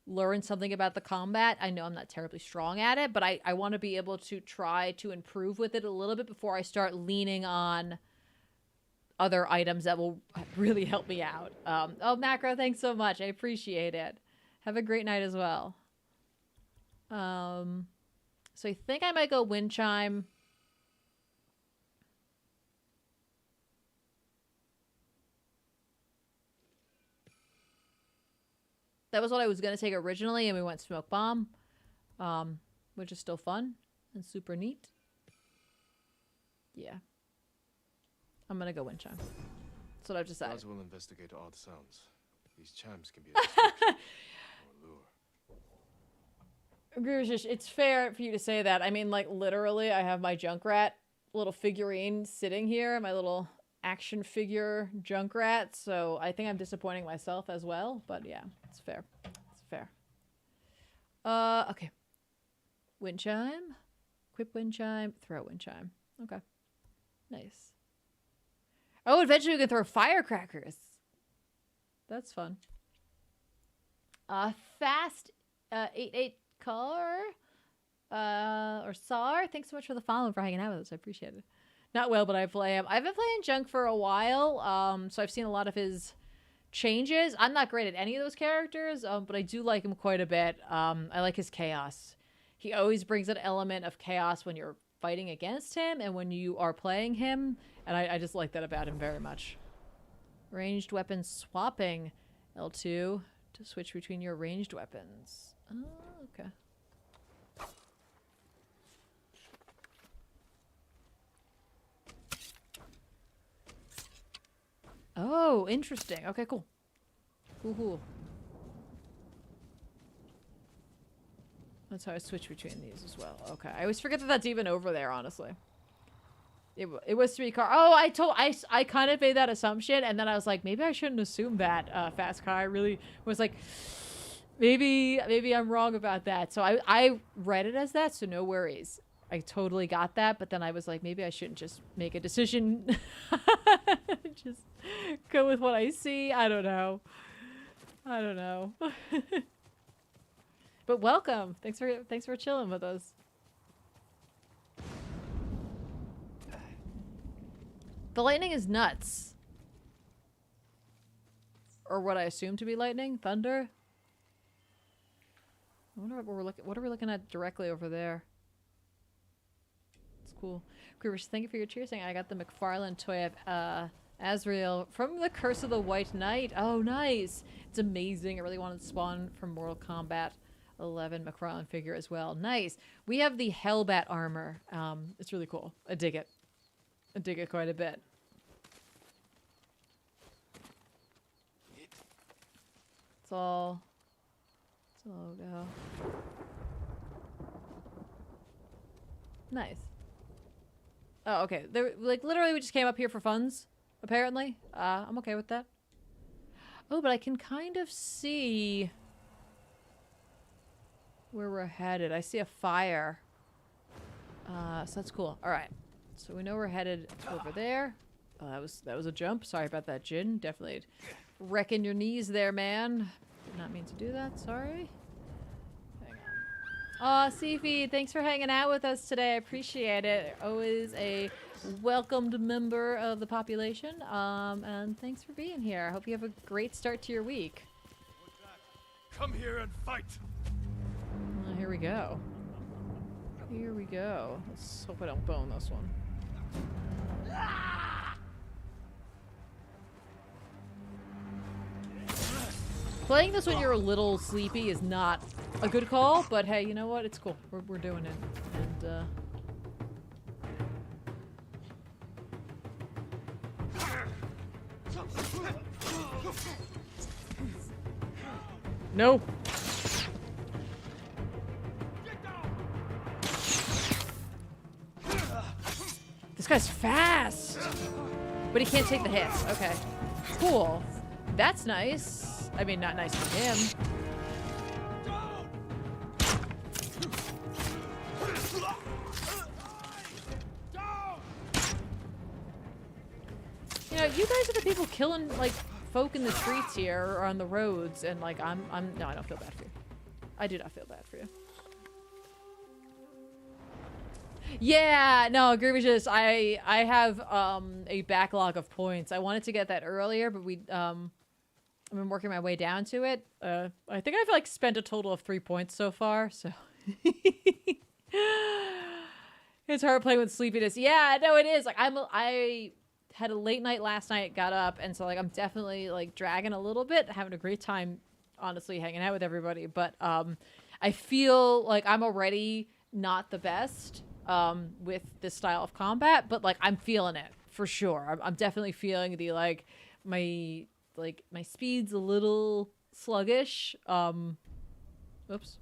learn something about the combat. I know I'm not terribly strong at it, but I want to be able to try to improve with it a little bit before I start leaning on other items that will really help me out. Oh, Macro, thanks so much. I appreciate it. Have a great night as well. So I think I might go wind chime. That was what I was going to take originally, and we went smoke bomb, which is still fun and super neat. Yeah. I'm going to go wind chime. That's what I've decided. Oz will investigate odd sounds. These chimes can be a distraction or lure. It's fair for you to say that. I mean, like, literally, I have my Junkrat little figurine sitting here, my little action figure Junkrat, so I think I'm disappointing myself as well, but yeah, it's fair. It's fair. Okay. Wind chime. Equip wind chime. Throw wind chime. Okay. Nice. Oh, eventually we can throw firecrackers. That's fun. Fast 88 car or SAR, thanks so much for the follow and for hanging out with us. I appreciate it. Not well, but I play him. I've been playing Junk for a while, so I've seen a lot of his changes. I'm not great at any of those characters, but I do like him quite a bit. I like his chaos. He always brings an element of chaos when you're fighting against him and when you are playing him, and I just like that about him very much. Ranged weapon swapping. L2 to switch between your ranged weapons. Oh, okay. Oh, interesting. Okay, cool. Cool. That's how I switch between these as well. Okay. I always forget that that's even over there, honestly. It was 3 car. Oh, I kind of made that assumption, and then I was like, maybe I shouldn't assume that, Fast Car. I really was like, maybe I'm wrong about that. So I read it as that, so no worries. I totally got that, but then I was like, maybe I shouldn't just make a decision. Just go with what I see. I don't know. But welcome. Thanks for chilling with us. The lightning is nuts. Or what I assume to be lightning? Thunder? I wonder what are we looking at directly over there? It's cool. Grievous, thank you for your cheer saying I got the McFarlane toy of Azrael from the Curse of the White Knight. Oh, nice. It's amazing. I really wanted to spawn from Mortal Kombat 11 McFarlane figure as well. Nice. We have the Hellbat armor. It's really cool. I dig it. I dig it quite a bit. It's all go. Nice. Oh, okay. There, like, literally we just came up here for funds, apparently. I'm okay with that. Oh, but I can kind of see where we're headed. I see a fire. So that's cool. All right. So we know we're headed over there. Oh, that was a jump. Sorry about that, Jin. Definitely wrecking your knees there, man. Did not mean to do that. Sorry. Hang on. Aw, Sifi, thanks for hanging out with us today. I appreciate it. Always a welcomed member of the population. And thanks for being here. I hope you have a great start to your week. Come here and fight. Well, here we go. Here we go. Let's hope I don't bone this one. Playing this when you're a little sleepy is not a good call, but hey, you know what? It's cool. We're doing it. And, No! This guy's fast! But he can't take the hits. Okay. Cool. That's nice. I mean, not nice for him. You know, you guys are the people killing, like, folk in the streets here or on the roads, and, like, no, I don't feel bad for you. I do not feel bad for you. Yeah, no, Grievous, I have a backlog of points. I wanted to get that earlier, but I've been working my way down to it. I think I've like spent a total of 3 points so far, so it's hard playing with sleepiness. Yeah, no, it is. Like I had a late night last night, got up, and so like I'm definitely like dragging a little bit, having a great time, honestly, hanging out with everybody. But I feel like I'm already not the best with this style of combat, but like I'm feeling it for sure. I'm definitely feeling the like my speed's a little sluggish. Oops.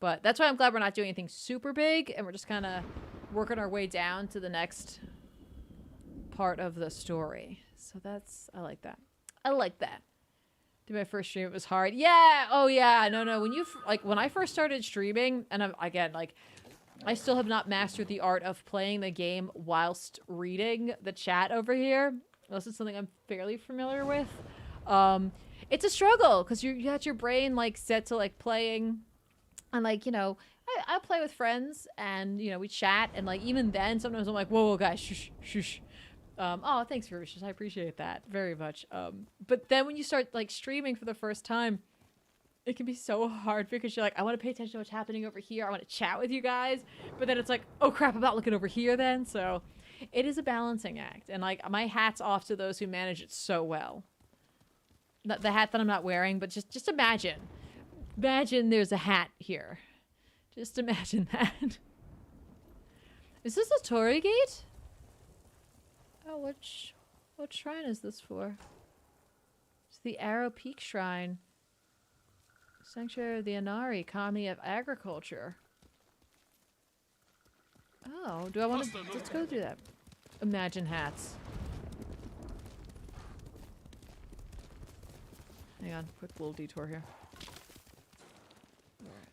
But that's why I'm glad we're not doing anything super big, and we're just kind of working our way down to the next part of the story. So I like that. I like that. Did my first stream, it was hard. Yeah. Oh yeah. No. When I first started streaming, and I still have not mastered the art of playing the game whilst reading the chat over here. This is something I'm fairly familiar with. It's a struggle because you got your brain like set to like playing, and like, you know, I play with friends, and you know, we chat, and like even then sometimes I'm like, whoa guys, shush. Oh, thanks for wishes. I appreciate that very much. But then when you start like streaming for the first time, it can be so hard because you're like, I want to pay attention to what's happening over here. I want to chat with you guys. But then it's like, oh crap, I'm not looking over here then. So it is a balancing act. And like, my hat's off to those who manage it so well. The hat that I'm not wearing, but just imagine. Imagine there's a hat here. Just imagine that. Is this a Torii gate? Oh, what shrine is this for? It's the Arrow Peak Shrine. Sanctuary of the Inari, Kami of Agriculture. Oh, do I want to... Let's go do that. Imagine hats. Hang on, quick little detour here. Alright.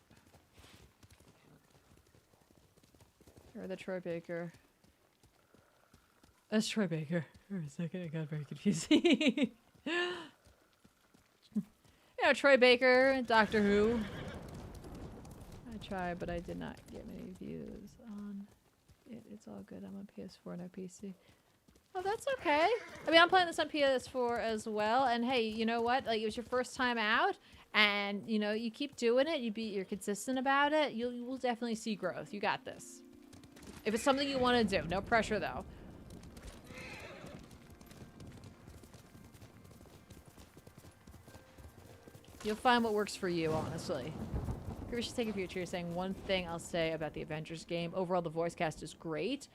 Or the Troy Baker. That's Troy Baker. For a second, I got very confused. Yeah, Troy Baker, Doctor Who. I tried, but I did not get many views on it. It's all good. I'm on PS4, no PC. Oh, that's okay. I mean, I'm playing this on PS4 as well. And hey, you know what? Like, it was your first time out, and you know, you keep doing it. You're consistent about it. You will definitely see growth. You got this. If it's something you want to do, no pressure though. You'll find what works for you, honestly. We should take a future. You're saying one thing I'll say about the Avengers game. Overall, the voice cast is great,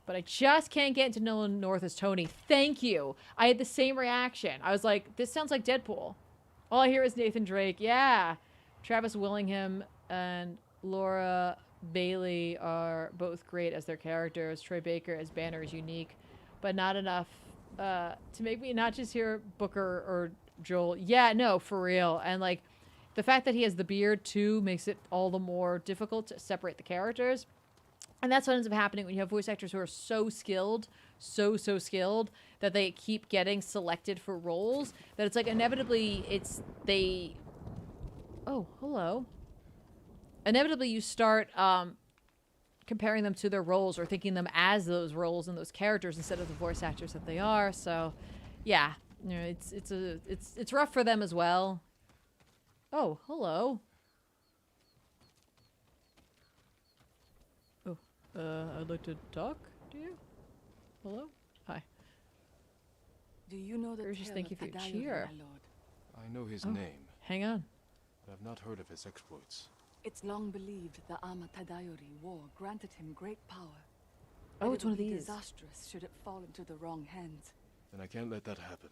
but I just can't get into Nolan North as Tony. Thank you. I had the same reaction. I was like, this sounds like Deadpool. All I hear is Nathan Drake. Yeah. Travis Willingham and Laura Bailey are both great as their characters. Troy Baker as Banner is unique, but not enough to make me not just hear Booker or Joel. Yeah, no, for real. And like the fact that he has the beard too makes it all the more difficult to separate the characters. And that's what ends up happening when you have voice actors who are so skilled, so skilled, that they keep getting selected for roles, that it's like inevitably oh, hello. Inevitably you start comparing them to their roles or thinking them as those roles and those characters instead of the voice actors that they are. So yeah, you know, it's rough for them as well. Oh, hello. I'd like to talk to you. Hello? Hi. Do you know the Gracious, tale thank you of for your Tadayori, cheer. my lord? I know his Oh. name, Hang on. but I've not heard of his exploits. It's long believed the Ama Tadayori war granted him great power. Oh, But it's one of it'll be these. disastrous should it fall into the wrong hands. Then I can't let that happen.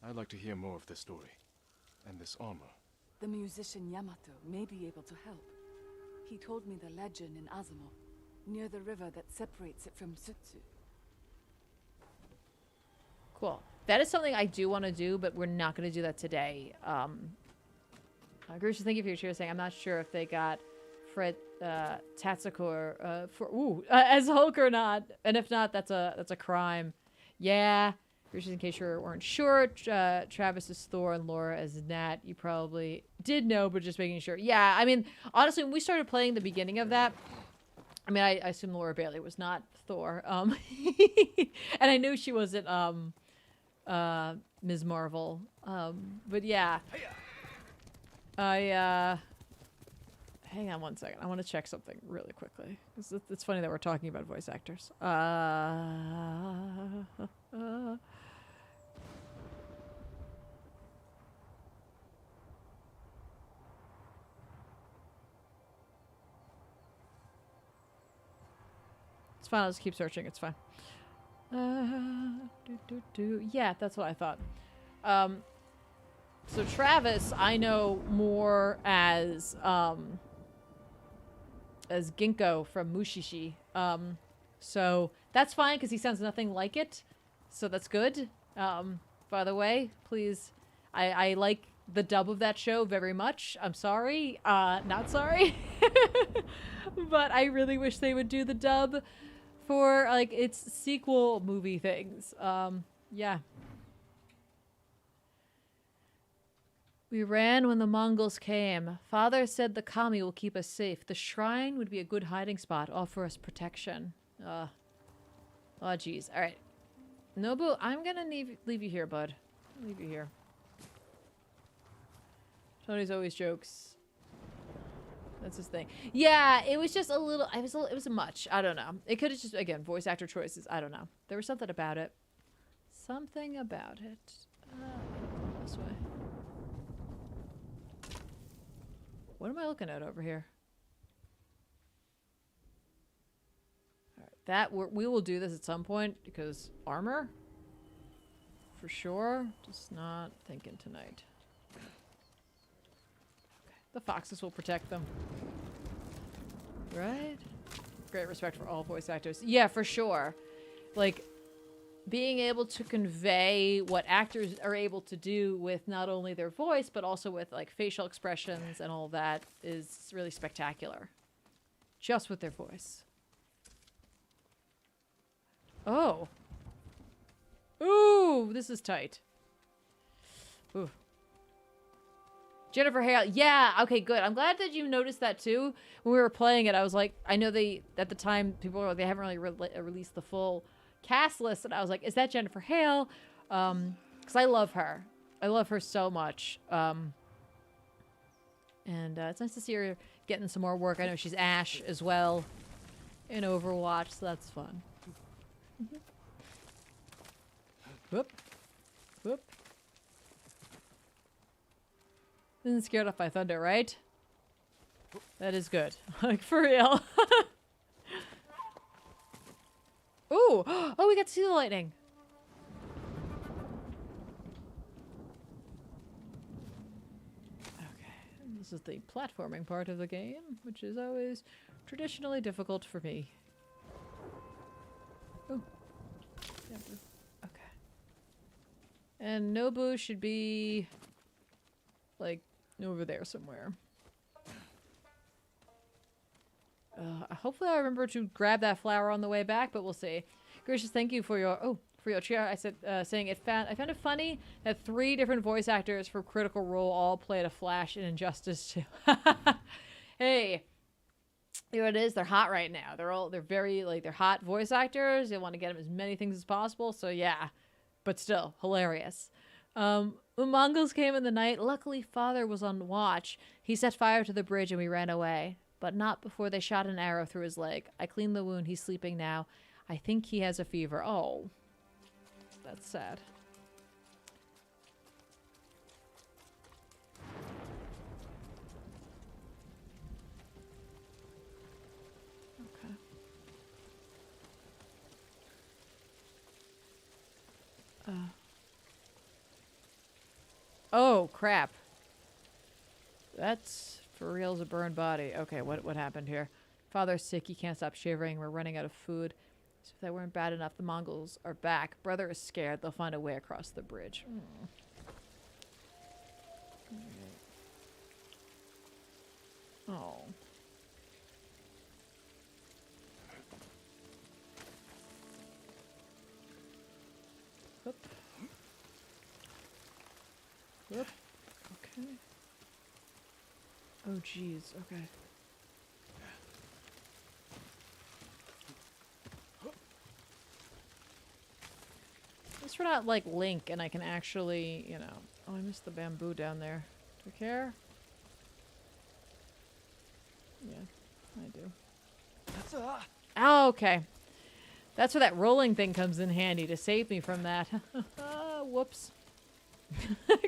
I'd like to hear more of this story. And this armor. The musician Yamato may be able to help. He told me the legend in Azumo, near the river that separates it from Sutsu. Cool. That is something I do want to do, but we're not going to do that today. Gracious, thank you for your cheer saying I'm not sure if they got Fred Tatsuko as Hulk or not. And if not, that's a crime. Yeah. Gracious, in case you weren't sure, Travis is Thor and Laura as Nat. You probably did know, but just making sure. Yeah, I mean, honestly, when we started playing the beginning of that, I mean, I assume Laura Bailey was not Thor. And I knew she wasn't Ms. Marvel. But yeah. Hang on one second. I want to check something really quickly. It's funny that we're talking about voice actors. It's fine. I'll just keep searching. It's fine. Yeah, that's what I thought. So Travis, I know more as Ginkgo from Mushishi. So that's fine because he sounds nothing like it. So that's good. By the way, please, I like the dub of that show very much. I'm sorry. Not sorry. But I really wish they would do the dub for like its sequel movie things. Yeah. We ran when the Mongols came. Father said the kami will keep us safe. The shrine would be a good hiding spot, offer us protection. Oh, jeez. All right. Nobu, I'm gonna leave you here, bud. Leave you here. Tony's always jokes. That's his thing. Yeah, it was just a little. It was a much. I don't know. It could have just again voice actor choices. I don't know. There was something about it. Something about it. This way. What am I looking at over here? All right, that we will do this at some point because armor, for sure. Just not thinking tonight. Okay. The foxes will protect them, right? Great respect for all voice actors. Yeah, for sure. Like being able to convey what actors are able to do with not only their voice, but also with like facial expressions and all that is really spectacular. Just with their voice. Oh. Ooh, this is tight. Ooh. Jennifer Hale. Yeah, okay, good. I'm glad that you noticed that too. When we were playing it, I was like, I know at the time, people were like, they haven't really released the full cast list, and I was like, is that Jennifer Hale? Because I love her. I love her so much. And it's nice to see her getting some more work. I know she's Ash as well in Overwatch, so that's fun. Whoop. Whoop. Isn't scared off by thunder, right? That is good. Like, for real. Ooh! Oh, we got to see the lightning. Okay. This is the platforming part of the game, which is always traditionally difficult for me. Ooh. Yeah, okay. And Nobu should be like over there somewhere. Hopefully I remember to grab that flower on the way back, but we'll see. Gracious, thank you for your cheer. I said, saying I found it funny that 3 different voice actors for Critical Role all played a Flash in Injustice 2. Hey, here it is. They're hot right now. They're very, like, they're hot voice actors. They want to get them as many things as possible. So yeah, but still hilarious. Mongols came in the night. Luckily, father was on watch. He set fire to the bridge and we ran away, but not before they shot an arrow through his leg. I cleaned the wound. He's sleeping now. I think he has a fever. Oh, that's sad. Okay. Oh, crap. That's for real's a burned body. Okay, what happened here? Father's sick. He can't stop shivering. We're running out of food. So if that weren't bad enough, the Mongols are back. Brother is scared. They'll find a way across the bridge. Oh. Whoop. Whoop. Okay. Oh, jeez. Okay. At least we're not like Link and I can actually, you know... Oh, I missed the bamboo down there. Do I care? Yeah, I do. Oh, okay. That's where that rolling thing comes in handy to save me from that. Whoops.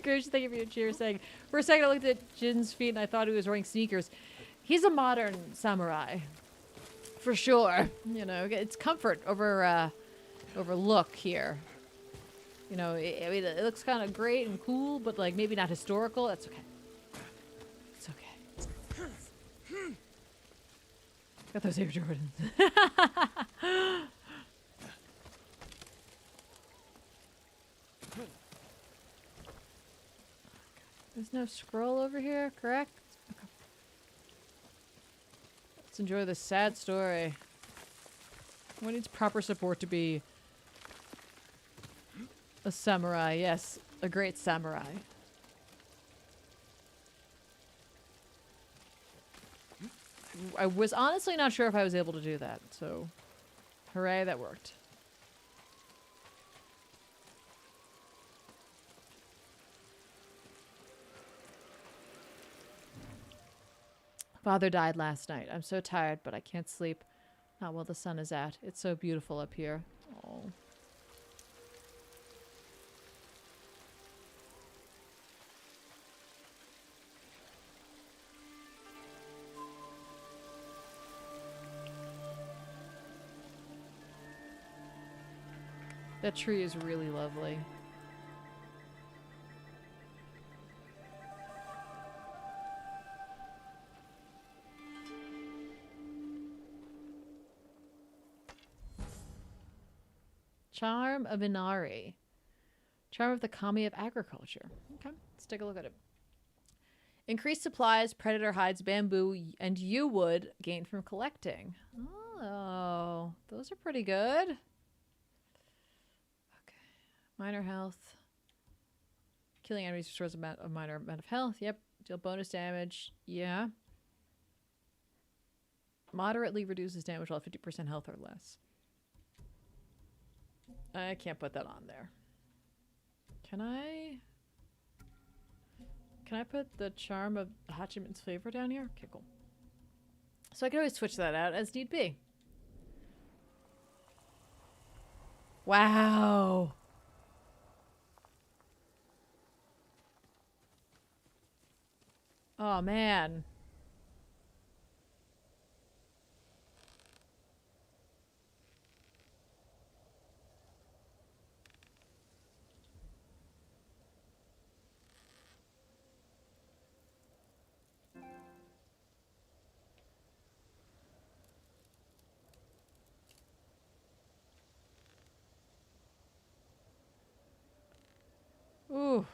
Gracious, thank you for your cheer saying. For a second I looked at Jin's feet and I thought he was wearing sneakers. He's a modern samurai. For sure. You know, it's comfort over look here. You know, I mean, it looks kind of great and cool, but like maybe not historical. That's okay. It's okay. Got those Air Jordans. There's no scroll over here, correct? Okay. Let's enjoy this sad story. One needs proper support to be a samurai. Yes, a great samurai. I was honestly not sure if I was able to do that, so hooray, that worked. Father died last night. I'm so tired, but I can't sleep. Not while the sun is out. It's so beautiful up here. Oh. That tree is really lovely. Charm of Inari. Charm of the Kami of Agriculture. Okay, let's take a look at it. Increased supplies, predator hides, bamboo, and yew wood gained from collecting. Oh, those are pretty good. Okay. Minor health. Killing enemies restores a minor amount of health. Yep. Deal bonus damage. Yeah. Moderately reduces damage while 50% health or less. I can't put that on there. Can I? Can I put the Charm of Hachiman's Favor down here? Okay, cool. So I can always switch that out as need be. Wow. Oh, man. Ooh.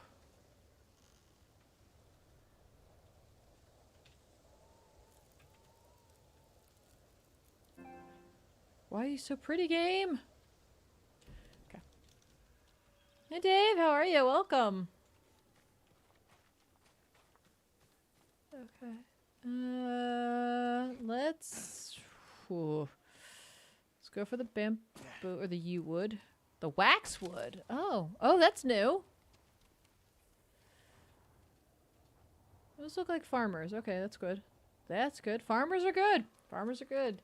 Why are you so pretty, game? Okay. Hey, Dave. How are you? Welcome. Okay. Let's go for the bamboo or the yew wood. The waxwood. Oh, that's new. Those look like farmers. Okay, that's good. That's good. Farmers are good. Farmers are good.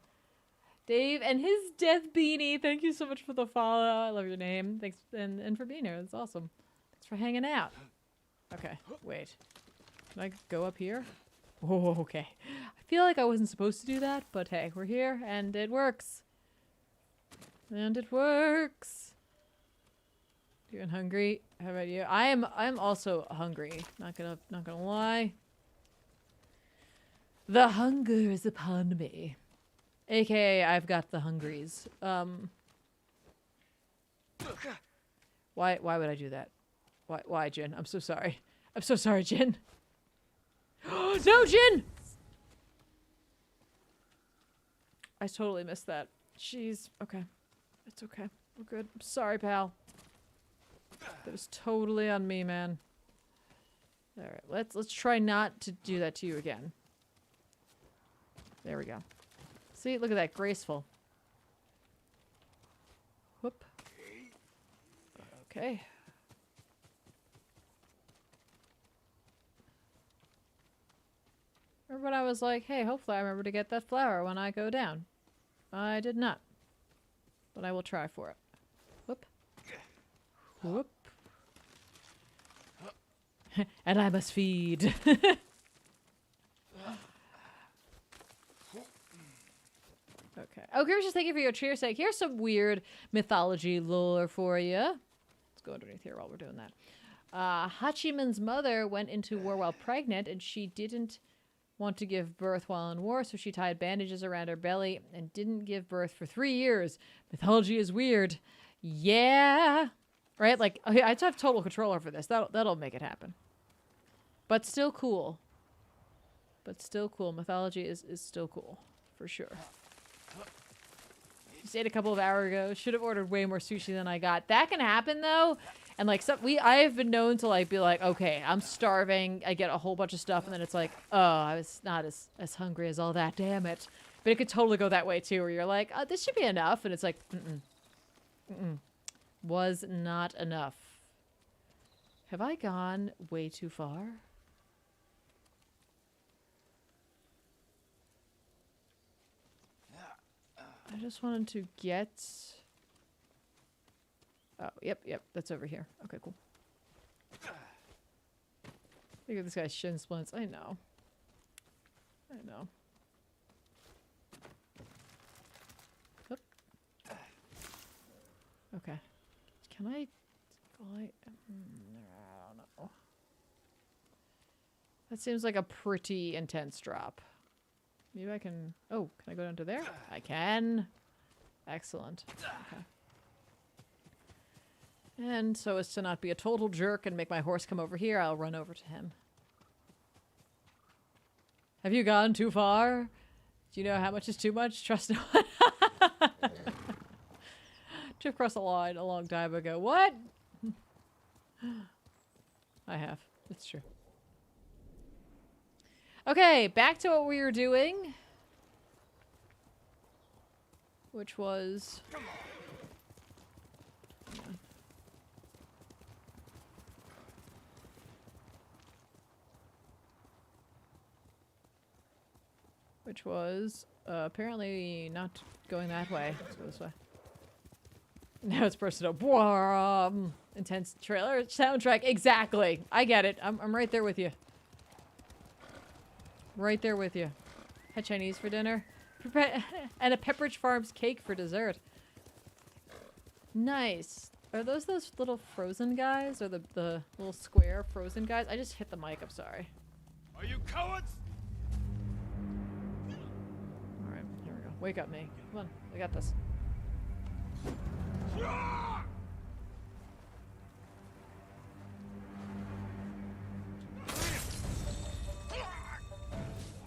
Dave and his death beanie. Thank you so much for the follow. I love your name. Thanks and for being here. That's awesome. Thanks for hanging out. Okay, wait. Can I go up here? Oh, okay. I feel like I wasn't supposed to do that, but hey, we're here and it works. And it works. Feeling hungry? How about you? I'm also hungry. Not gonna lie. The hunger is upon me. AKA I've got the hungries. Why would I do that? Why, Jin? I'm so sorry. I'm so sorry, Jin. No, Jin! I totally missed that. Jeez. Okay. It's okay. We're good. I'm sorry, pal. That was totally on me, man. Alright, let's try not to do that to you again. There we go. See, look at that. Graceful. Whoop. Okay. Remember when I was like, hey, hopefully I remember to get that flower when I go down. I did not. But I will try for it. Whoop. Whoop. And I must feed. Okay. Oh, Gracious, thank you for your cheer sake. Here's some weird mythology lore for you. Let's go underneath here while we're doing that. Hachiman's mother went into war while pregnant, and she didn't want to give birth while in war, so she tied bandages around her belly and didn't give birth for 3 years. Mythology is weird. Yeah. Right? Like, okay, I have total control over this. That'll make it happen. But still cool. But still cool. Mythology is still cool. For sure. Just ate a couple of hours ago. Should have ordered way more sushi than I got. That can happen, though. And, like, I have been known to, like, be like, okay, I'm starving. I get a whole bunch of stuff, and then it's like, oh, I was not as hungry as all that. Damn it. But it could totally go that way, too, where you're like, oh, this should be enough. And it's like, was not enough. Have I gone way too far? I just wanted to get... Oh, yep, that's over here. Okay, cool. Look at this guy's shin splints. I know. Oop. Okay. Can I... I don't know. That seems like a pretty intense drop. Maybe I can... Oh, can I go down to there? I can. Excellent. Okay. And so as to not be a total jerk and make my horse come over here, I'll run over to him. Have you gone too far? Do you know how much is too much? Trust no one. Tiff crossed the line a long time ago. What? I have. It's true. Okay, back to what we were doing. Which was... Which was apparently not going that way. Let's go this way. Now it's personal. Intense trailer soundtrack. Exactly. I get it. I'm right there with you. Right there with you. Had Chinese for dinner. And a Pepperidge Farms cake for dessert. Nice. Are those little frozen guys? Or the little square frozen guys? I just hit the mic. I'm sorry. Are you cowards? Alright, here we go. Wake up, me. Come on. I got this.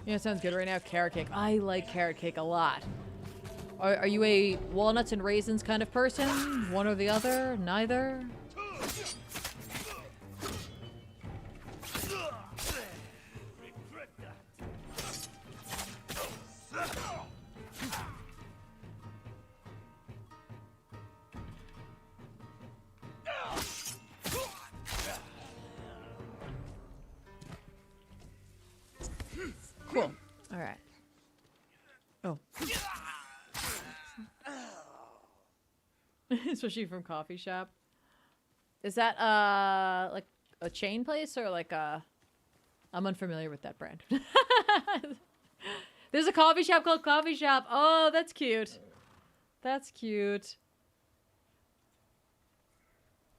Yeah, sounds good right now. Carrot cake. I like carrot cake a lot. Are you a walnuts and raisins kind of person? One or the other? Neither? Regret that. Cool. All right. Oh. Especially from coffee shop. Is that like a chain place or like a? I'm unfamiliar with that brand. There's a coffee shop called Coffee Shop. Oh, that's cute. That's cute.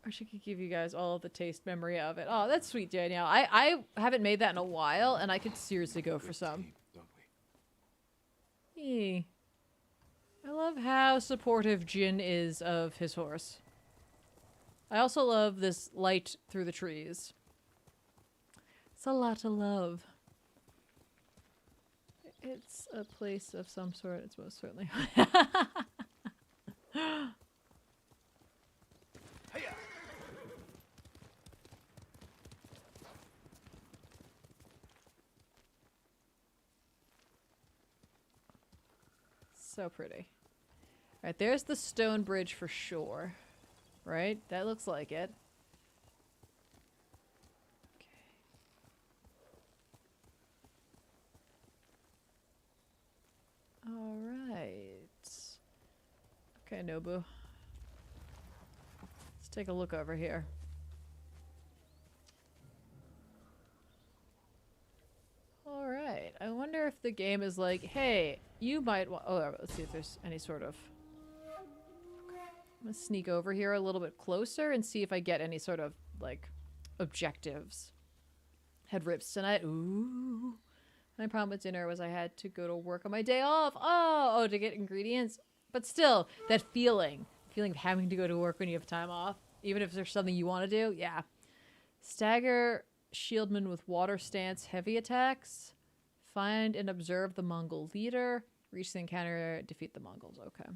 I wish I could give you guys all of the taste memory of it. Oh, that's sweet, Danielle. I haven't made that in a while, and I could seriously go for some. Don't we? Hey. I love how supportive Jin is of his horse. I also love this light through the trees. It's a lot to love. It's a place of some sort. It's most certainly. So pretty. Alright, there's the stone bridge for sure. Right? That looks like it. Okay. Alright. Okay, Nobu. Let's take a look over here. Alright. I wonder if the game is like, hey, you might want. Oh, let's see if there's any sort of. I'm gonna sneak over here a little bit closer and see if I get any sort of, like, objectives. Had ribs tonight. Ooh. My problem with dinner was I had to go to work on my day off. Oh, to get ingredients. But still, that feeling of having to go to work when you have time off, even if there's something you want to do. Yeah. Stagger shieldman with water stance heavy attacks. Find and observe the Mongol leader. Reach the encounter, defeat the Mongols. Okay.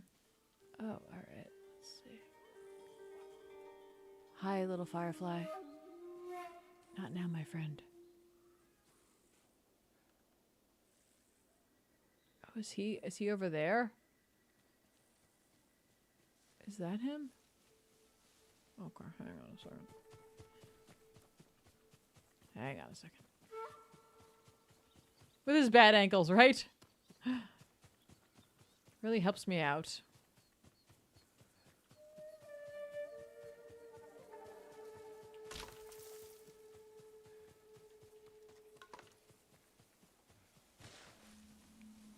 Oh, alright. Let's see. Hi, little firefly. Not now, my friend. Oh, is he over there? Is that him? Okay, hang on a second. Hang on a second. With his bad ankles, right? Really helps me out.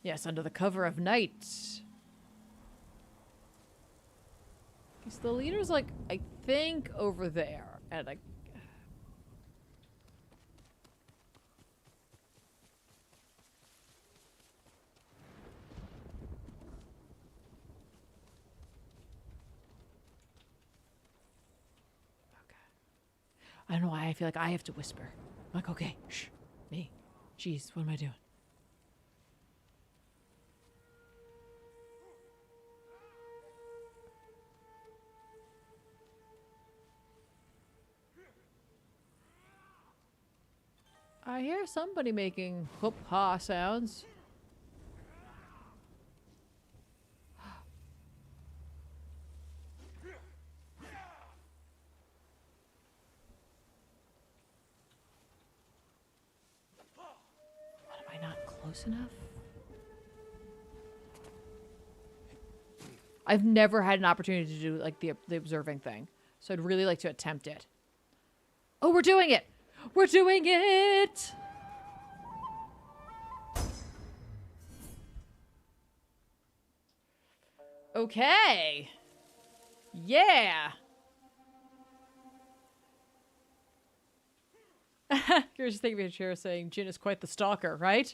Yes, under the cover of night. So the leader's like, I think over there. And I... I don't know why I feel like I have to whisper. I'm like, okay, shh, me. Jeez, what am I doing? I hear somebody making whoop-ha sounds. What, am I not close enough? I've never had an opportunity to do like the observing thing, so I'd really like to attempt it. Oh, we're doing it! We're doing it! Okay. Yeah. You're just thinking of a chair saying Jin is quite the stalker, right?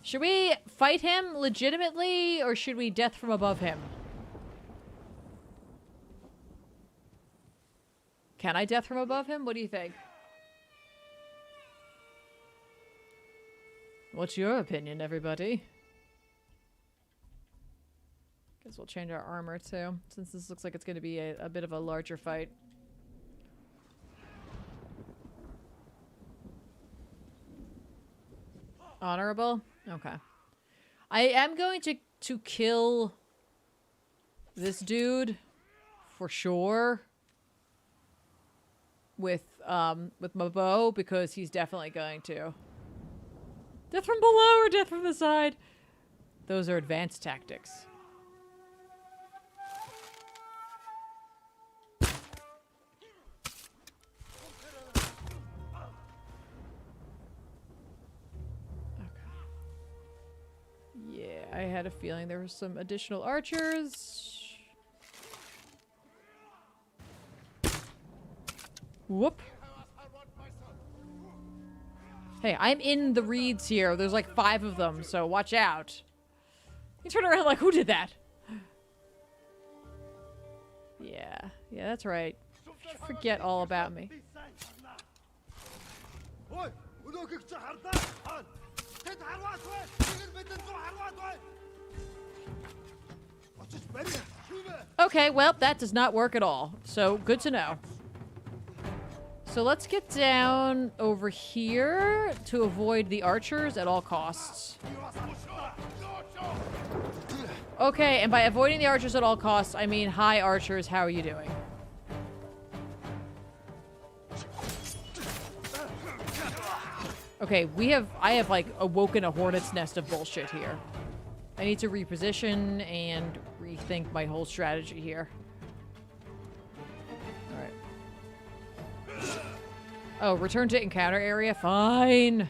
Should we fight him legitimately, or should we death from above him? Can I death from above him? What do you think? What's your opinion, everybody? Guess we'll change our armor too, since this looks like it's going to be a bit of a larger fight. Honorable? Okay. I am going to kill this dude for sure with my bow, because he's definitely going to. Death from below or death from the side? Those are advanced tactics. Yeah, I had a feeling there were some additional archers. Whoop. Hey, I'm in the reeds here. There's like 5 of them, so watch out. You turn around like, who did that? Yeah, that's right. Forget all about me. Okay, well, that does not work at all. So, good to know. So let's get down over here to avoid the archers at all costs. Okay, and by avoiding the archers at all costs, I mean, hi archers, how are you doing? Okay, I have like awoken a hornet's nest of bullshit here. I need to reposition and rethink my whole strategy here. Alright. Oh, return to encounter area? Fine.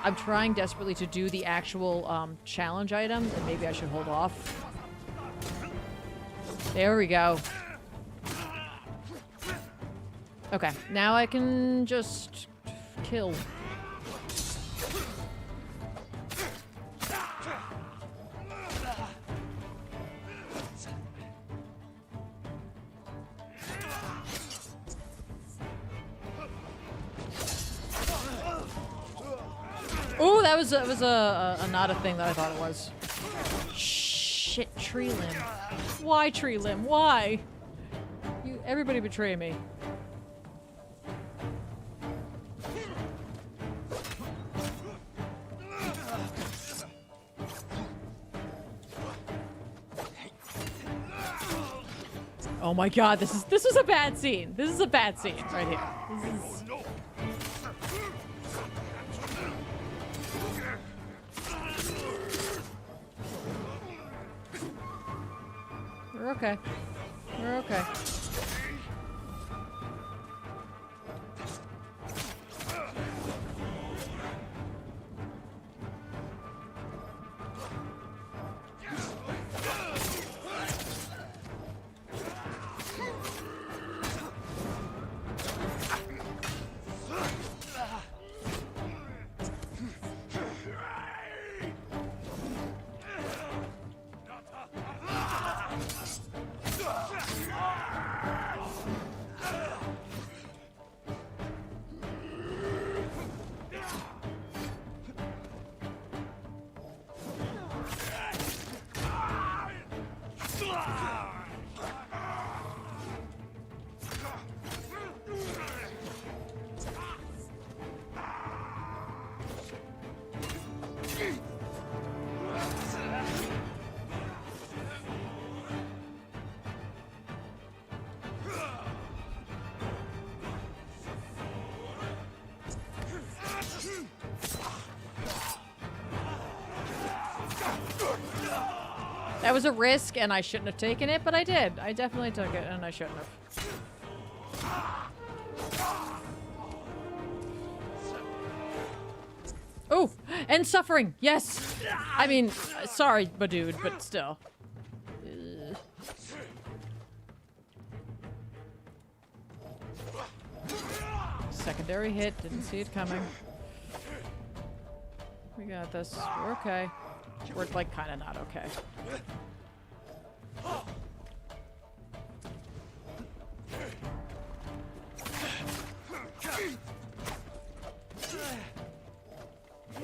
I'm trying desperately to do the actual challenge items, and maybe I should hold off. There we go. Okay, now I can just kill. Ooh, that was a not a thing that I thought it was. Shit, tree limb. Why tree limb? Why? Everybody betray me. Oh my god, this is a bad scene. This is a bad scene right here. This is... We're okay. We're okay. That was a risk, and I shouldn't have taken it, but I did. I definitely took it, and I shouldn't have. Oh, and suffering. Yes. I mean, sorry, my dude, but still. Secondary hit. Didn't see it coming. We got this. We're okay. We're like kind of not okay.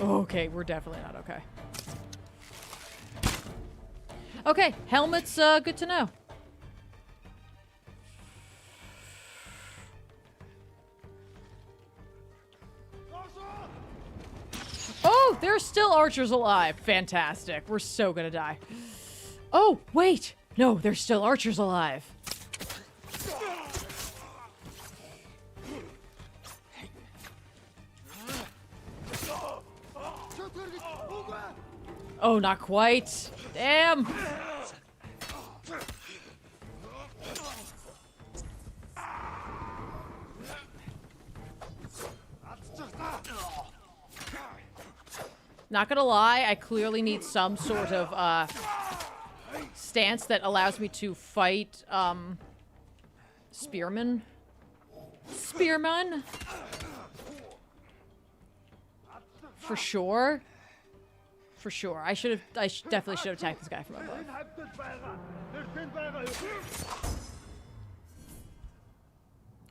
Okay, we're definitely not okay. Okay, helmet's good to know. Oh, there's still archers alive. Fantastic. We're so gonna die. Oh, wait. No, there's still archers alive. Oh, not quite. Damn. Not gonna lie, I clearly need some sort of stance that allows me to fight spearmen. Spearmen? For sure. For sure. I definitely should have attacked this guy from above.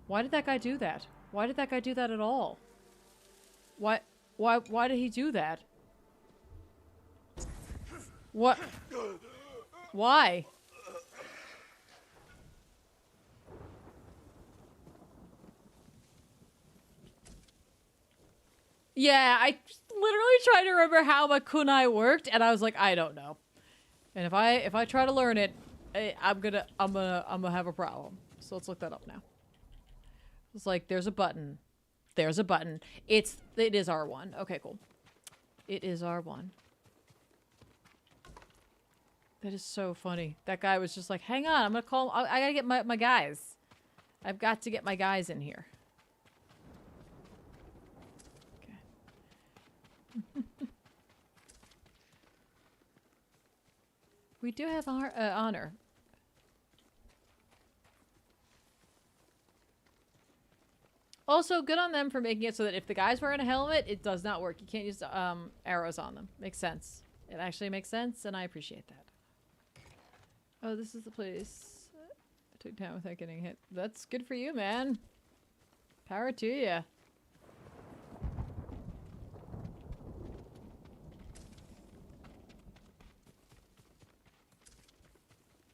Why did that guy do that? Why did that guy do that at all? Why did he do that? What? Why? Yeah, I literally tried to remember how my kunai worked, and I was like, I don't know. And if I try to learn it, I'm gonna have a problem. So let's look that up now. It's like there's a button. There's a button. It is R1. Okay, cool. It is R1. That is so funny. That guy was just like, hang on, I'm gonna call. I gotta get my guys. I've got to get my guys in here. Okay. We do have honor. Also, good on them for making it so that if the guy's wearing a helmet, it does not work. You can't use arrows on them. Makes sense. It actually makes sense, and I appreciate that. Oh, this is the place I took down without getting hit. That's good for you, man. Power to you.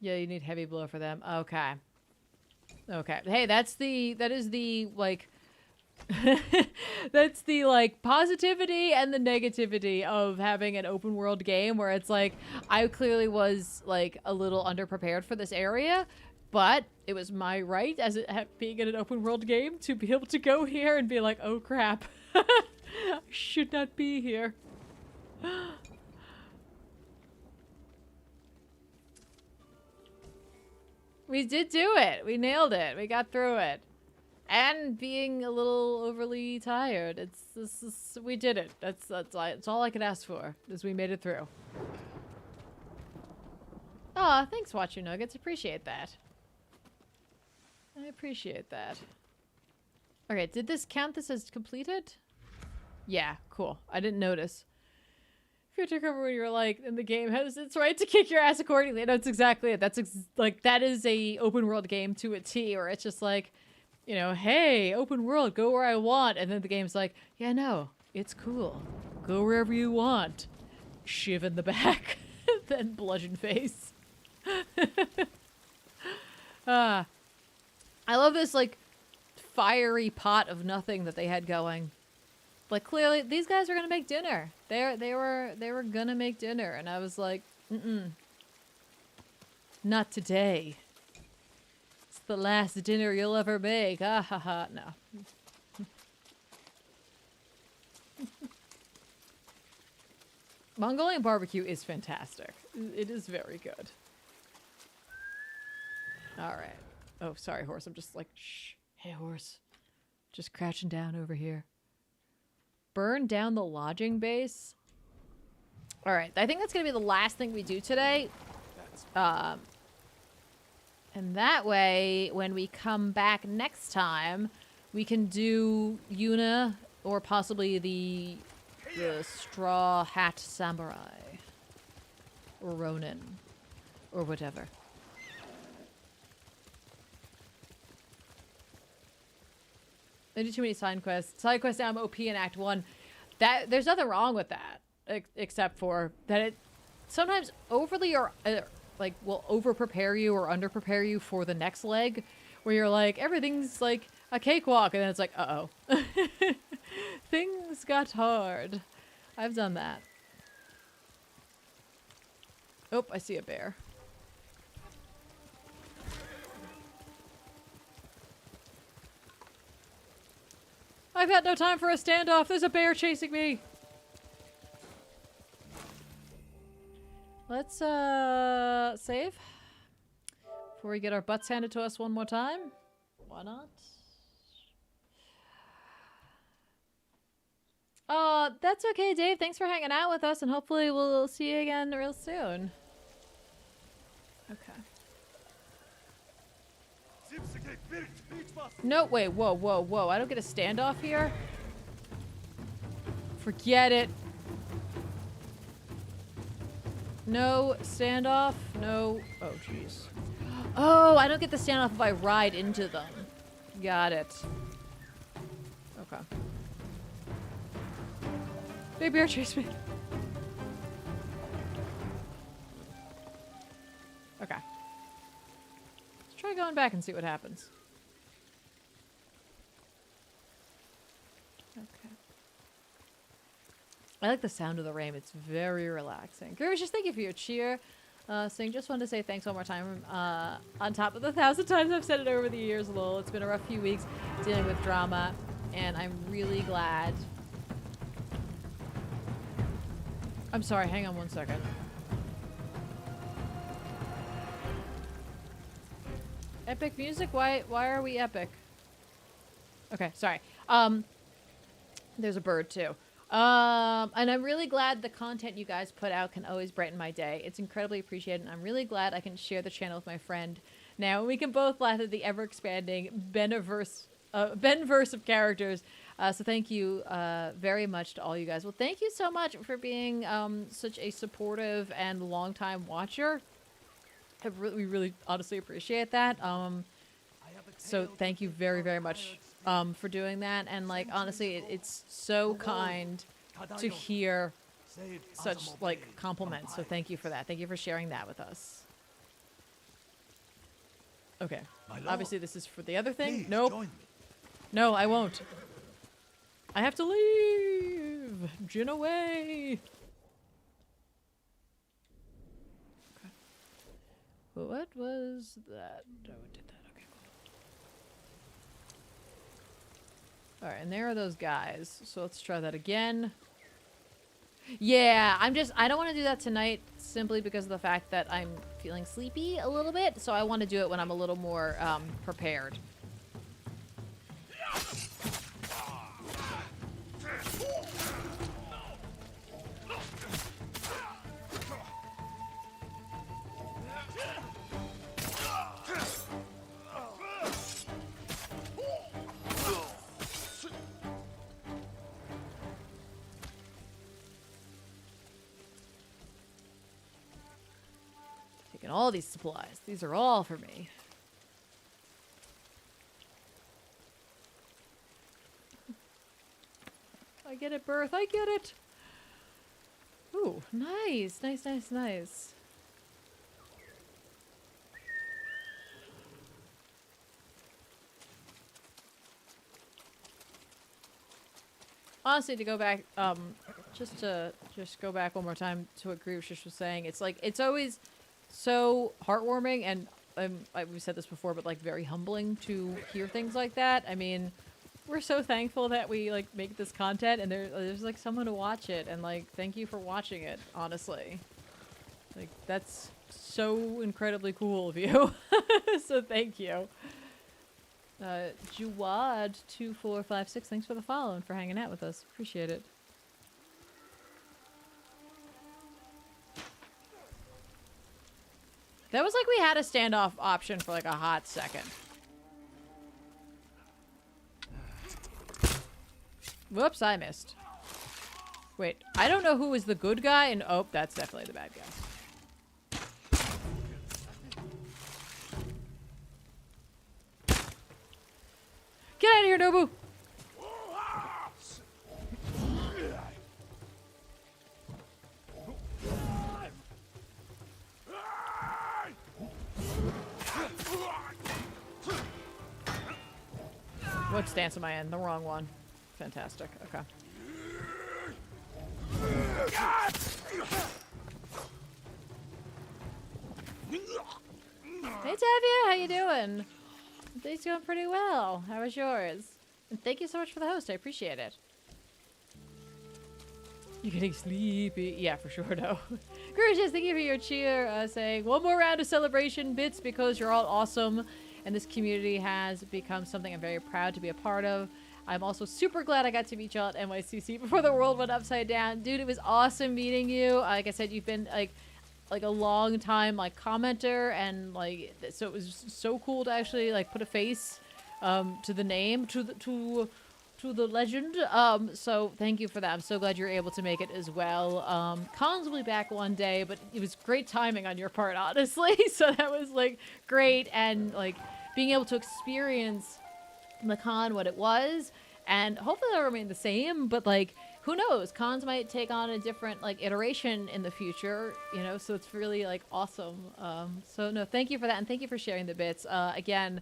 Yeah, you need heavy blow for them. Okay. Okay. Hey, that is the, like, that's the, like, positivity and the negativity of having an open world game where it's like, I clearly was, like, a little underprepared for this area, but it was my right as being in an open world game to be able to go here and be like, oh crap, I should not be here. We did do it. We nailed it. We got through it. And being a little overly tired. We did it. That's all I could ask for, is we made it through. Aw, thanks, Watcher Nuggets. Appreciate that. I appreciate that. Okay, did this count this as completed? Yeah, cool. I didn't notice. If you took over when you were like, and the game has its right to kick your ass accordingly. No, that's exactly it. That's like, that is a open world game to a T, where it's just like, you know, hey, open world, go where I want. And then the game's like, yeah, no, it's cool. Go wherever you want. Shiv in the back. Then bludgeon face. I love this, like, fiery pot of nothing that they had going. Like, clearly, these guys were gonna make dinner. They were gonna make dinner, and I was like, not today. It's the last dinner you'll ever make. Ah ha ha. No. Mongolian barbecue is fantastic. It is very good. All right. Oh, sorry, horse. I'm just like, shh. Hey, horse. Just crouching down over here. Burn down the lodging base. All right, I think that's gonna be the last thing we do today. And that way, when we come back next time, we can do Yuna or possibly the Straw Hat Samurai or Ronin or whatever. I do too many side quests. Side quests now I'm OP in Act 1. There's nothing wrong with that, except for that it sometimes overly or like will over prepare you or under prepare you for the next leg, where you're like everything's like a cakewalk, and then it's like uh-oh. Things got hard. I've done that. Oh, I see a bear. I've had no time for a standoff. There's a bear chasing me. Let's save before we get our butts handed to us one more time. Why not? That's okay, Dave. Thanks for hanging out with us, and hopefully we'll see you again real soon. Okay. No, wait, whoa, whoa, whoa. I don't get a standoff here? Forget it. No standoff. No. Oh, jeez. Oh, I don't get the standoff if I ride into them. Got it. Okay. Big bear chase me. Okay. Let's try going back and see what happens. Okay. I like the sound of the rain. It's very relaxing. Gracious, thank you for your cheer. Saying, just wanted to say thanks one more time. On top of the 1,000 times I've said it over the years, lol. It's been a rough few weeks dealing with drama, and I'm really glad. I'm sorry, hang on one second. Epic music? Why are we epic? Okay, sorry. There's a bird too. And I'm really glad the content you guys put out can always brighten my day. It's incredibly appreciated, and I'm really glad I can share the channel with my friend now, and we can both laugh at the ever-expanding Ben-verse of characters. So thank you very much to all you guys. Well, thank you so much for being such a supportive and long-time watcher. We really honestly appreciate that. So thank you very, very much for doing that. And like, honestly, it's so kind to hear such like compliments. So thank you for that. Thank you for sharing that with us. Okay. Obviously this is for the other thing. Nope. No, I won't. I have to leave. Jin away. Okay. What was that? Oh, it did that. Okay, cool. All right, and there are those guys. So let's try that again. Yeah, I don't want to do that tonight simply because of the fact that I'm feeling sleepy a little bit. So I want to do it when I'm a little more prepared. Taking all these supplies. These are all for me. I get it, Birth. I get it. Ooh, nice. Nice, nice, nice. Honestly, to go back, just go back one more time to what Grievous was saying. It's like, it's always so heartwarming and we've said this before, but like very humbling to hear things like that. I mean, we're so thankful that we like make this content and there's like someone to watch it, and like thank you for watching it, honestly. Like that's so incredibly cool of you. So thank you. Juwad2456, thanks for the follow and for hanging out with us. Appreciate it. That was like we had a standoff option for like a hot second. Whoops, I missed. Wait, I don't know who is the good guy, and oh, that's definitely the bad guy. Get out of here, Nobu! What stance am I in? The wrong one. Fantastic. Okay. Hey Tavia, how you doing? Day's going pretty well. How was yours? And thank you so much for the host. I appreciate it. You're getting sleepy. Yeah, for sure, no. Gracious, thank you for your cheer, saying, one more round of celebration bits because you're all awesome. And this community has become something I'm very proud to be a part of. I'm also super glad I got to meet y'all at NYCC before the world went upside down. Dude, it was awesome meeting you. Like I said, you've been like a long time like commenter, and like so it was so cool to actually like put a face to the name, to the legend. So thank you for that. I'm so glad you're able to make it as well. Cons will be back one day, but it was great timing on your part, honestly. So that was like great, and like being able to experience the con what it was, and hopefully it'll remain the same, but like who knows, cons might take on a different like iteration in the future, you know, so it's really like awesome. So no, thank you for that, and thank you for sharing the bits. Again,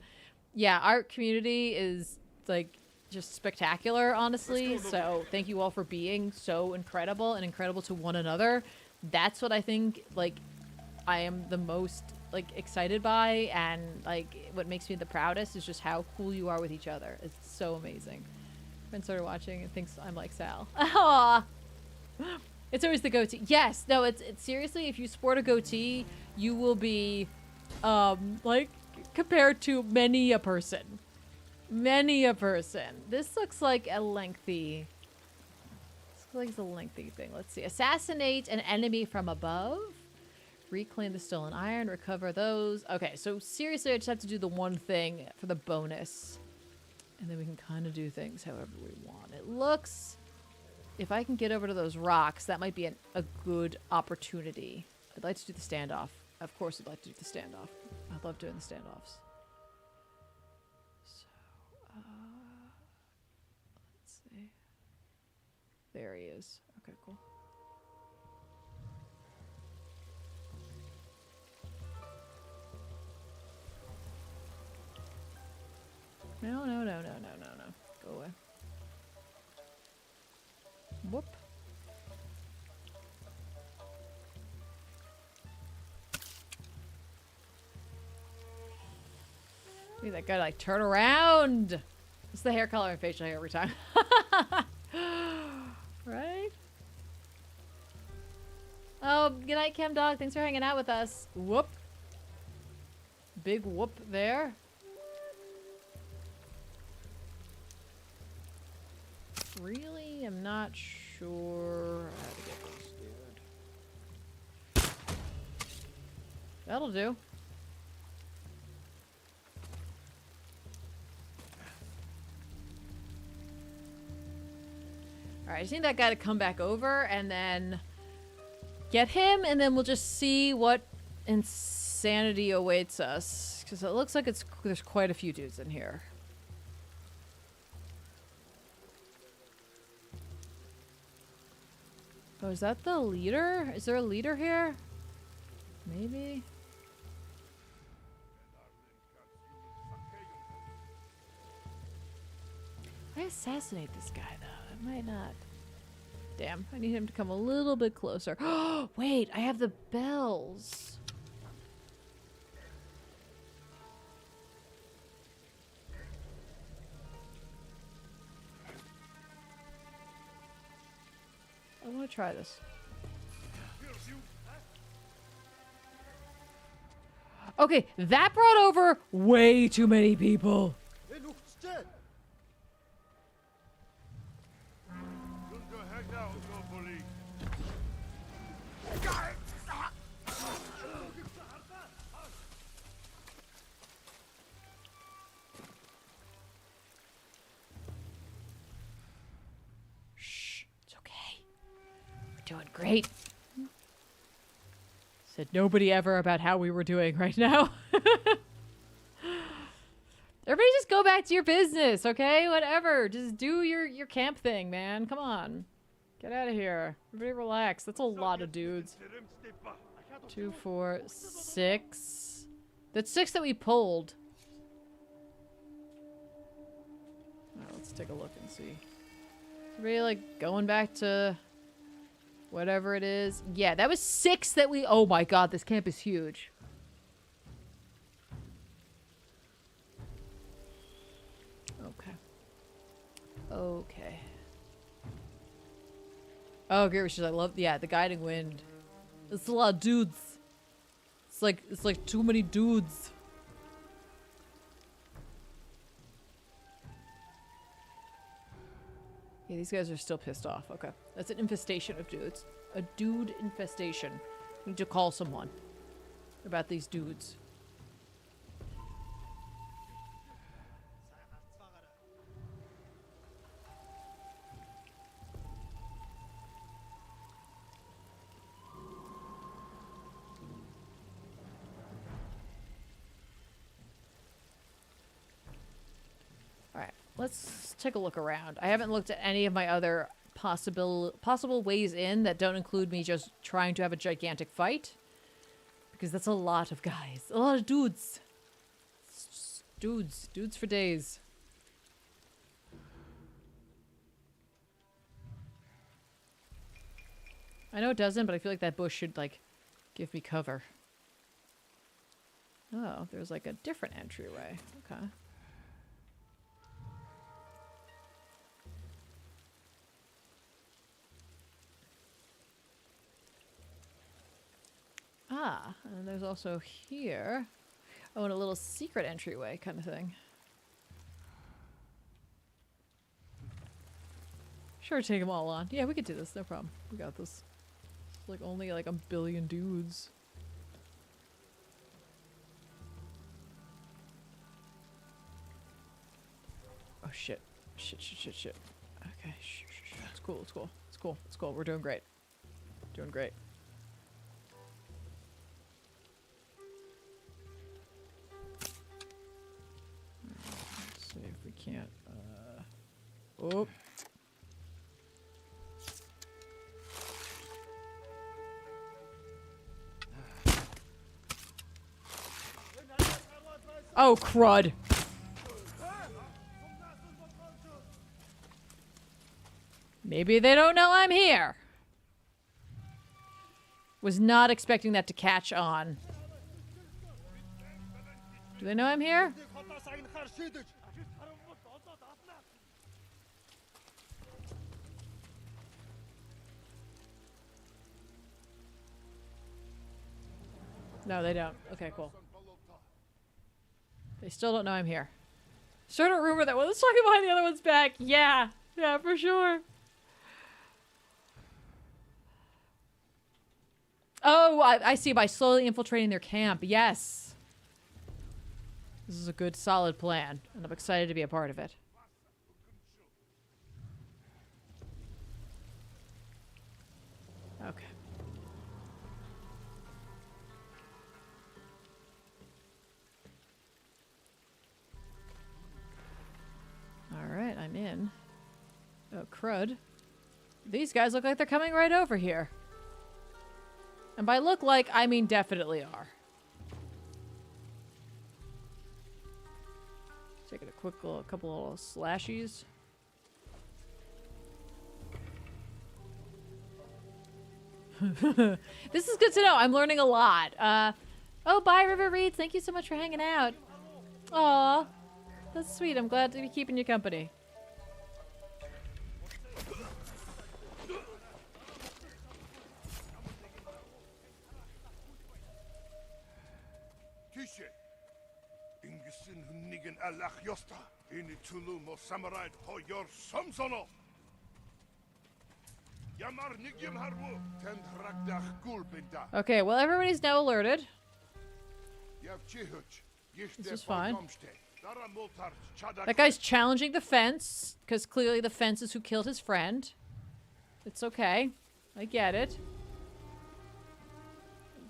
yeah, our community is like just spectacular, honestly, so thank you all for being so incredible and incredible to one another. That's what I think like I am the most like excited by, and like what makes me the proudest is just how cool you are with each other. It's so amazing. Friend started watching and thinks I'm like Sal. Aww. It's always the goatee. Yes, no, it's seriously, if you sport a goatee, you will be like compared to many a person. Many a person. This looks like a lengthy thing. Let's see. Assassinate an enemy from above. Reclaim the stolen iron, recover those. Okay, so seriously, I just have to do the one thing for the bonus. And then we can kind of do things however we want. It looks, if I can get over to those rocks, that might be a good opportunity. I'd like to do the standoff. Of course I'd like to do the standoff. I love doing the standoffs. So, let's see. There he is. Okay, cool. No. Go away. Whoop. Look at that guy like turn around. It's the hair color and facial hair every time. Right? Oh, good night, Chem Dog. Thanks for hanging out with us. Whoop. Big whoop there. Really? I'm not sure how to get this dude. That'll do. Alright, I just need that guy to come back over and then get him, and then we'll just see what insanity awaits us. Because it looks like there's quite a few dudes in here. Oh, is that the leader? Is there a leader here? Maybe? I assassinate this guy, though. It might not. Damn, I need him to come a little bit closer. Oh, wait, I have the bells. I want to try this. Okay, that brought over way too many people. Shh, it's okay. We're doing great. Said nobody ever about how we were doing right now. Everybody just go back to your business, okay? Whatever. Just do your camp thing, man. Come on. Get out of here. Everybody relax. That's a lot of dudes. 2, 4, 6. That's 6 that we pulled. Let's take a look and see. Everybody like going back to whatever it is. Yeah, that was 6 that we. Oh my god, this camp is huge. Okay. Okay. Oh, great wishes. I love. Yeah, the guiding wind. It's a lot of dudes. It's like too many dudes. Yeah, these guys are still pissed off. Okay. That's an infestation of dudes. A dude infestation. We need to call someone about these dudes. Let's take a look around. I haven't looked at any of my other possible ways in that don't include me just trying to have a gigantic fight. Because that's a lot of guys. A lot of dudes. Dudes. Dudes for days. I know it doesn't, but I feel like that bush should, like, give me cover. Oh, there's, like, a different entryway. Okay. Ah, and there's also here. Oh, and a little secret entryway kind of thing. Sure, take them all on. Yeah, we could do this, no problem. We got this. It's like only like a billion dudes. Oh shit. Shit. Okay, shh. It's cool. We're doing great. Doing great. See if we can't, oh. Oh, crud. Maybe they don't know I'm here. Was not expecting that to catch on. Do they know I'm here? No, they don't. Okay, cool. They still don't know I'm here. Started a rumor that one was talking behind the other one's back. Yeah, for sure. Oh, I see. By slowly infiltrating their camp. Yes. This is a good, solid plan, and I'm excited to be a part of it. Okay. Alright, I'm in. Oh, crud. These guys look like they're coming right over here. And by look like, I mean definitely are. Taking a quick little, couple little slashies. This is good to know. I'm learning a lot. Oh, bye, River Reeds. Thank you so much for hanging out. Aw. That's sweet. I'm glad to be keeping you company. Okay, well, everybody's now alerted. This is fine. That guy's challenging the fence, because clearly the fence is who killed his friend. It's okay. I get it.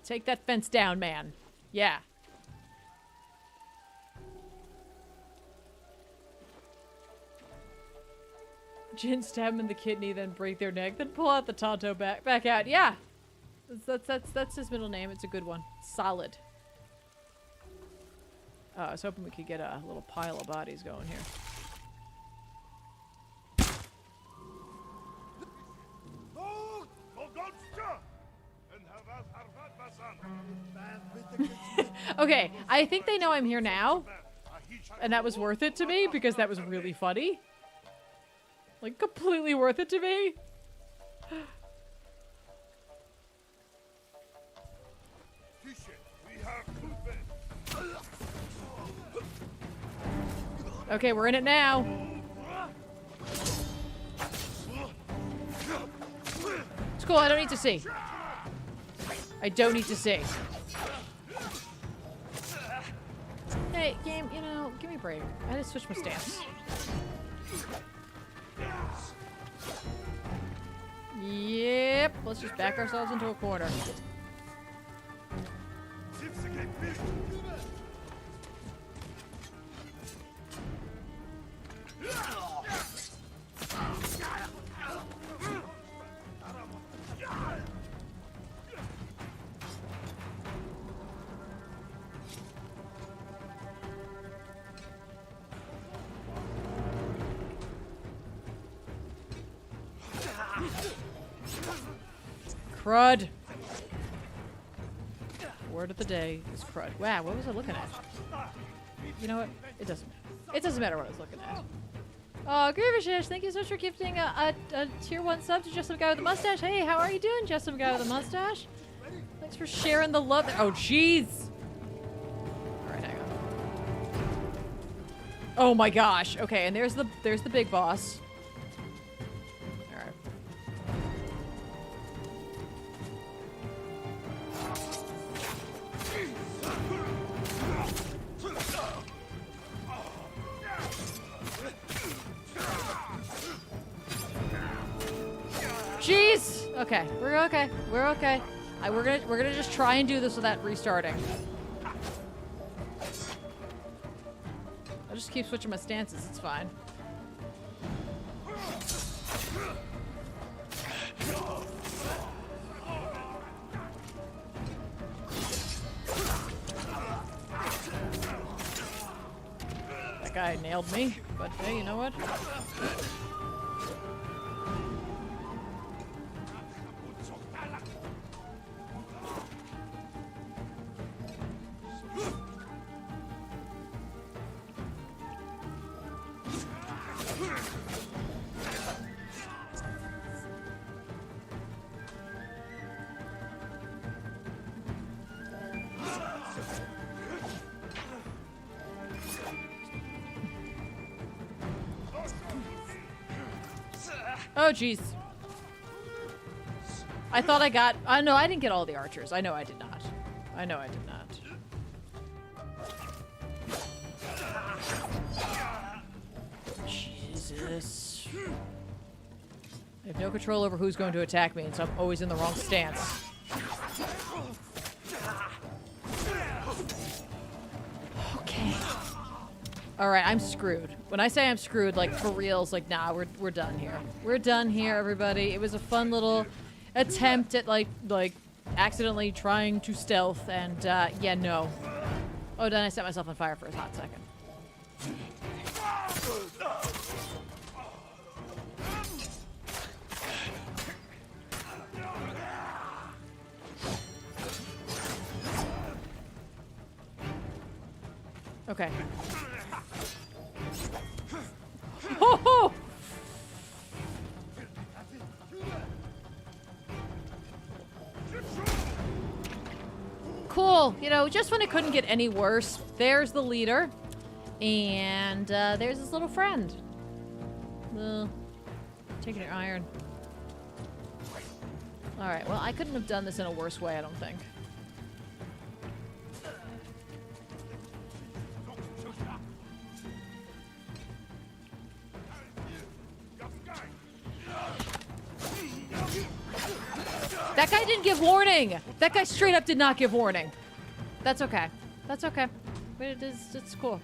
Take that fence down, man. Yeah. Jin stab him in the kidney, then break their neck, then pull out the Tonto back out. Yeah. That's his middle name. It's a good one. Solid. I was hoping we could get a little pile of bodies going here. Okay, I think they know I'm here now. And that was worth it to me because that was really funny. Like, completely worth it to me. Okay, we're in it now. It's cool, I don't need to see. I don't need to see. Hey, game, you know, give me a break. I had to switch my stance. Yep, let's just back ourselves into a corner. Crud. Word of the day is crud. Wow, what was I looking at? You know what? It doesn't matter. It doesn't matter what I was looking at. Oh, Grievishish, thank you so much for gifting a tier 1 sub to Just Some Guy with a Mustache. Hey, how are you doing, Just Some Guy with a Mustache? Thanks for sharing the love. Oh, jeez. Alright, hang on. Oh my gosh. Okay, and there's the big boss. Alright. Jeez. Okay, we're okay. We're okay. We're gonna just try and do this without restarting. I'll just keep switching my stances. It's fine. That guy nailed me, but hey, you know what? Oh, jeez. I thought I got... no, I didn't get all the archers. I know I did not. I know I did not. Jesus. I have no control over who's going to attack me, and so I'm always in the wrong stance. Okay. Alright, I'm screwed. When I say I'm screwed, like, for reals, like, nah, we're done here. We're done here, everybody. It was a fun little attempt at, like, accidentally trying to stealth, and, yeah, no. Oh, then I set myself on fire for a hot second. Okay. Oh! Cool. You know, just when it couldn't get any worse, there's the leader. And there's his little friend. Taking your iron. Alright, well, I couldn't have done this in a worse way, I don't think. That guy didn't give warning! That guy straight up did not give warning. That's okay. That's okay. But it's cool.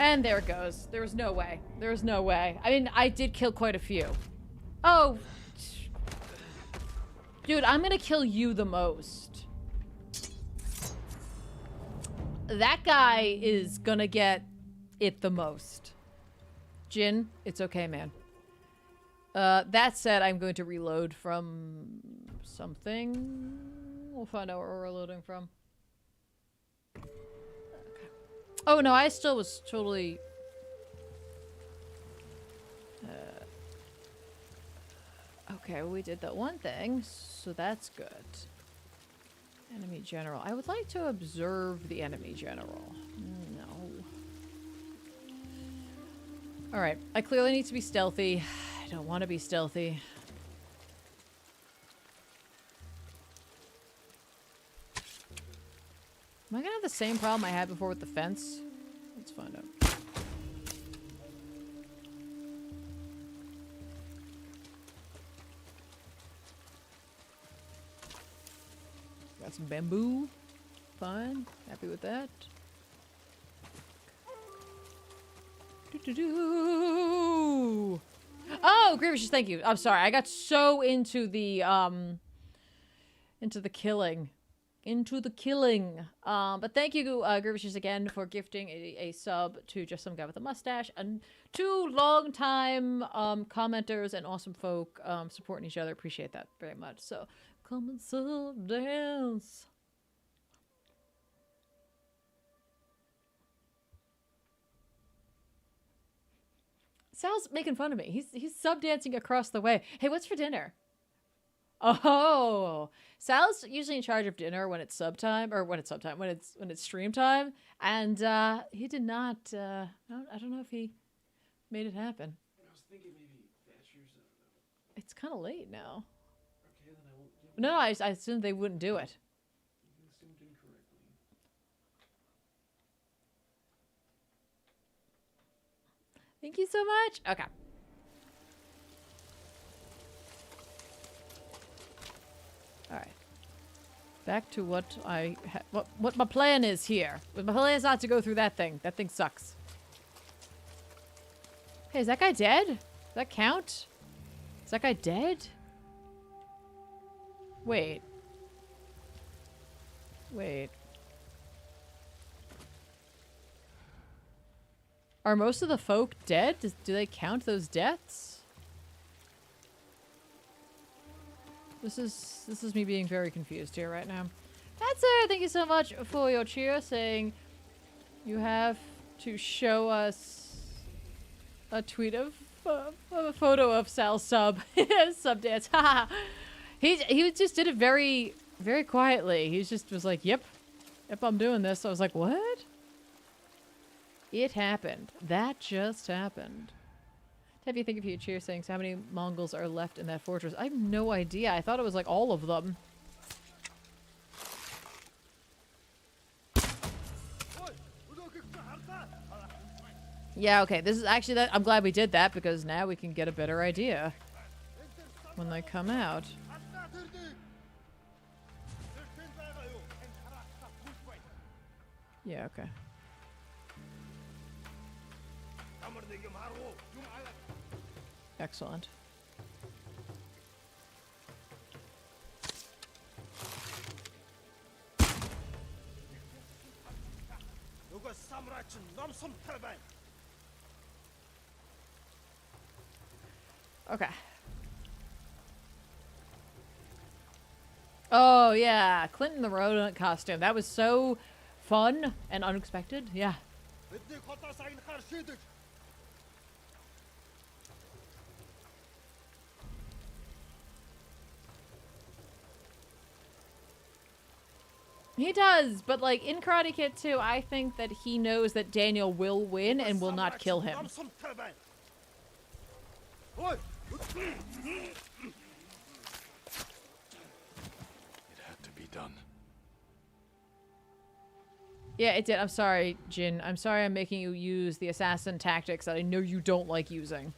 And there it goes. There was no way. There was no way. I mean, I did kill quite a few. Oh. Dude, I'm gonna kill you the most. That guy is gonna get it the most. Jin, it's okay, man. That said, I'm going to reload from something. We'll find out where we're reloading from. Okay. Oh no, I still was totally... okay, we did that one thing, so that's good. Enemy general. I would like to observe the enemy general. No. Alright, I clearly need to be stealthy. I don't want to be stealthy. Am I gonna have the same problem I had before with the fence? Let's find out. Got some bamboo. Fine. Happy with that. Oh, Grievous, thank you. I'm sorry. I got so into the killing. Into the killing. But thank you, Grievous, again for gifting a sub to just some guy with a mustache. And 2 long-time commenters and awesome folk supporting each other. Appreciate that very much. So, come and sub dance. Sal's making fun of me. He's sub dancing across the way. Hey, what's for dinner? Oh, Sal's usually in charge of dinner when it's sub time, or when it's stream time, and he did not. I don't know if he made it happen. I was thinking maybe Thatcher's. I don't know. It's kind of late now. Okay, then I won't give it. No, I assumed they wouldn't do it. You assumed incorrectly. Thank you so much. Okay. All right. Back to what what my plan is here. My plan is not to go through that thing. That thing sucks. Hey, is that guy dead? Does that count? Is that guy dead? Wait. Wait. Are most of the folk dead? Do they count those deaths? This is me being very confused here right now. That's it. Thank you so much for your cheer, saying you have to show us a tweet of a photo of Sal's sub dance. he just did it very quietly. He just was like, "Yep, I'm doing this." I was like, "What?" It happened. That just happened. Have you think of you cheer saying so how many Mongols are left in that fortress? I have no idea. I thought it was like all of them. Yeah, okay. This is actually that. I'm glad we did that because now we can get a better idea when they come out. Yeah, okay. Excellent. Okay. Oh, yeah. Clinton the rodent costume. That was so fun and unexpected. Yeah. He does, but like in Karate Kid 2, I think that he knows that Daniel will win and will not kill him. It had to be done. Yeah, it did. I'm sorry, Jin. I'm sorry I'm making you use the assassin tactics that I know you don't like using.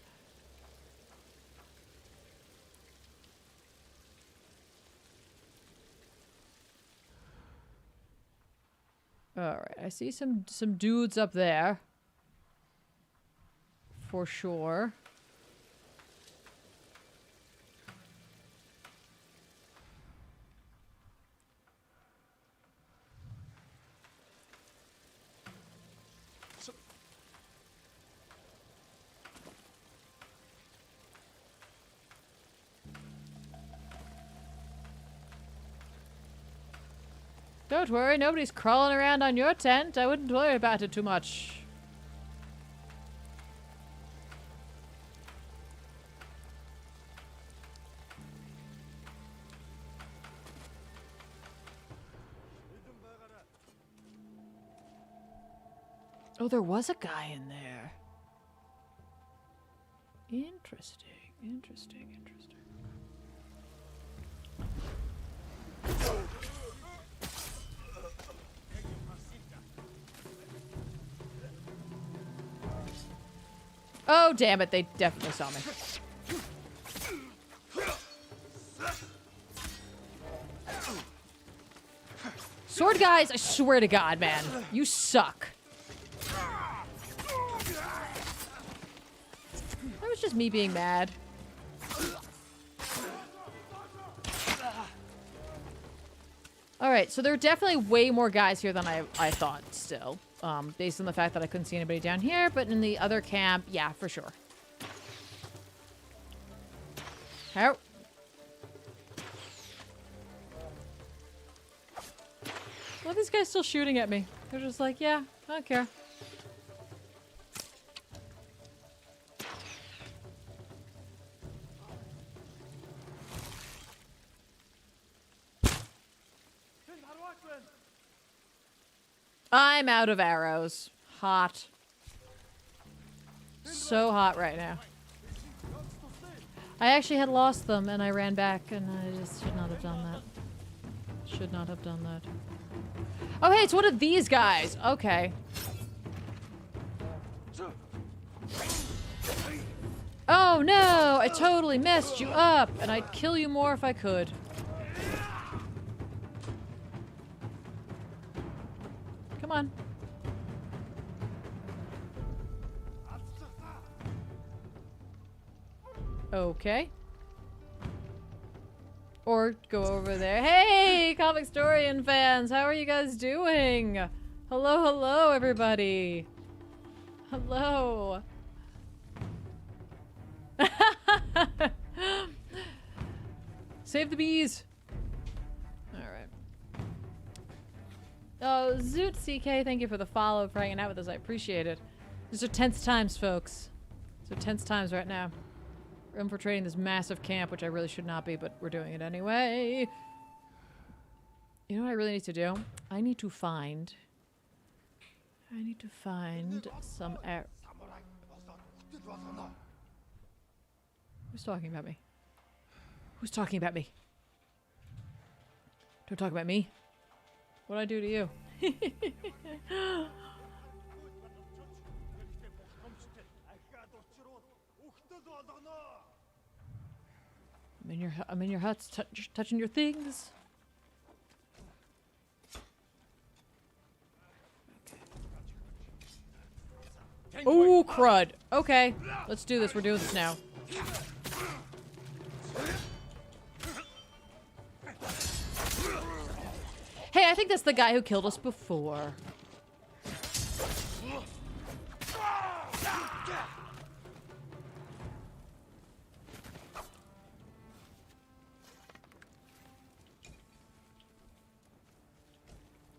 Alright, I see some dudes up there. for sure. Don't worry, nobody's crawling around on your tent. I wouldn't worry about it too much. Oh, there was a guy in there. Interesting, interesting, interesting. Oh, damn it. They definitely saw me. Sword guys, I swear to God, man. You suck. That was just me being mad. Alright, so there are definitely way more guys here than I thought still. Based on the fact that I couldn't see anybody down here, but in the other camp, yeah, for sure. How? Well, these guys still shooting at me. They're just like, yeah, I don't care. I'm out of arrows. Hot. So hot right now. I actually had lost them and I ran back and I just should not have done that. Should not have done that. Oh, hey, it's one of these guys. Okay. Oh, no. I totally messed you up and I'd kill you more if I could. Come on. Okay. Or go over there. Hey, Comic Historian fans! How are you guys doing? Hello, hello, everybody. Hello. Save the bees. Alright. Oh, Zoot CK, thank you for the follow, for hanging out with us. I appreciate it. These are tense times, folks. These are tense times right now. We're infiltrating this massive camp, which I really should not be, but we're doing it anyway. You know what I really need to do? I need to find some air. Who's talking about me? Who's talking about me? Don't talk about me. What'd I do to you? I'm in your huts, touching your things. Oh, crud. Okay, let's do this. We're doing this now. Hey, I think that's the guy who killed us before.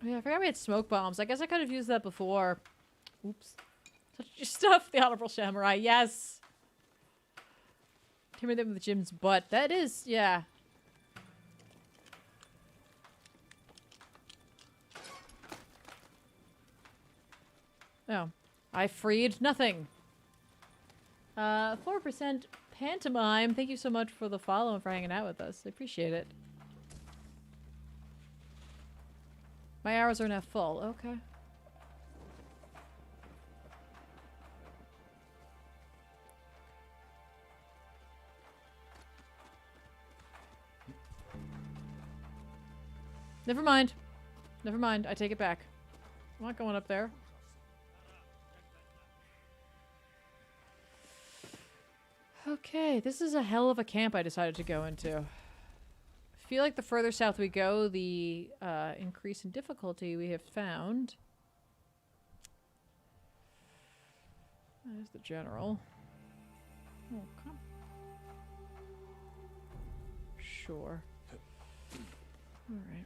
Yeah, I forgot we had smoke bombs. I guess I could have used that before. Oops. Touch your stuff, the Honorable Samurai. Yes. Timber them with Jim's butt. That is, yeah. Oh. I freed nothing. 4% pantomime. Thank you so much for the follow and for hanging out with us. I appreciate it. My arrows are now full. Okay. Never mind. Never mind. I take it back. I'm not going up there. Okay, this is a hell of a camp I decided to go into. I feel like the further south we go, the increase in difficulty we have found. There's the general. Oh, come. Sure. All right.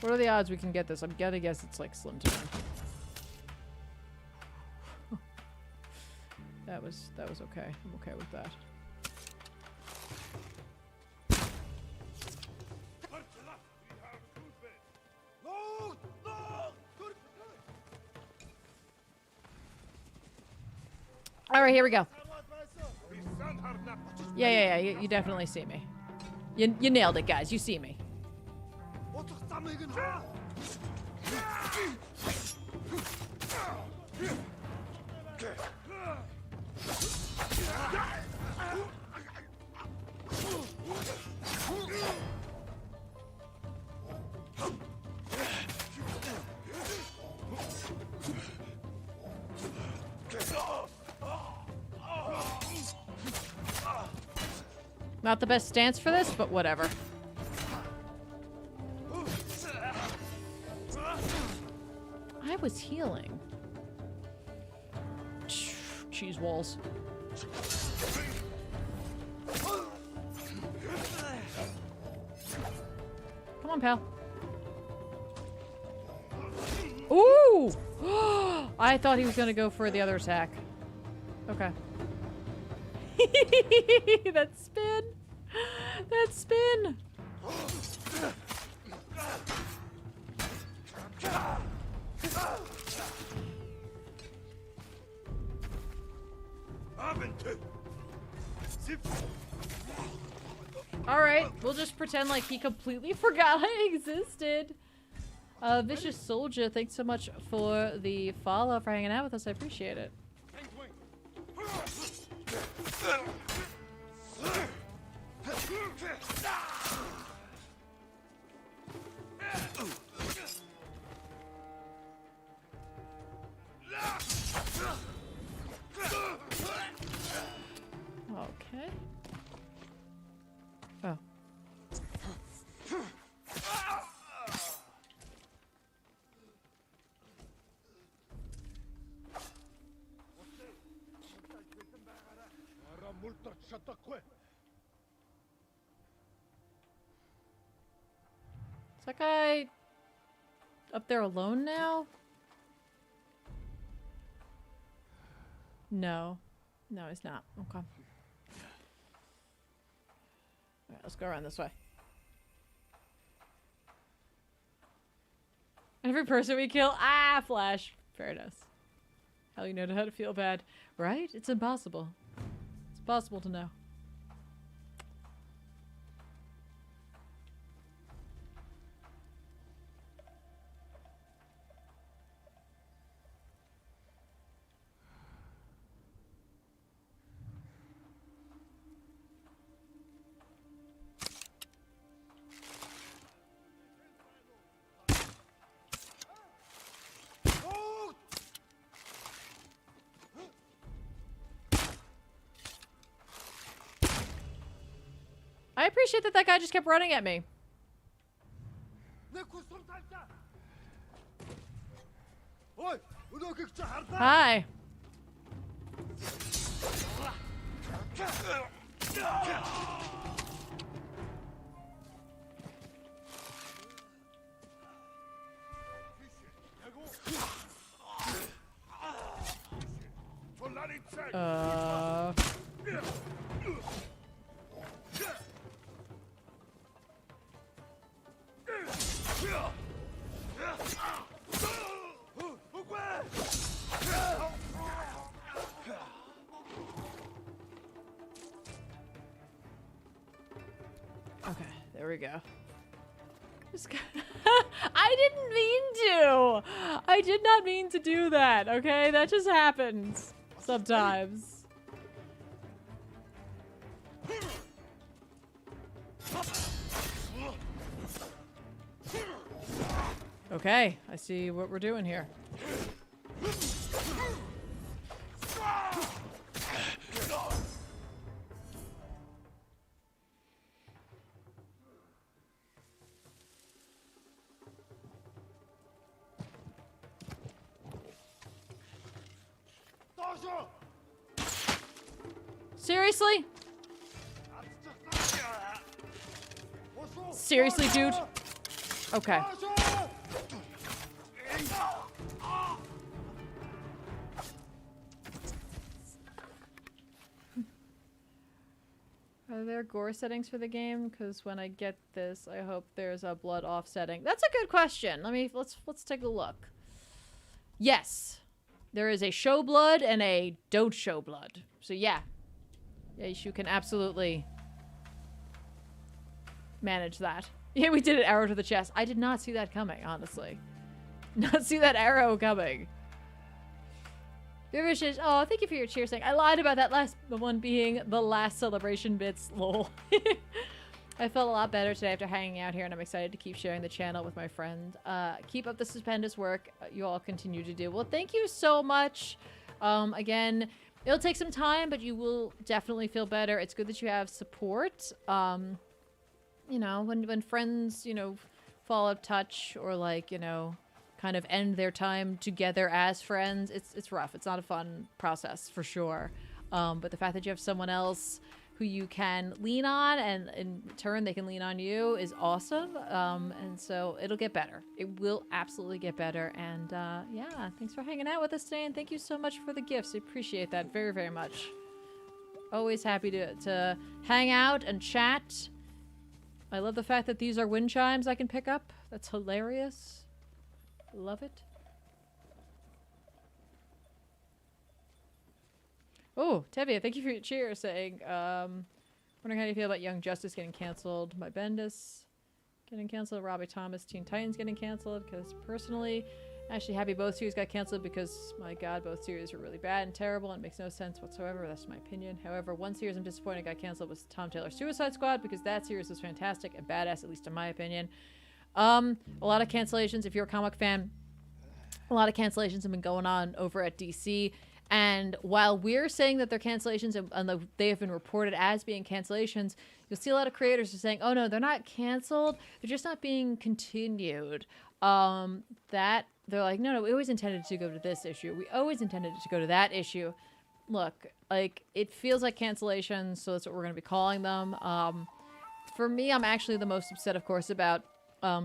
What are the odds we can get this? I'm gonna guess it's like slim to none. That was okay. I'm okay with that. All right, here we go. Yeah. You definitely see me. You nailed it, guys. You see me. Not the best stance for this, but whatever. I was healing. Cheese walls. Come on, pal. Ooh! I thought he was gonna go for the other attack. Okay. That spin! That spin! Alright, we'll just pretend like he completely forgot I existed. Vicious Soldier, thanks so much for the follow, for hanging out with us. I appreciate it. Okay. Oh. Is that guy up there alone now? No. No, he's not. Okay. Alright, let's go around this way. Every person we kill, flash. Fairness. Hell, you know how to feel bad. Right? It's impossible. It's impossible to know. I appreciate that that guy just kept running at me. Hi. Okay, there we go. I didn't mean to! I did not mean to do that, okay? That just happens. Sometimes. Okay, I see what we're doing here. Seriously? Seriously, dude? Okay. Are there gore settings for the game? Because when I get this, I hope there's a blood off setting. That's a good question. Let's take a look. Yes. There is a show blood and a don't show blood. So yeah. Yes, you can absolutely manage that. Yeah, we did an arrow to the chest. I did not see that coming, honestly. Not see that arrow coming. Oh, thank you for your cheer saying. I lied about that last one being the last celebration bits. Lol. I felt a lot better today after hanging out here, and I'm excited to keep sharing the channel with my friend. Keep up the stupendous work you all continue to do. Well, thank you so much. Again, it'll take some time, but you will definitely feel better. It's good that you have support. You know, when friends, you know, fall out of touch or like, you know, kind of end their time together as friends, it's rough. It's not a fun process for sure. But the fact that you have someone else who you can lean on and in return they can lean on you is awesome. And so it'll get better. It will absolutely get better. And yeah, thanks for hanging out with us today, and thank you so much for the gifts. I appreciate that very, very much. Always happy to hang out and chat. I love the fact that these are wind chimes I can pick up. That's hilarious. Love it. Oh, Tevia, thank you for your cheer saying, wondering how you feel about Young Justice getting canceled. My Bendis getting canceled. Robbie Thomas, Teen Titans getting canceled. Because personally, actually happy both series got canceled because, my god, both series were really bad and terrible and it makes no sense whatsoever. That's my opinion. However, one series I'm disappointed got canceled was Tom Taylor's Suicide Squad because that series was fantastic and badass, at least in my opinion. A lot of cancellations. If you're a comic fan, a lot of cancellations have been going on over at DC. And while we're saying that they're cancellations and they have been reported as being cancellations, you'll see a lot of creators are saying, oh no, they're not canceled. They're just not being continued. That they're like, no, we always intended to go to this issue. We always intended to go to that issue. Look, like, it feels like cancellations, so that's what we're going to be calling them. For me, I'm actually the most upset, of course, about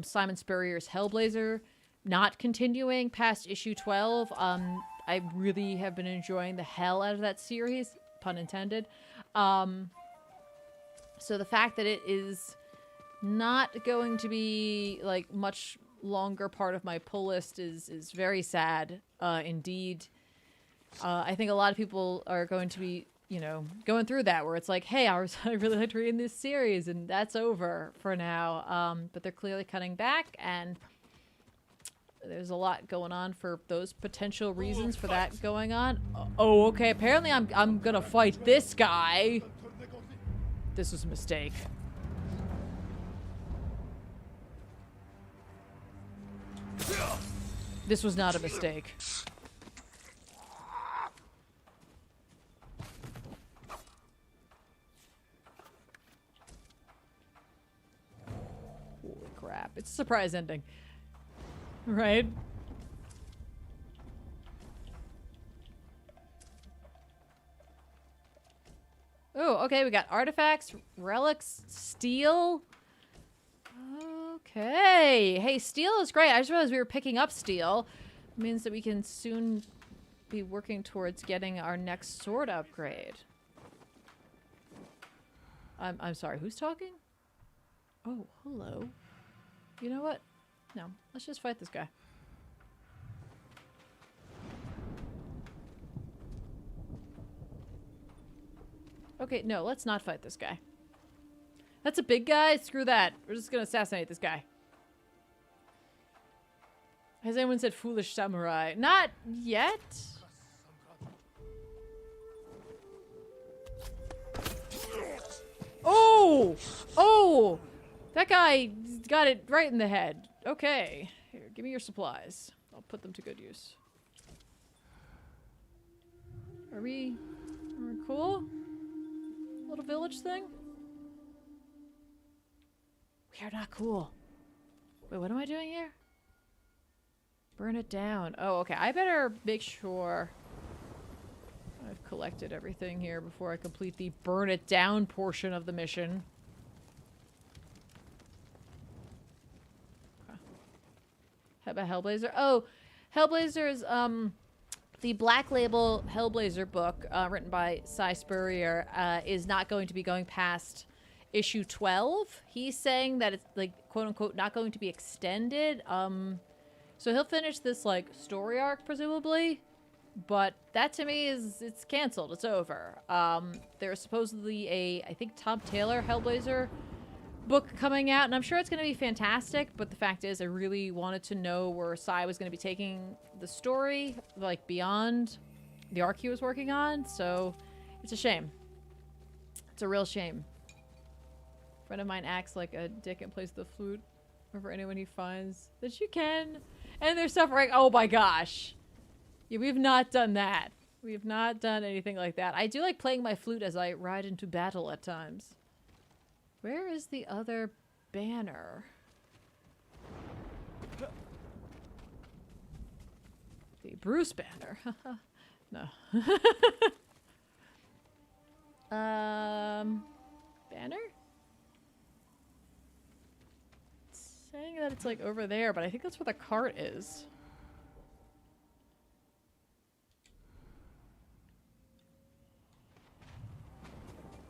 Simon Spurrier's Hellblazer not continuing past issue 12. I really have been enjoying the hell out of that series, pun intended. So the fact that it is not going to be like much longer part of my pull list is very sad indeed. I think a lot of people are going to be, you know, going through that where it's like, hey, I really liked reading this series and that's over for now. But they're clearly cutting back, and there's a lot going on for those potential reasons for that going on. Oh, okay. Apparently I'm gonna fight this guy. This was a mistake. This was not a mistake. Holy crap. It's a surprise ending. Right? Oh, okay, we got artifacts, relics, steel. Okay. Hey, steel is great. I just realized we were picking up steel. It means that we can soon be working towards getting our next sword upgrade. I'm sorry, who's talking? Oh, hello. You know what? No, let's just fight this guy. Okay, no, let's not fight this guy. That's a big guy? Screw that. We're just gonna assassinate this guy. Has anyone said foolish samurai? Not yet. Oh! Oh! That guy got it right in the head. Okay. Here, give me your supplies. I'll put them to good use. Are we cool? Little village thing? We are not cool. Wait, what am I doing here? Burn it down. Oh, okay. I better make sure I've collected everything here before I complete the burn it down portion of the mission. Okay. How about Hellblazer? Oh, Hellblazer is, the Black Label Hellblazer book, written by Cy Spurrier, is not going to be going past issue 12. He's saying that it's, like, quote-unquote, not going to be extended. So he'll finish this, like, story arc, presumably. But that, to me, it's canceled. It's over. There's supposedly a, I think, Tom Taylor Hellblazer book coming out, and I'm sure it's going to be fantastic, but the fact is I really wanted to know where Cy was going to be taking the story, like, beyond the arc he was working on, so it's a shame. It's a real shame. A friend of mine acts like a dick and plays the flute over anyone he finds that you can, and they're suffering. Oh my gosh. Yeah, we've not done that. We have not done anything like that. I do like playing my flute as I ride into battle at times. Where is the other banner? The Bruce banner. No. Banner? It's saying that it's like over there, but I think that's where the cart is.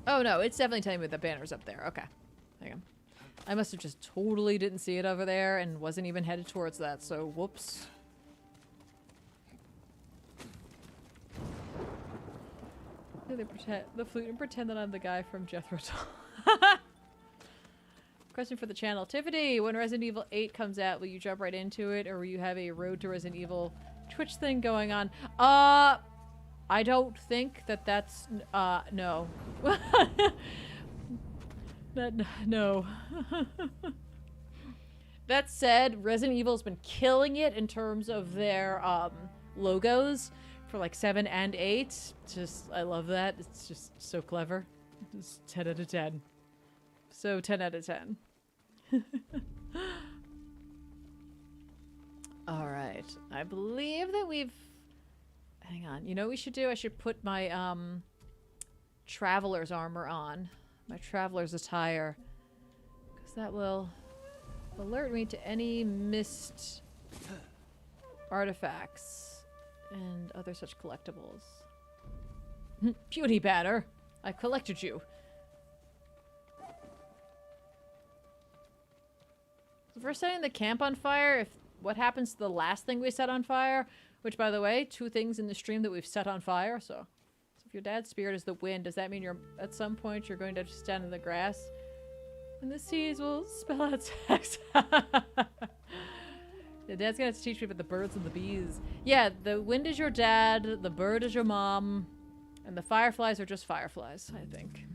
Oh no, it's definitely telling me the banner's up there. Okay. Hang on. I must have just totally didn't see it over there and wasn't even headed towards that, so whoops. They pretend the flute and pretend that I'm the guy from Jethro Tull. Question for the channel. Tiffany, when Resident Evil 8 comes out, will you jump right into it, or will you have a Road to Resident Evil Twitch thing going on? I don't think that that's, no. No. That said, Resident Evil's been killing it in terms of their, logos for like 7 and 8. Just, I love that. It's just so clever. It's 10 out of 10. So 10 out of 10. Alright. I believe that we've... Hang on. You know what we should do? I should put my, traveler's armor on. My traveler's attire. Because that will alert me to any missed artifacts and other such collectibles. Beauty banner! I collected you. If we're setting the camp on fire, what happens to the last thing we set on fire? Which, by the way, 2 things in the stream that we've set on fire, so if your dad's spirit is the wind, does that mean at some point you're going to stand in the grass? And the seas will spell out sex. The dad's gonna have to teach me about the birds and the bees. Yeah, the wind is your dad, the bird is your mom, and the fireflies are just fireflies, I think.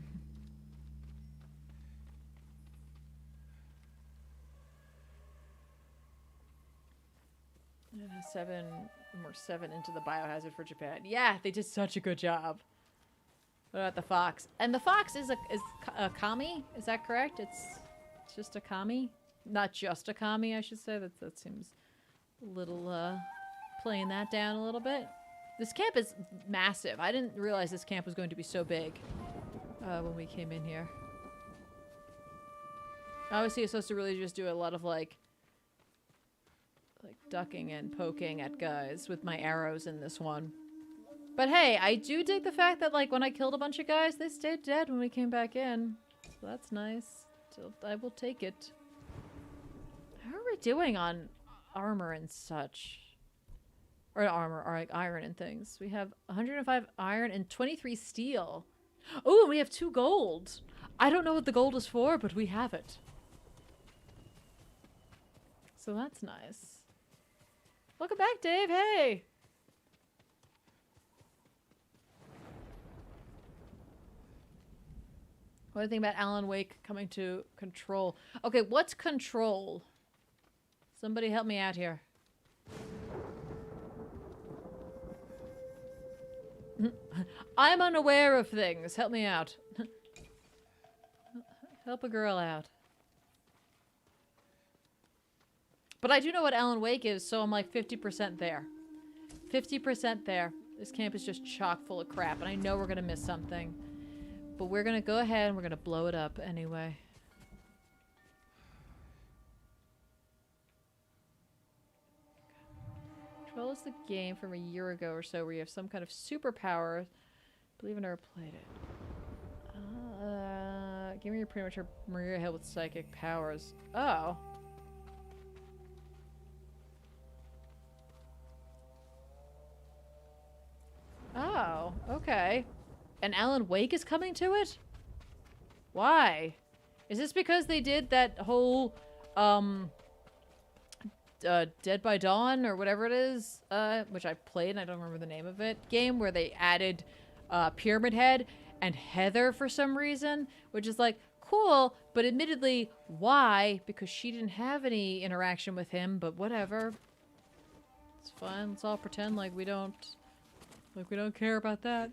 And 7 into the biohazard for Japan. Yeah, they did such a good job. What about the fox? And the fox is a kami? Is that correct? It's just a kami? Not just a kami, I should say. That seems a little, playing that down a little bit. This camp is massive. I didn't realize this camp was going to be so big when we came in here. Obviously, it's supposed to really just do a lot of, like ducking and poking at guys with my arrows in this one. But hey, I do dig the fact that, like, when I killed a bunch of guys, they stayed dead when we came back in. So that's nice. So I will take it. How are we doing on armor and such? Or armor, or like iron and things. We have 105 iron and 23 steel. Oh, and we have 2 gold. I don't know what the gold is for, but we have it. So that's nice. Welcome back, Dave. Hey! What do you think about Alan Wake coming to Control? Okay, what's Control? Somebody help me out here. I'm unaware of things. Help me out. Help a girl out. But I do know what Alan Wake is, so I'm like 50% there. 50% there. This camp is just chock full of crap, and I know we're gonna miss something. But we're gonna go ahead and we're gonna blow it up anyway. Control is the game from a year ago or so where you have some kind of superpower. I believe I never played it. Give me your pretty much Maria Hill with psychic powers. Oh. Oh, okay. And Alan Wake is coming to it? Why? Is this because they did that whole, Dead by Dawn or whatever it is, which I played and I don't remember the name of it, game where they added, Pyramid Head and Heather for some reason, which is like, cool, but admittedly, why? Because she didn't have any interaction with him, but whatever. It's fine, let's all pretend like we don't care about that.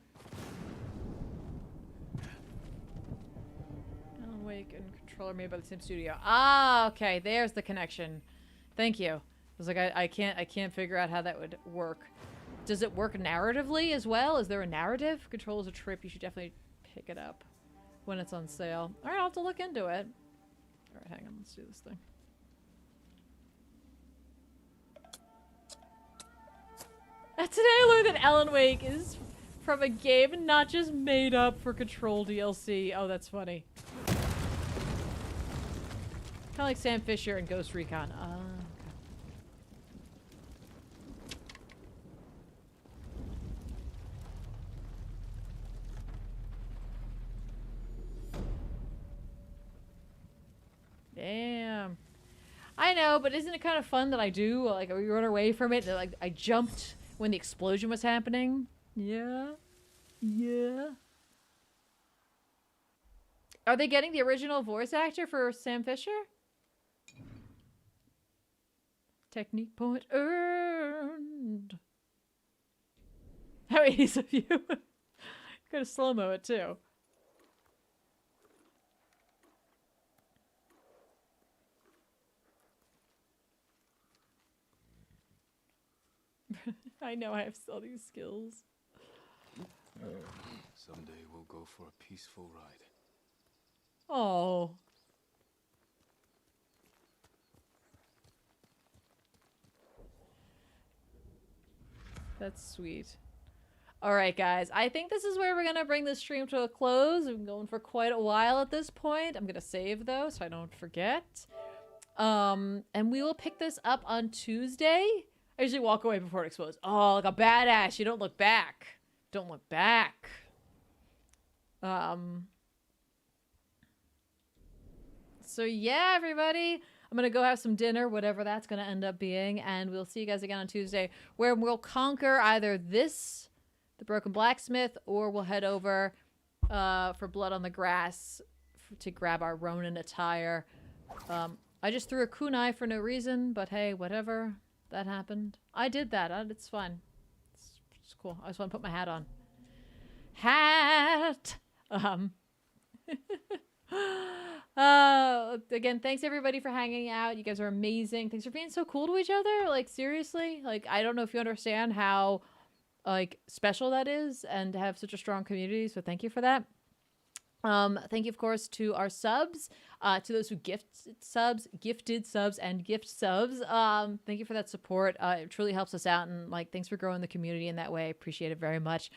Alan Wake and Control are made by the same studio. Ah, okay, there's the connection. Thank you. I was like, I can't figure out how that would work. Does it work narratively as well? Is there a narrative? Control is a trip. You should definitely pick it up when it's on sale. All right, I'll have to look into it. All right, hang on. Let's do this thing. Today I learned that Alan Wake is from a game and not just made up for Control DLC. Oh, that's funny. Kind of like Sam Fisher and Ghost Recon. Damn. I know, but isn't it kind of fun that I do? Like, we run away from it, and, like, I jumped when the explosion was happening. Yeah. Yeah. Are they getting the original voice actor for Sam Fisher? Technique point earned. How easy of you. Gotta slow-mo it, too. I know I have all these skills. Someday we'll go for a peaceful ride. Oh. That's sweet. Alright, guys. I think this is where we're going to bring this stream to a close. We've been going for quite a while at this point. I'm going to save, though, so I don't forget. And we will pick this up on Tuesday. I usually walk away before it explodes. Oh, like a badass. You don't look back. Don't look back. So yeah, everybody. I'm going to go have some dinner, whatever that's going to end up being. And we'll see you guys again on Tuesday, where we'll conquer either this, the Broken Blacksmith, or we'll head over for Blood on the Grass to grab our Ronin attire. I just threw a kunai for no reason, but hey, whatever. That happened. I did that. It's fun. It's cool. I just want to put my hat on. Hat! Again, thanks everybody for hanging out. You guys are amazing. Thanks for being so cool to each other. Like, seriously. Like, I don't know if you understand how, like, special that is and to have such a strong community, so thank you for that. Thank you, of course, to our subs, to those who gifted subs, and gift subs. Thank you for that support. It truly helps us out, and like, thanks for growing the community in that way. I appreciate it very much.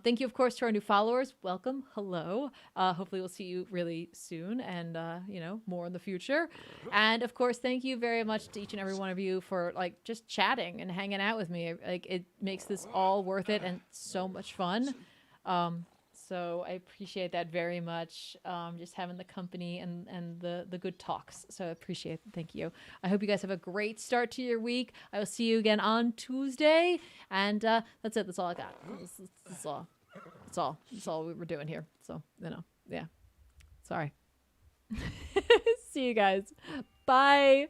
Thank you, of course, to our new followers. Welcome. Hello. Hopefully we'll see you really soon, and you know, more in the future. And of course, thank you very much to each and every one of you for like just chatting and hanging out with me. Like, it makes this all worth it and so much fun. So I appreciate that very much, just having the company and the good talks. So I appreciate it. Thank you. I hope you guys have a great start to your week. I will see you again on Tuesday. And that's it. That's all I got. That's all. That's all we were doing here. So, you know, yeah. Sorry. See you guys. Bye.